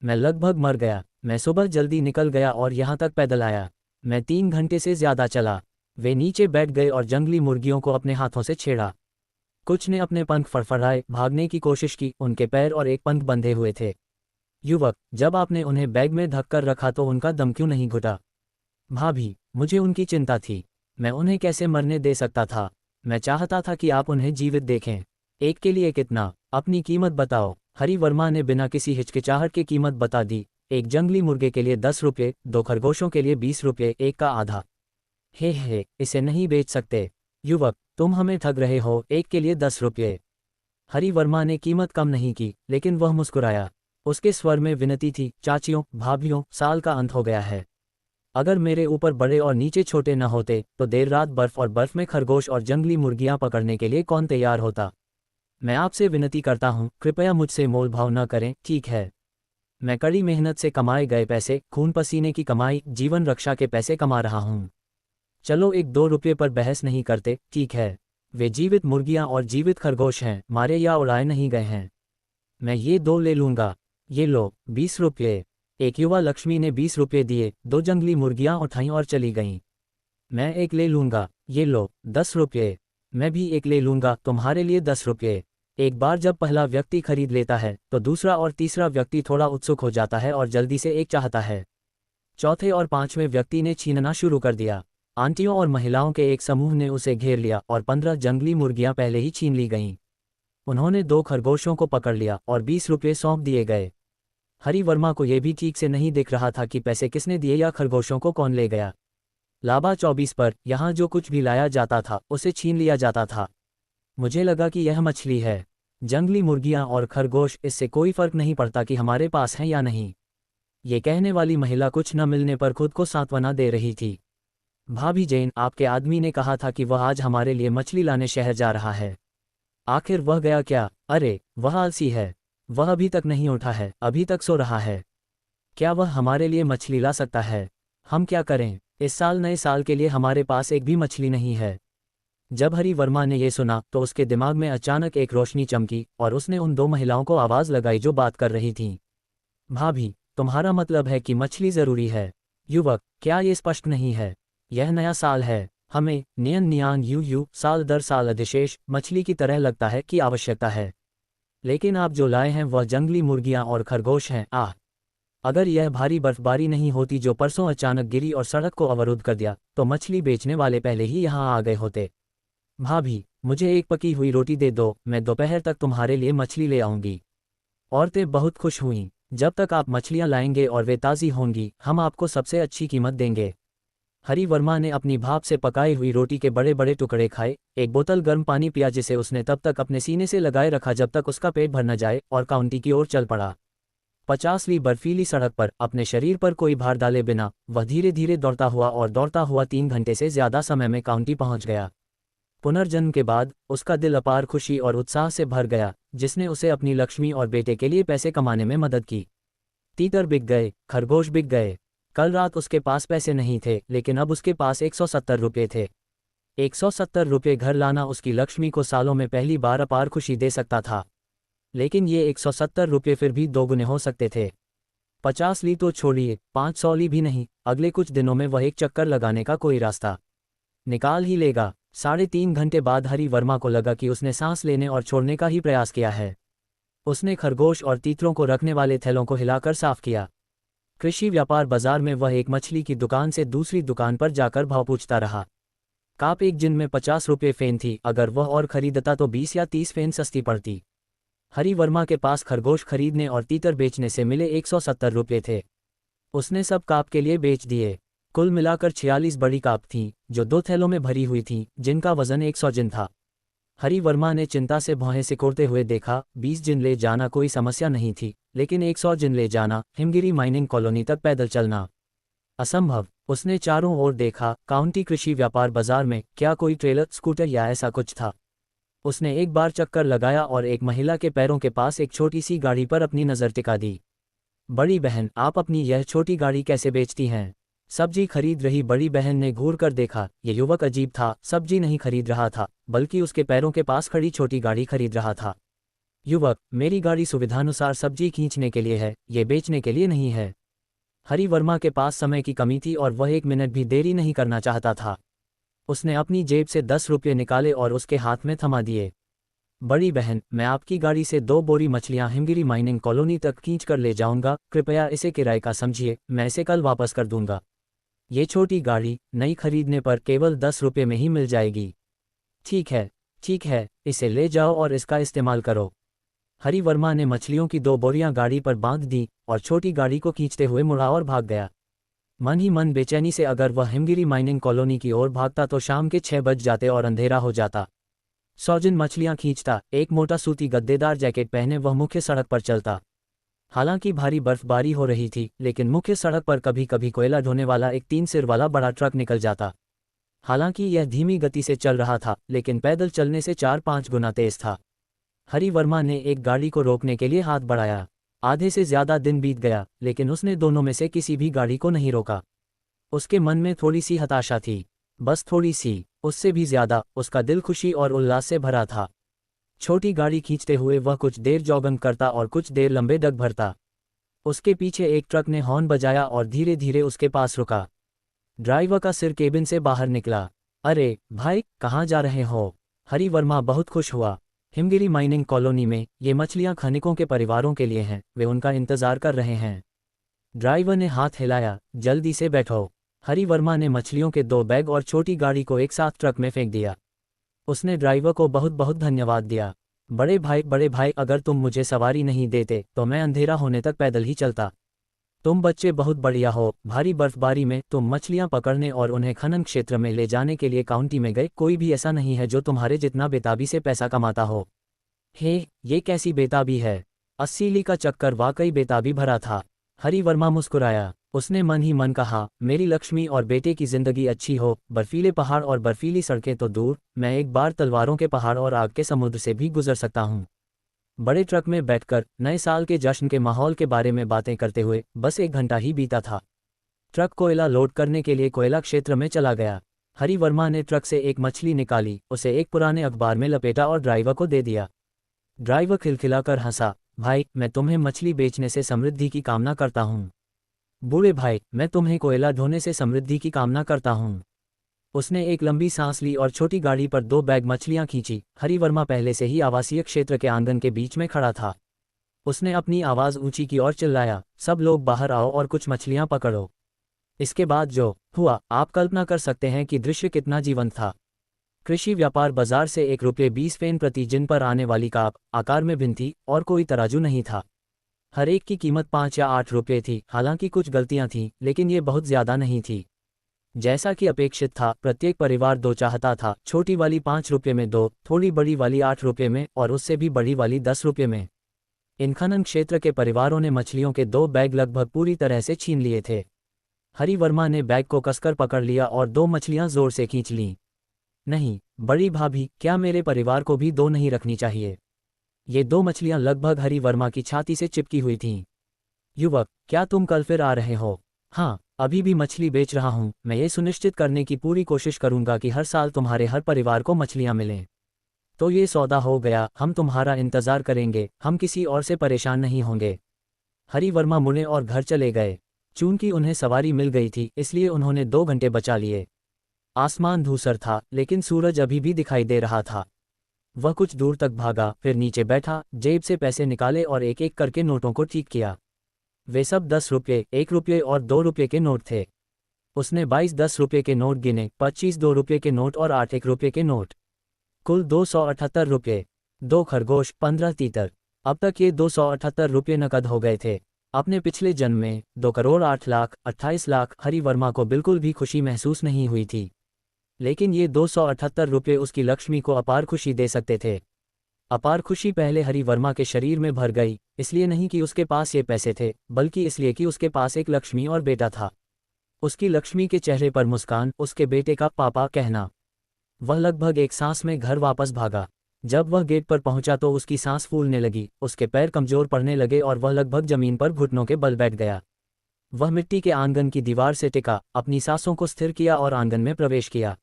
मैं लगभग मर गया। मैं सुबह जल्दी निकल गया और यहाँ तक पैदल आया। मैं 3 घंटे से ज्यादा चला। वे नीचे बैठ गए और जंगली मुर्गियों को अपने हाथों से छेड़ा। कुछ ने अपने पंख फड़फड़ाए, भागने की कोशिश की, उनके पैर और एक पंख बंधे हुए थे। युवक, जब आपने उन्हें बैग में धक कर रखा तो उनका दम क्यों नहीं घुटा? भाभी, मुझे उनकी चिंता थी। मैं उन्हें कैसे मरने दे सकता था? मैं चाहता था कि आप उन्हें जीवित देखें। एक के लिए कितना? अपनी कीमत बताओ। हरि वर्मा ने बिना किसी हिचकिचाहट की कीमत बता दी। एक जंगली मुर्गे के लिए 10 रुपये, 2 खरगोशों के लिए 20 रुपये, एक का आधा। हे, इसे नहीं बेच सकते। युवक, तुम हमें ठग रहे हो। एक के लिए 10 रुपये। हरि वर्मा ने कीमत कम नहीं की, लेकिन वह मुस्कुराया। उसके स्वर में विनती थी, चाचियों, भाभियों, साल का अंत हो गया है। अगर मेरे ऊपर बड़े और नीचे छोटे न होते तो देर रात बर्फ और बर्फ में खरगोश और जंगली मुर्गियां पकड़ने के लिए कौन तैयार होता? मैं आपसे विनती करता हूं, कृपया मुझसे मोलभाव न करें, ठीक है? मैं कड़ी मेहनत से कमाए गए पैसे, खून पसीने की कमाई, जीवन रक्षा के पैसे कमा रहा हूं। चलो 1-2 रुपये पर बहस नहीं करते, ठीक है? वे जीवित मुर्गियां और जीवित खरगोश हैं, मारे या उड़ाए नहीं गए हैं। मैं ये 2 ले लूंगा। ये लो, 20 रुपये। एक युवा लक्ष्मी ने 20 रुपये दिए, 2 जंगली मुर्गियां उठाईं और चली गईं। मैं एक ले लूंगा। ये लो, 10 रुपये। मैं भी एक ले लूंगा, तुम्हारे लिए 10 रुपये। एक बार जब पहला व्यक्ति खरीद लेता है तो दूसरा और तीसरा व्यक्ति थोड़ा उत्सुक हो जाता है और जल्दी से एक चाहता है। चौथे और 5वें व्यक्ति ने छीनना शुरू कर दिया। आंटियों और महिलाओं के एक समूह ने उसे घेर लिया और 15 जंगली मुर्गियां पहले ही छीन ली गईं। उन्होंने 2 खरगोशों को पकड़ लिया और 20 रुपये सौंप दिए गए। हरि वर्मा को यह भी ठीक से नहीं दिख रहा था कि पैसे किसने दिए या खरगोशों को कौन ले गया। लाबा 24 पर यहाँ जो कुछ भी लाया जाता था उसे छीन लिया जाता था। मुझे लगा कि यह मछली है। जंगली मुर्गियां और खरगोश, इससे कोई फर्क नहीं पड़ता कि हमारे पास हैं या नहीं। ये कहने वाली महिला कुछ न मिलने पर खुद को सांत्वना दे रही थी। भाभी जेन, आपके आदमी ने कहा था कि वह आज हमारे लिए मछली लाने शहर जा रहा है। आखिर वह गया क्या? अरे, वह आलसी है। वह अभी तक नहीं उठा है, अभी तक सो रहा है। क्या वह हमारे लिए मछली ला सकता है? हम क्या करें? इस साल नए साल के लिए हमारे पास एक भी मछली नहीं है। जब हरि वर्मा ने यह सुना तो उसके दिमाग में अचानक एक रोशनी चमकी और उसने उन दो महिलाओं को आवाज़ लगाई जो बात कर रही थीं। भाभी, तुम्हारा मतलब है कि मछली ज़रूरी है? युवक, क्या ये स्पष्ट नहीं है? यह नया साल है, हमें नियन नियान यू साल दर साल अधिशेष मछली की तरह लगता है कि आवश्यकता है। लेकिन आप जो लाए हैं वह जंगली मुर्गियां और खरगोश हैं। अगर यह भारी बर्फबारी नहीं होती जो परसों अचानक गिरी और सड़क को अवरुद्ध कर दिया, तो मछली बेचने वाले पहले ही यहाँ आ गए होते। भाभी, मुझे एक पकी हुई रोटी दे दो, मैं दोपहर तक तुम्हारे लिए मछली ले आऊंगी। औरतें बहुत खुश हुईं। जब तक आप मछलियां लाएंगे और वे ताज़ी होंगी, हम आपको सबसे अच्छी कीमत देंगे। हरि वर्मा ने अपनी भाप से पकाई हुई रोटी के बड़े बड़े टुकड़े खाए, एक बोतल गर्म पानी पिया जिसे उसने तब तक अपने सीने से लगाए रखा जब तक उसका पेट भर न जाए, और काउंटी की ओर चल पड़ा। 50वीं बर्फीली सड़क पर अपने शरीर पर कोई भार डाले बिना वह धीरे धीरे दौड़ता हुआ 3 घंटे से ज़्यादा समय में काउंटी पहुंच गया। पुनर्जन्म के बाद उसका दिल अपार खुशी और उत्साह से भर गया, जिसने उसे अपनी लक्ष्मी और बेटे के लिए पैसे कमाने में मदद की। तीतर बिक गए, खरगोश बिक गए। कल रात उसके पास पैसे नहीं थे, लेकिन अब उसके पास 170 रुपये थे। 170 रुपये घर लाना उसकी लक्ष्मी को सालों में पहली बार अपार खुशी दे सकता था। लेकिन ये 170 रुपये फिर भी दोगुने हो सकते थे। 50 ली तो छोड़िए, 500 ली भी नहीं। अगले कुछ दिनों में वह एक चक्कर लगाने का कोई रास्ता निकाल ही लेगा। 3.5 घंटे बाद हरि वर्मा को लगा कि उसने सांस लेने और छोड़ने का ही प्रयास किया है। उसने खरगोश और तीतरों को रखने वाले थैलों को हिलाकर साफ किया। कृषि व्यापार बाजार में वह एक मछली की दुकान से दूसरी दुकान पर जाकर भाव पूछता रहा। काप एक जिन में 50 रुपये फेन थी, अगर वह और खरीदता तो 20 या 30 फेन सस्ती पड़ती। हरि वर्मा के पास खरगोश खरीदने और तीतर बेचने से मिले 170 रुपये थे। उसने सब काप के लिए बेच दिए। कुल मिलाकर 46 बड़ी काप थीं, जो 2 थैलों में भरी हुई थीं, जिनका वजन 100 जिन था। हरि वर्मा ने चिंता से भौहें सिकोड़ते हुए देखा। 20 जिन ले जाना कोई समस्या नहीं थी, लेकिन 100 जिन ले जाना, हिमगिरी माइनिंग कॉलोनी तक पैदल चलना, असंभव। उसने चारों ओर देखा। काउंटी कृषि व्यापार बाजार में क्या कोई ट्रेलर, स्कूटर या ऐसा कुछ था? उसने एक बार चक्कर लगाया और एक महिला के पैरों के पास एक छोटी सी गाड़ी पर अपनी नज़र टिका दी। बड़ी बहन, आप अपनी यह छोटी गाड़ी कैसे बेचती हैं? सब्जी खरीद रही बड़ी बहन ने घूर कर देखा। ये युवक अजीब था, सब्जी नहीं खरीद रहा था, बल्कि उसके पैरों के पास खड़ी छोटी गाड़ी खरीद रहा था। युवक, मेरी गाड़ी सुविधानुसार सब्जी खींचने के लिए है, ये बेचने के लिए नहीं है। हरि वर्मा के पास समय की कमी थी और वह 1 मिनट भी देरी नहीं करना चाहता था। उसने अपनी जेब से 10 रुपये निकाले और उसके हाथ में थमा दिए। बड़ी बहन, मैं आपकी गाड़ी से 2 बोरी मछलियां हिमगिरी माइनिंग कॉलोनी तक खींच कर ले जाऊंगा, कृपया इसे किराए का समझिए, मैं इसे कल वापस कर दूंगा। ये छोटी गाड़ी नई खरीदने पर केवल 10 रुपये में ही मिल जाएगी। ठीक है, इसे ले जाओ और इसका इस्तेमाल करो। हरि वर्मा ने मछलियों की 2 बोरियां गाड़ी पर बांध दी और छोटी गाड़ी को खींचते हुए मुड़ा और भाग गया। मन ही मन बेचैनी से अगर वह हिमगिरी माइनिंग कॉलोनी की ओर भागता तो शाम के 6 बज जाते और अंधेरा हो जाता। 100 जिन मछलियां खींचता, एक मोटा सूती गद्देदार जैकेट पहने वह मुख्य सड़क पर चलता। हालांकि भारी बर्फबारी हो रही थी, लेकिन मुख्य सड़क पर कभी कभी कोयला ढोने वाला एक 3 सिर वाला बड़ा ट्रक निकल जाता। हालांकि यह धीमी गति से चल रहा था, लेकिन पैदल चलने से 4-5 गुना तेज था। हरि वर्मा ने एक गाड़ी को रोकने के लिए हाथ बढ़ाया। आधे से ज्यादा दिन बीत गया, लेकिन उसने दोनों में से किसी भी गाड़ी को नहीं रोका। उसके मन में थोड़ी सी हताशा थी, बस थोड़ी सी। उससे भी ज्यादा उसका दिल खुशी और उल्लास से भरा था। छोटी गाड़ी खींचते हुए वह कुछ देर जॉगिंग करता और कुछ देर लंबे डग भरता। उसके पीछे एक ट्रक ने हॉर्न बजाया और धीरे धीरे उसके पास रुका। ड्राइवर का सिर केबिन से बाहर निकला। अरे भाई, कहाँ जा रहे हो? हरि वर्मा बहुत खुश हुआ। हिमगिरी माइनिंग कॉलोनी में ये मछलियां खनिकों के परिवारों के लिए हैं, वे उनका इंतजार कर रहे हैं। ड्राइवर ने हाथ हिलाया, जल्दी से बैठो। हरि वर्मा ने मछलियों के 2 बैग और छोटी गाड़ी को एक साथ ट्रक में फेंक दिया। उसने ड्राइवर को बहुत बहुत धन्यवाद दिया। बड़े भाई, अगर तुम मुझे सवारी नहीं देते तो मैं अंधेरा होने तक पैदल ही चलता। तुम बच्चे बहुत बढ़िया हो। भारी बर्फबारी में तुम मछलियां पकड़ने और उन्हें खनन क्षेत्र में ले जाने के लिए काउंटी में गए। कोई भी ऐसा नहीं है जो तुम्हारे जितना बेताबी से पैसा कमाता हो। हे, ये कैसी बेताबी है। अस्सीली का चक्कर वाकई बेताबी भरा था। हरिवर्मा मुस्कुराया। उसने मन ही मन कहा, मेरी लक्ष्मी और बेटे की जिंदगी अच्छी हो, बर्फीले पहाड़ और बर्फीली सड़कें तो दूर, मैं एक बार तलवारों के पहाड़ और आग के समुद्र से भी गुजर सकता हूँ। बड़े ट्रक में बैठकर नए साल के जश्न के माहौल के बारे में बातें करते हुए बस 1 घंटा ही बीता था। ट्रक कोयला लोड करने के लिए कोयला क्षेत्र में चला गया। हरिवर्मा ने ट्रक से एक मछली निकाली, उसे एक पुराने अखबार में लपेटा और ड्राइवर को दे दिया। ड्राइवर खिलखिलाकर हंसा, भाई, मैं तुम्हें मछली बेचने से समृद्धि की कामना करता हूँ। बूढ़े भाई, मैं तुम्हें कोयला ढोने से समृद्धि की कामना करता हूँ। उसने एक लंबी सांस ली और छोटी गाड़ी पर 2 बैग मछलियां खींची। हरिवर्मा पहले से ही आवासीय क्षेत्र के आंगन के बीच में खड़ा था। उसने अपनी आवाज़ ऊंची की और चिल्लाया, सब लोग बाहर आओ और कुछ मछलियां पकड़ो। इसके बाद जो हुआ, आप कल्पना कर सकते हैं कि दृश्य कितना जीवंत था। कृषि व्यापार बाजार से 1 रुपये 20 पैसे प्रति जिन पर आने वाली काप आकार में भिन्न थी और कोई तराजू नहीं था। हर एक की कीमत 5 या 8 रुपये थी। हालांकि कुछ गलतियां थीं, लेकिन ये बहुत ज़्यादा नहीं थी। जैसा कि अपेक्षित था, प्रत्येक परिवार 2 चाहता था, छोटी वाली 5 रुपये में 2, थोड़ी बड़ी वाली 8 रुपये में और उससे भी बड़ी वाली 10 रुपये में। इन खनन क्षेत्र के परिवारों ने मछलियों के 2 बैग लगभग पूरी तरह से छीन लिए थे। हरिवर्मा ने बैग को कसकर पकड़ लिया और 2 मछलियां जोर से खींच लीं। नहीं, बड़ी भाभी, क्या मेरे परिवार को भी 2 नहीं रखनी चाहिए? ये 2 मछलियां लगभग हरिवर्मा की छाती से चिपकी हुई थीं। युवक, क्या तुम कल फिर आ रहे हो? हाँ, अभी भी मछली बेच रहा हूँ। मैं ये सुनिश्चित करने की पूरी कोशिश करूंगा कि हर साल तुम्हारे हर परिवार को मछलियाँ मिलें। तो ये सौदा हो गया, हम तुम्हारा इंतज़ार करेंगे, हम किसी और से परेशान नहीं होंगे। हरिवर्मा मुड़े और घर चले गए। चूंकि उन्हें सवारी मिल गई थी, इसलिए उन्होंने 2 घंटे बचा लिए। आसमान धूसर था, लेकिन सूरज अभी भी दिखाई दे रहा था। वह कुछ दूर तक भागा, फिर नीचे बैठा, जेब से पैसे निकाले और एक एक करके नोटों को ठीक किया। वे सब 10 रुपये, 1 रुपये और 2 रुपये के नोट थे। उसने 22 10 रुपये के नोट गिने, 25 2 रुपये के नोट और 8 1 रुपये के नोट। कुल 278 रुपये। 2 खरगोश, 15 तीतर। अब तक ये 278 रुपये नकद हो गए थे। अपने पिछले जन्म में 2 करोड़ 8 लाख 28 लाख हरिवर्मा को बिल्कुल भी खुशी महसूस नहीं हुई थी। लेकिन ये 278 रुपये उसकी लक्ष्मी को अपार खुशी दे सकते थे। अपार खुशी पहले हरिवर्मा के शरीर में भर गई, इसलिए नहीं कि उसके पास ये पैसे थे, बल्कि इसलिए कि उसके पास एक लक्ष्मी और बेटा था। उसकी लक्ष्मी के चेहरे पर मुस्कान, उसके बेटे का पापा कहना। वह लगभग एक सांस में घर वापस भागा। जब वह गेट पर पहुंचा तो उसकी सांस फूलने लगी, उसके पैर कमजोर पड़ने लगे और वह लगभग जमीन पर घुटनों के बल बैठ गया। वह मिट्टी के आंगन की दीवार से टिका, अपनी सांसों को स्थिर किया और आंगन में प्रवेश किया।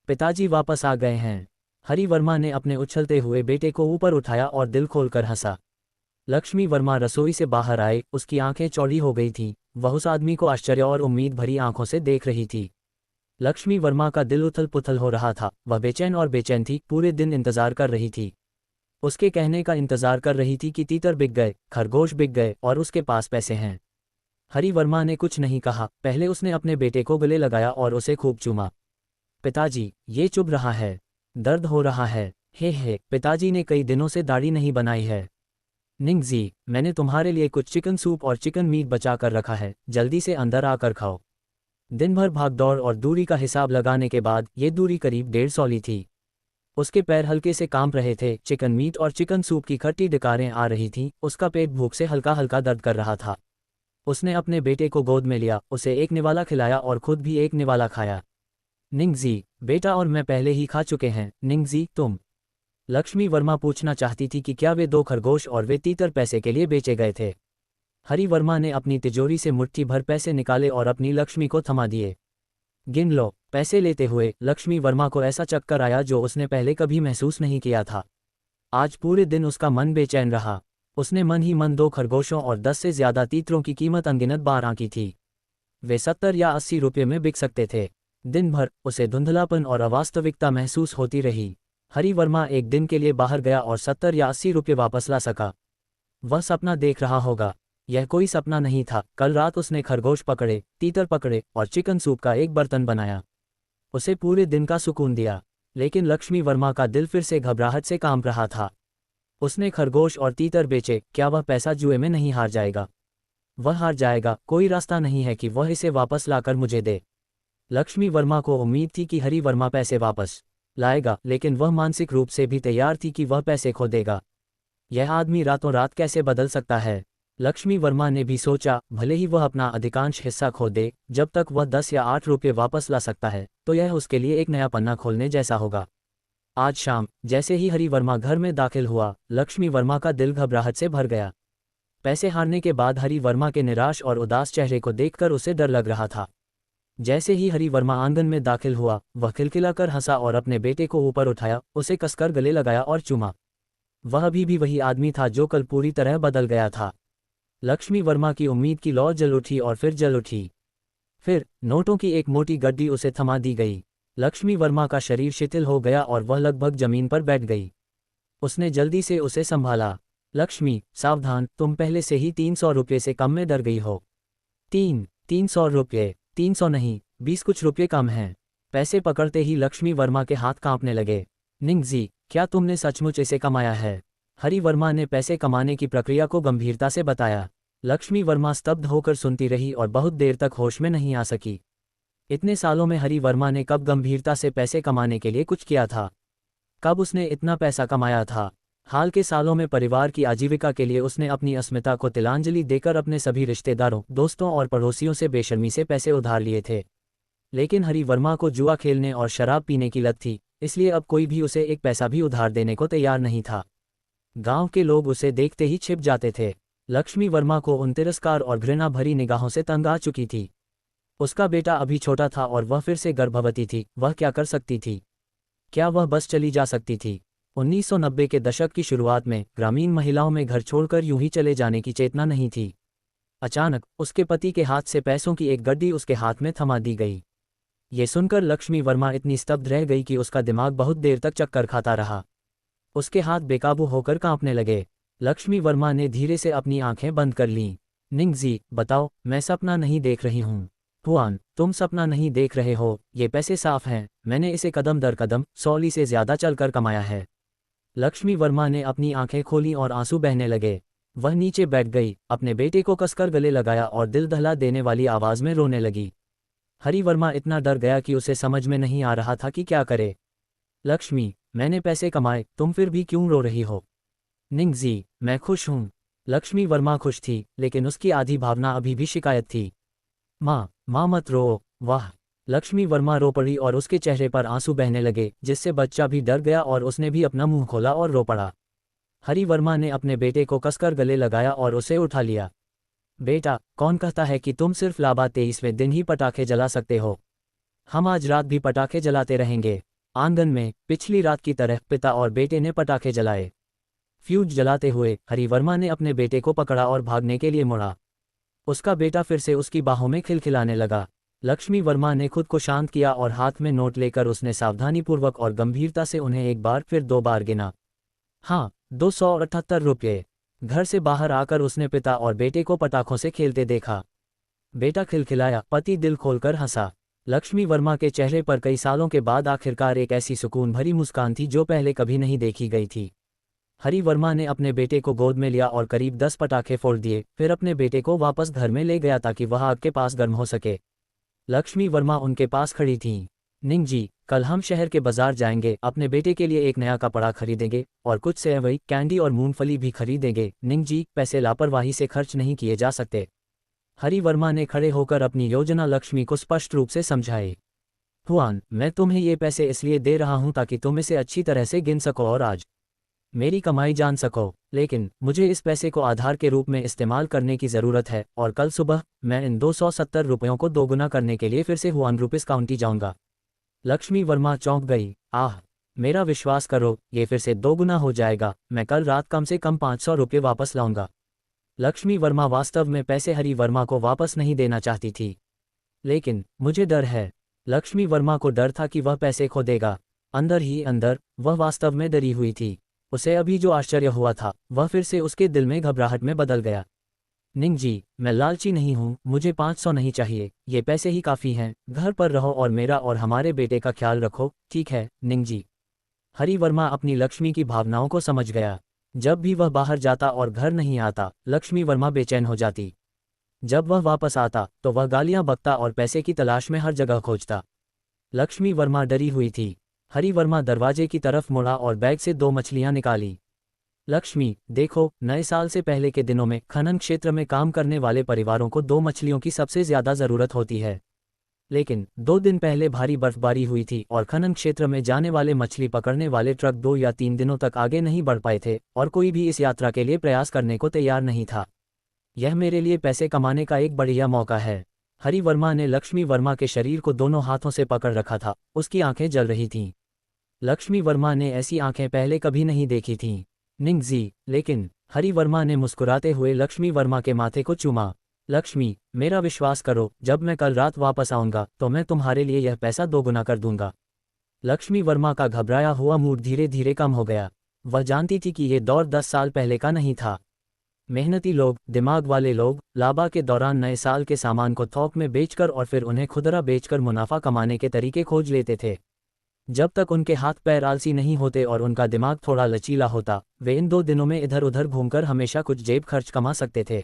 पिताजी वापस आ गए हैं। हरिवर्मा ने अपने उछलते हुए बेटे को ऊपर उठाया और दिल खोलकर हंसा। लक्ष्मी वर्मा रसोई से बाहर आए, उसकी आंखें चौड़ी हो गई थीं। वह उस आदमी को आश्चर्य और उम्मीद भरी आंखों से देख रही थी। लक्ष्मी वर्मा का दिल उथल पुथल हो रहा था। वह बेचैन और बेचैन थी, पूरे दिन इंतजार कर रही थी। उसके कहने का इंतजार कर रही थी कि तीतर बिक गए, खरगोश बिक गए और उसके पास पैसे हैं। हरिवर्मा ने कुछ नहीं कहा। पहले उसने अपने बेटे को गले लगाया और उसे खूब चूमा। पिताजी, ये चुभ रहा है, दर्द हो रहा है। हे, पिताजी ने कई दिनों से दाढ़ी नहीं बनाई है। निंगजी, मैंने तुम्हारे लिए कुछ चिकन सूप और चिकन मीट बचा कर रखा है, जल्दी से अंदर आकर खाओ। दिन भर भागदौड़ और दूरी का हिसाब लगाने के बाद ये दूरी करीब 150 ली थी। उसके पैर हल्के से कांप रहे थे। चिकन मीट और चिकन सूप की खट्टी डकारें आ रही थीं। उसका पेट भूख से हल्का हल्का दर्द कर रहा था। उसने अपने बेटे को गोद में लिया, उसे एक निवाला खिलाया और खुद भी एक निवाला खाया। निंगजी, बेटा और मैं पहले ही खा चुके हैं। निंगजी, तुम? लक्ष्मी वर्मा पूछना चाहती थी कि क्या वे 2 खरगोश और वे तीतर पैसे के लिए बेचे गए थे। हरिवर्मा ने अपनी तिजोरी से मुट्ठी भर पैसे निकाले और अपनी लक्ष्मी को थमा दिए। गिन लो। पैसे लेते हुए लक्ष्मी वर्मा को ऐसा चक्कर आया जो उसने पहले कभी महसूस नहीं किया था। आज पूरे दिन उसका मन बेचैन रहा। उसने मन ही मन 2 खरगोशों और 10 से ज्यादा तीतरों की कीमत अनगिनत बार आंकी थी। वे 70 या 80 रुपये में बिक सकते थे। दिन भर उसे धुंधलापन और अवास्तविकता महसूस होती रही। हरिवर्मा एक दिन के लिए बाहर गया और 70 या 80 रुपये वापस ला सका। वह सपना देख रहा होगा। यह कोई सपना नहीं था। कल रात उसने खरगोश पकड़े, तीतर पकड़े और चिकन सूप का एक बर्तन बनाया। उसे पूरे दिन का सुकून दिया। लेकिन लक्ष्मी वर्मा का दिल फिर से घबराहट से कांप रहा था। उसने खरगोश और तीतर बेचे, क्या वह पैसा जुए में नहीं हार जाएगा? वह हार जाएगा। कोई रास्ता नहीं है कि वह इसे वापस लाकर मुझे दे। लक्ष्मी वर्मा को उम्मीद थी कि हरिवर्मा पैसे वापस लाएगा, लेकिन वह मानसिक रूप से भी तैयार थी कि वह पैसे खो देगा। यह आदमी रातों रात कैसे बदल सकता है? लक्ष्मी वर्मा ने भी सोचा, भले ही वह अपना अधिकांश हिस्सा खो दे, जब तक वह 10 या 8 रुपये वापस ला सकता है तो यह उसके लिए एक नया पन्ना खोलने जैसा होगा। आज शाम जैसे ही हरि वर्मा घर में दाखिल हुआ, लक्ष्मी वर्मा का दिल घबराहट से भर गया। पैसे हारने के बाद हरि वर्मा के निराश और उदास चेहरे को देखकर उसे डर लग रहा था। जैसे ही हरि वर्मा आंगन में दाखिल हुआ, वह खिलखिलाकर हंसा और अपने बेटे को ऊपर उठाया, उसे कसकर गले लगाया और चूमा। वह अभी भी वही आदमी था जो कल पूरी तरह बदल गया था। लक्ष्मी वर्मा की उम्मीद की लौ जल उठी और फिर जल उठी। फिर नोटों की एक मोटी गड्डी उसे थमा दी गई। लक्ष्मी वर्मा का शरीर शिथिल हो गया और वह लगभग जमीन पर बैठ गई। उसने जल्दी से उसे संभाला। लक्ष्मी, सावधान, तुम पहले से ही 300 रुपये से कम में डर गई हो। 300 रुपये? 300 नहीं, 20 कुछ रुपये कम हैं। पैसे पकड़ते ही लक्ष्मी वर्मा के हाथ कांपने लगे। निंगजी, क्या तुमने सचमुच इसे कमाया है? हरि वर्मा ने पैसे कमाने की प्रक्रिया को गंभीरता से बताया। लक्ष्मी वर्मा स्तब्ध होकर सुनती रही और बहुत देर तक होश में नहीं आ सकी। इतने सालों में हरि वर्मा ने कब गंभीरता से पैसे कमाने के लिए कुछ किया था? कब उसने इतना पैसा कमाया था? हाल के सालों में परिवार की आजीविका के लिए उसने अपनी अस्मिता को तिलांजलि देकर अपने सभी रिश्तेदारों, दोस्तों और पड़ोसियों से बेशर्मी से पैसे उधार लिए थे। लेकिन हरि वर्मा को जुआ खेलने और शराब पीने की लत थी, इसलिए अब कोई भी उसे एक पैसा भी उधार देने को तैयार नहीं था। गांव के लोग उसे देखते ही छिप जाते थे। लक्ष्मी वर्मा को उन तिरस्कार और घृणा भरी निगाहों से तंग आ चुकी थी। उसका बेटा अभी छोटा था और वह फिर से गर्भवती थी। वह क्या कर सकती थी? क्या वह बस चली जा सकती थी? 1990 के दशक की शुरुआत में ग्रामीण महिलाओं में घर छोड़कर यूं ही चले जाने की चेतना नहीं थी। अचानक उसके पति के हाथ से पैसों की एक गड्डी उसके हाथ में थमा दी गई। ये सुनकर लक्ष्मी वर्मा इतनी स्तब्ध रह गई कि उसका दिमाग बहुत देर तक चक्कर खाता रहा। उसके हाथ बेकाबू होकर कांपने लगे। लक्ष्मी वर्मा ने धीरे से अपनी आंखें बंद कर लीं। निंगजी, बताओ, मैं सपना नहीं देख रही हूँ। हुआन, तुम सपना नहीं देख रहे हो, ये पैसे साफ हैं, मैंने इसे कदम दर कदम 100 ली से ज्यादा चलकर कमाया है। लक्ष्मी वर्मा ने अपनी आंखें खोली और आंसू बहने लगे। वह नीचे बैठ गई, अपने बेटे को कसकर गले लगाया और दिल दहला देने वाली आवाज में रोने लगी। हरि वर्मा इतना डर गया कि उसे समझ में नहीं आ रहा था कि क्या करे। लक्ष्मी, मैंने पैसे कमाए, तुम फिर भी क्यों रो रही हो? निंगजी, मैं खुश हूँ। लक्ष्मी वर्मा खुश थी, लेकिन उसकी आधी भावना अभी भी शिकायत थी। माँ मत रो। वाह! लक्ष्मी वर्मा रो पड़ी और उसके चेहरे पर आंसू बहने लगे, जिससे बच्चा भी डर गया और उसने भी अपना मुंह खोला और रो पड़ा। हरि वर्मा ने अपने बेटे को कसकर गले लगाया और उसे उठा लिया। बेटा, कौन कहता है कि तुम सिर्फ लाबा 23वें दिन ही पटाखे जला सकते हो? हम आज रात भी पटाखे जलाते रहेंगे। आंगन में पिछली रात की तरह पिता और बेटे ने पटाखे जलाए। फ्यूज जलाते हुए हरि वर्मा ने अपने बेटे को पकड़ा और भागने के लिए मुड़ा। उसका बेटा फिर से उसकी बाहों में खिलखिलाने लगा। लक्ष्मी वर्मा ने खुद को शांत किया और हाथ में नोट लेकर उसने सावधानीपूर्वक और गंभीरता से उन्हें एक बार फिर 2 बार गिना। हाँ, 278 रुपये। घर से बाहर आकर उसने पिता और बेटे को पटाखों से खेलते देखा। बेटा खिलखिलाया, पति दिल खोलकर हंसा। लक्ष्मी वर्मा के चेहरे पर कई सालों के बाद आखिरकार एक ऐसी सुकून भरी मुस्कान थी जो पहले कभी नहीं देखी गई थी। हरि वर्मा ने अपने बेटे को गोद में लिया और करीब 10 पटाखे फोड़ दिए, फिर अपने बेटे को वापस घर में ले गया ताकि वह आग के पास गर्म हो सके। लक्ष्मी वर्मा उनके पास खड़ी थीं। निंगजी, कल हम शहर के बाजार जाएंगे, अपने बेटे के लिए एक नया कपड़ा खरीदेंगे और कुछ सेवई, कैंडी और मूंगफली भी खरीदेंगे। निंगजी, पैसे लापरवाही से खर्च नहीं किए जा सकते। हरि वर्मा ने खड़े होकर अपनी योजना लक्ष्मी को स्पष्ट रूप से समझाई। हुआन, मैं तुम्हें ये पैसे इसलिए दे रहा हूं ताकि तुम इसे अच्छी तरह से गिन सको और आज मेरी कमाई जान सको, लेकिन मुझे इस पैसे को आधार के रूप में इस्तेमाल करने की ज़रूरत है और कल सुबह मैं इन 270 रुपयों को दोगुना करने के लिए फिर से हुआन रुपीस काउंटी जाऊंगा। लक्ष्मी वर्मा चौंक गई। आह, मेरा विश्वास करो, ये फिर से दोगुना हो जाएगा। मैं कल रात कम से कम 500 रुपये वापस लाऊंगा। लक्ष्मी वर्मा वास्तव में पैसे हरि वर्मा को वापस नहीं देना चाहती थी, लेकिन मुझे डर है। लक्ष्मी वर्मा को डर था कि वह पैसे खो देगा। अंदर ही अंदर वह वास्तव में डरी हुई थी। उसे अभी जो आश्चर्य हुआ था वह फिर से उसके दिल में घबराहट में बदल गया। निंगजी, मैं लालची नहीं हूँ, मुझे 500 नहीं चाहिए, ये पैसे ही काफ़ी हैं। घर पर रहो और मेरा और हमारे बेटे का ख्याल रखो, ठीक है निंगजी? हरि वर्मा अपनी लक्ष्मी की भावनाओं को समझ गया। जब भी वह बाहर जाता और घर नहीं आता, लक्ष्मी वर्मा बेचैन हो जाती। जब वह वापस आता तो वह गालियां बकता और पैसे की तलाश में हर जगह खोजता। लक्ष्मी वर्मा डरी हुई थी। हरि वर्मा दरवाजे की तरफ मुड़ा और बैग से 2 मछलियां निकाली। लक्ष्मी, देखो, नए साल से पहले के दिनों में खनन क्षेत्र में काम करने वाले परिवारों को 2 मछलियों की सबसे ज्यादा जरूरत होती है। लेकिन 2 दिन पहले भारी बर्फबारी हुई थी और खनन क्षेत्र में जाने वाले मछली पकड़ने वाले ट्रक 2 या 3 दिनों तक आगे नहीं बढ़ पाए थे और कोई भी इस यात्रा के लिए प्रयास करने को तैयार नहीं था। यह मेरे लिए पैसे कमाने का एक बढ़िया मौका है। हरि वर्मा ने लक्ष्मी वर्मा के शरीर को दोनों हाथों से पकड़ रखा था, उसकी आंखें जल रही थीं। लक्ष्मी वर्मा ने ऐसी आंखें पहले कभी नहीं देखी थीं। निंगजी, लेकिन हरि वर्मा ने मुस्कुराते हुए लक्ष्मी वर्मा के माथे को चूमा। लक्ष्मी, मेरा विश्वास करो, जब मैं कल रात वापस आऊंगा तो मैं तुम्हारे लिए यह पैसा दोगुना कर दूंगा। लक्ष्मी वर्मा का घबराया हुआ मूड धीरे धीरे कम हो गया। वह जानती थी कि यह दौर 10 साल पहले का नहीं था। मेहनती लोग, दिमाग वाले लोग, लाबा के दौरान नए साल के सामान को थोक में बेचकर और फिर उन्हें खुदरा बेचकर मुनाफा कमाने के तरीके खोज लेते थे। जब तक उनके हाथ पैर आलसी नहीं होते और उनका दिमाग थोड़ा लचीला होता, वे इन 2 दिनों में इधर उधर घूमकर हमेशा कुछ जेब खर्च कमा सकते थे।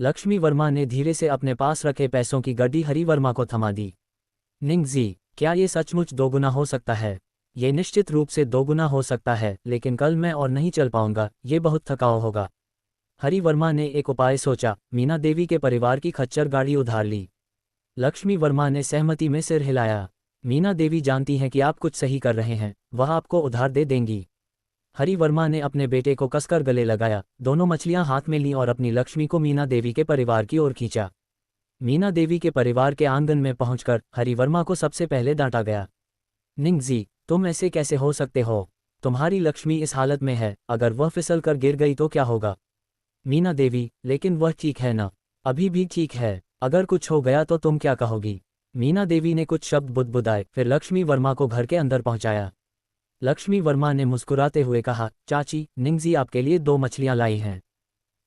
लक्ष्मी वर्मा ने धीरे से अपने पास रखे पैसों की गड्डी हरि वर्मा को थमा दी। निंगजी, क्या ये सचमुच दोगुना हो सकता है? ये निश्चित रूप से दोगुना हो सकता है, लेकिन कल मैं और नहीं चल पाऊंगा, ये बहुत थकाऊ होगा। हरि वर्मा ने एक उपाय सोचा, मीना देवी के परिवार की खच्चर गाड़ी उधार ली। लक्ष्मी वर्मा ने सहमति में सिर हिलाया। मीना देवी जानती हैं कि आप कुछ सही कर रहे हैं, वह आपको उधार दे देंगी। हरि वर्मा ने अपने बेटे को कसकर गले लगाया, दोनों मछलियां हाथ में लीं और अपनी लक्ष्मी को मीना देवी के परिवार की ओर खींचा। मीना देवी के परिवार के आंगन में पहुंचकर हरि वर्मा को सबसे पहले डांटा गया। निंगजी, तुम ऐसे कैसे हो सकते हो? तुम्हारी लक्ष्मी इस हालत में है, अगर वह फिसल कर गिर गई तो क्या होगा? मीना देवी, लेकिन वह ठीक है ना? अभी भी ठीक है, अगर कुछ हो गया तो तुम क्या कहोगी? मीना देवी ने कुछ शब्द बुदबुदाए, फिर लक्ष्मी वर्मा को घर के अंदर पहुंचाया। लक्ष्मी वर्मा ने मुस्कुराते हुए कहा, चाची, निंगजी आपके लिए 2 मछलियां लाई हैं।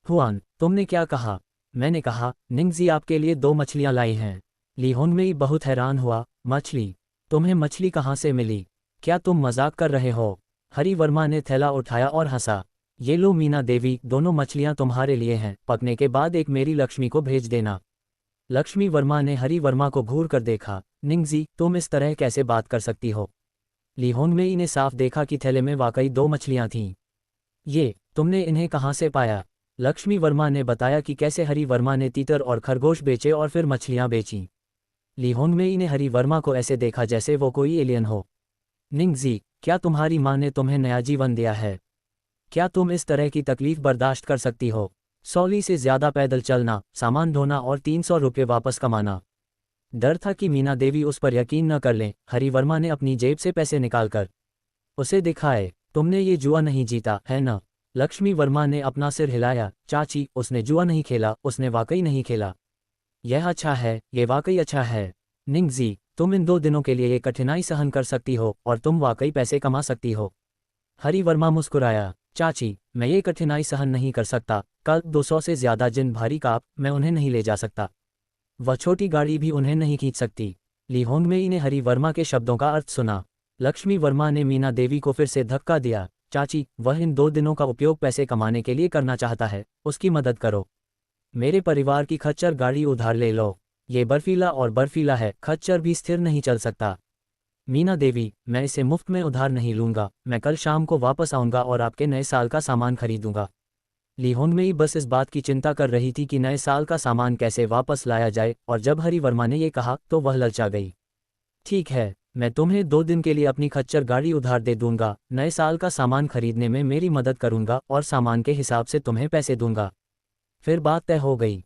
हुआन, तुमने क्या कहा? मैंने कहा, निंगजी आपके लिए 2 मछलियां लाई हैं। ली होंगमेई बहुत हैरान हुआ, मछली? तुम्हें मछली कहाँ से मिली? क्या तुम मजाक कर रहे हो? हरि वर्मा ने थैला उठाया और हंसा। ये लो मीना देवी, दोनों मछलियां तुम्हारे लिए हैं, पकने के बाद एक मेरी लक्ष्मी को भेज देना। लक्ष्मी वर्मा ने हरि वर्मा को घूर कर देखा। निंगजी, तुम इस तरह कैसे बात कर सकती हो? ली होंगमेई ने साफ देखा कि थैले में वाकई 2 मछलियां थीं। ये, तुमने इन्हें कहाँ से पाया? लक्ष्मी वर्मा ने बताया कि कैसे हरि वर्मा ने तीतर और खरगोश बेचे और फिर मछलियां बेचीं। ली होंगमेई ने हरि वर्मा को ऐसे देखा जैसे वो कोई एलियन हो। निंगजी, क्या तुम्हारी माँ ने तुम्हें नया जीवन दिया है? क्या तुम इस तरह की तकलीफ बर्दाश्त कर सकती हो? 100 से ज्यादा पैदल चलना, सामान ढोना और 300 रुपये वापस कमाना। डर था कि मीना देवी उस पर यकीन न कर लें। हरि वर्मा ने अपनी जेब से पैसे निकालकर उसे दिखाए। तुमने ये जुआ नहीं जीता है ना? लक्ष्मी वर्मा ने अपना सिर हिलाया। चाची, उसने जुआ नहीं खेला, उसने वाकई नहीं खेला। यह अच्छा है, ये वाकई अच्छा है। निंगजी, तुम इन 2 दिनों के लिए ये कठिनाई सहन कर सकती हो और तुम वाकई पैसे कमा सकती हो। हरि वर्मा मुस्कुराया। चाची, मैं ये कठिनाई सहन नहीं कर सकता। कल 200 से ज्यादा जिन भारी काप, मैं उन्हें नहीं ले जा सकता। वह छोटी गाड़ी भी उन्हें नहीं खींच सकती। ली होंगमेई ने हरि वर्मा के शब्दों का अर्थ सुना। लक्ष्मी वर्मा ने मीना देवी को फिर से धक्का दिया। चाची, वह इन 2 दिनों का उपयोग पैसे कमाने के लिए करना चाहता है, उसकी मदद करो। मेरे परिवार की खच्चर गाड़ी उधार ले लो। ये बर्फीला और बर्फीला है, खच्चर भी स्थिर नहीं चल सकता। मीना देवी, मैं इसे मुफ्त में उधार नहीं लूंगा, मैं कल शाम को वापस आऊंगा और आपके नए साल का सामान खरीदूंगा। ली होंगमेई बस इस बात की चिंता कर रही थी कि नए साल का सामान कैसे वापस लाया जाए, और जब हरि वर्मा ने ये कहा तो वह ललचा गई। ठीक है, मैं तुम्हें 2 दिन के लिए अपनी खच्चर गाड़ी उधार दे दूंगा, नए साल का सामान खरीदने में मेरी मदद करूंगा और सामान के हिसाब से तुम्हें पैसे दूंगा। फिर बात तय हो गई।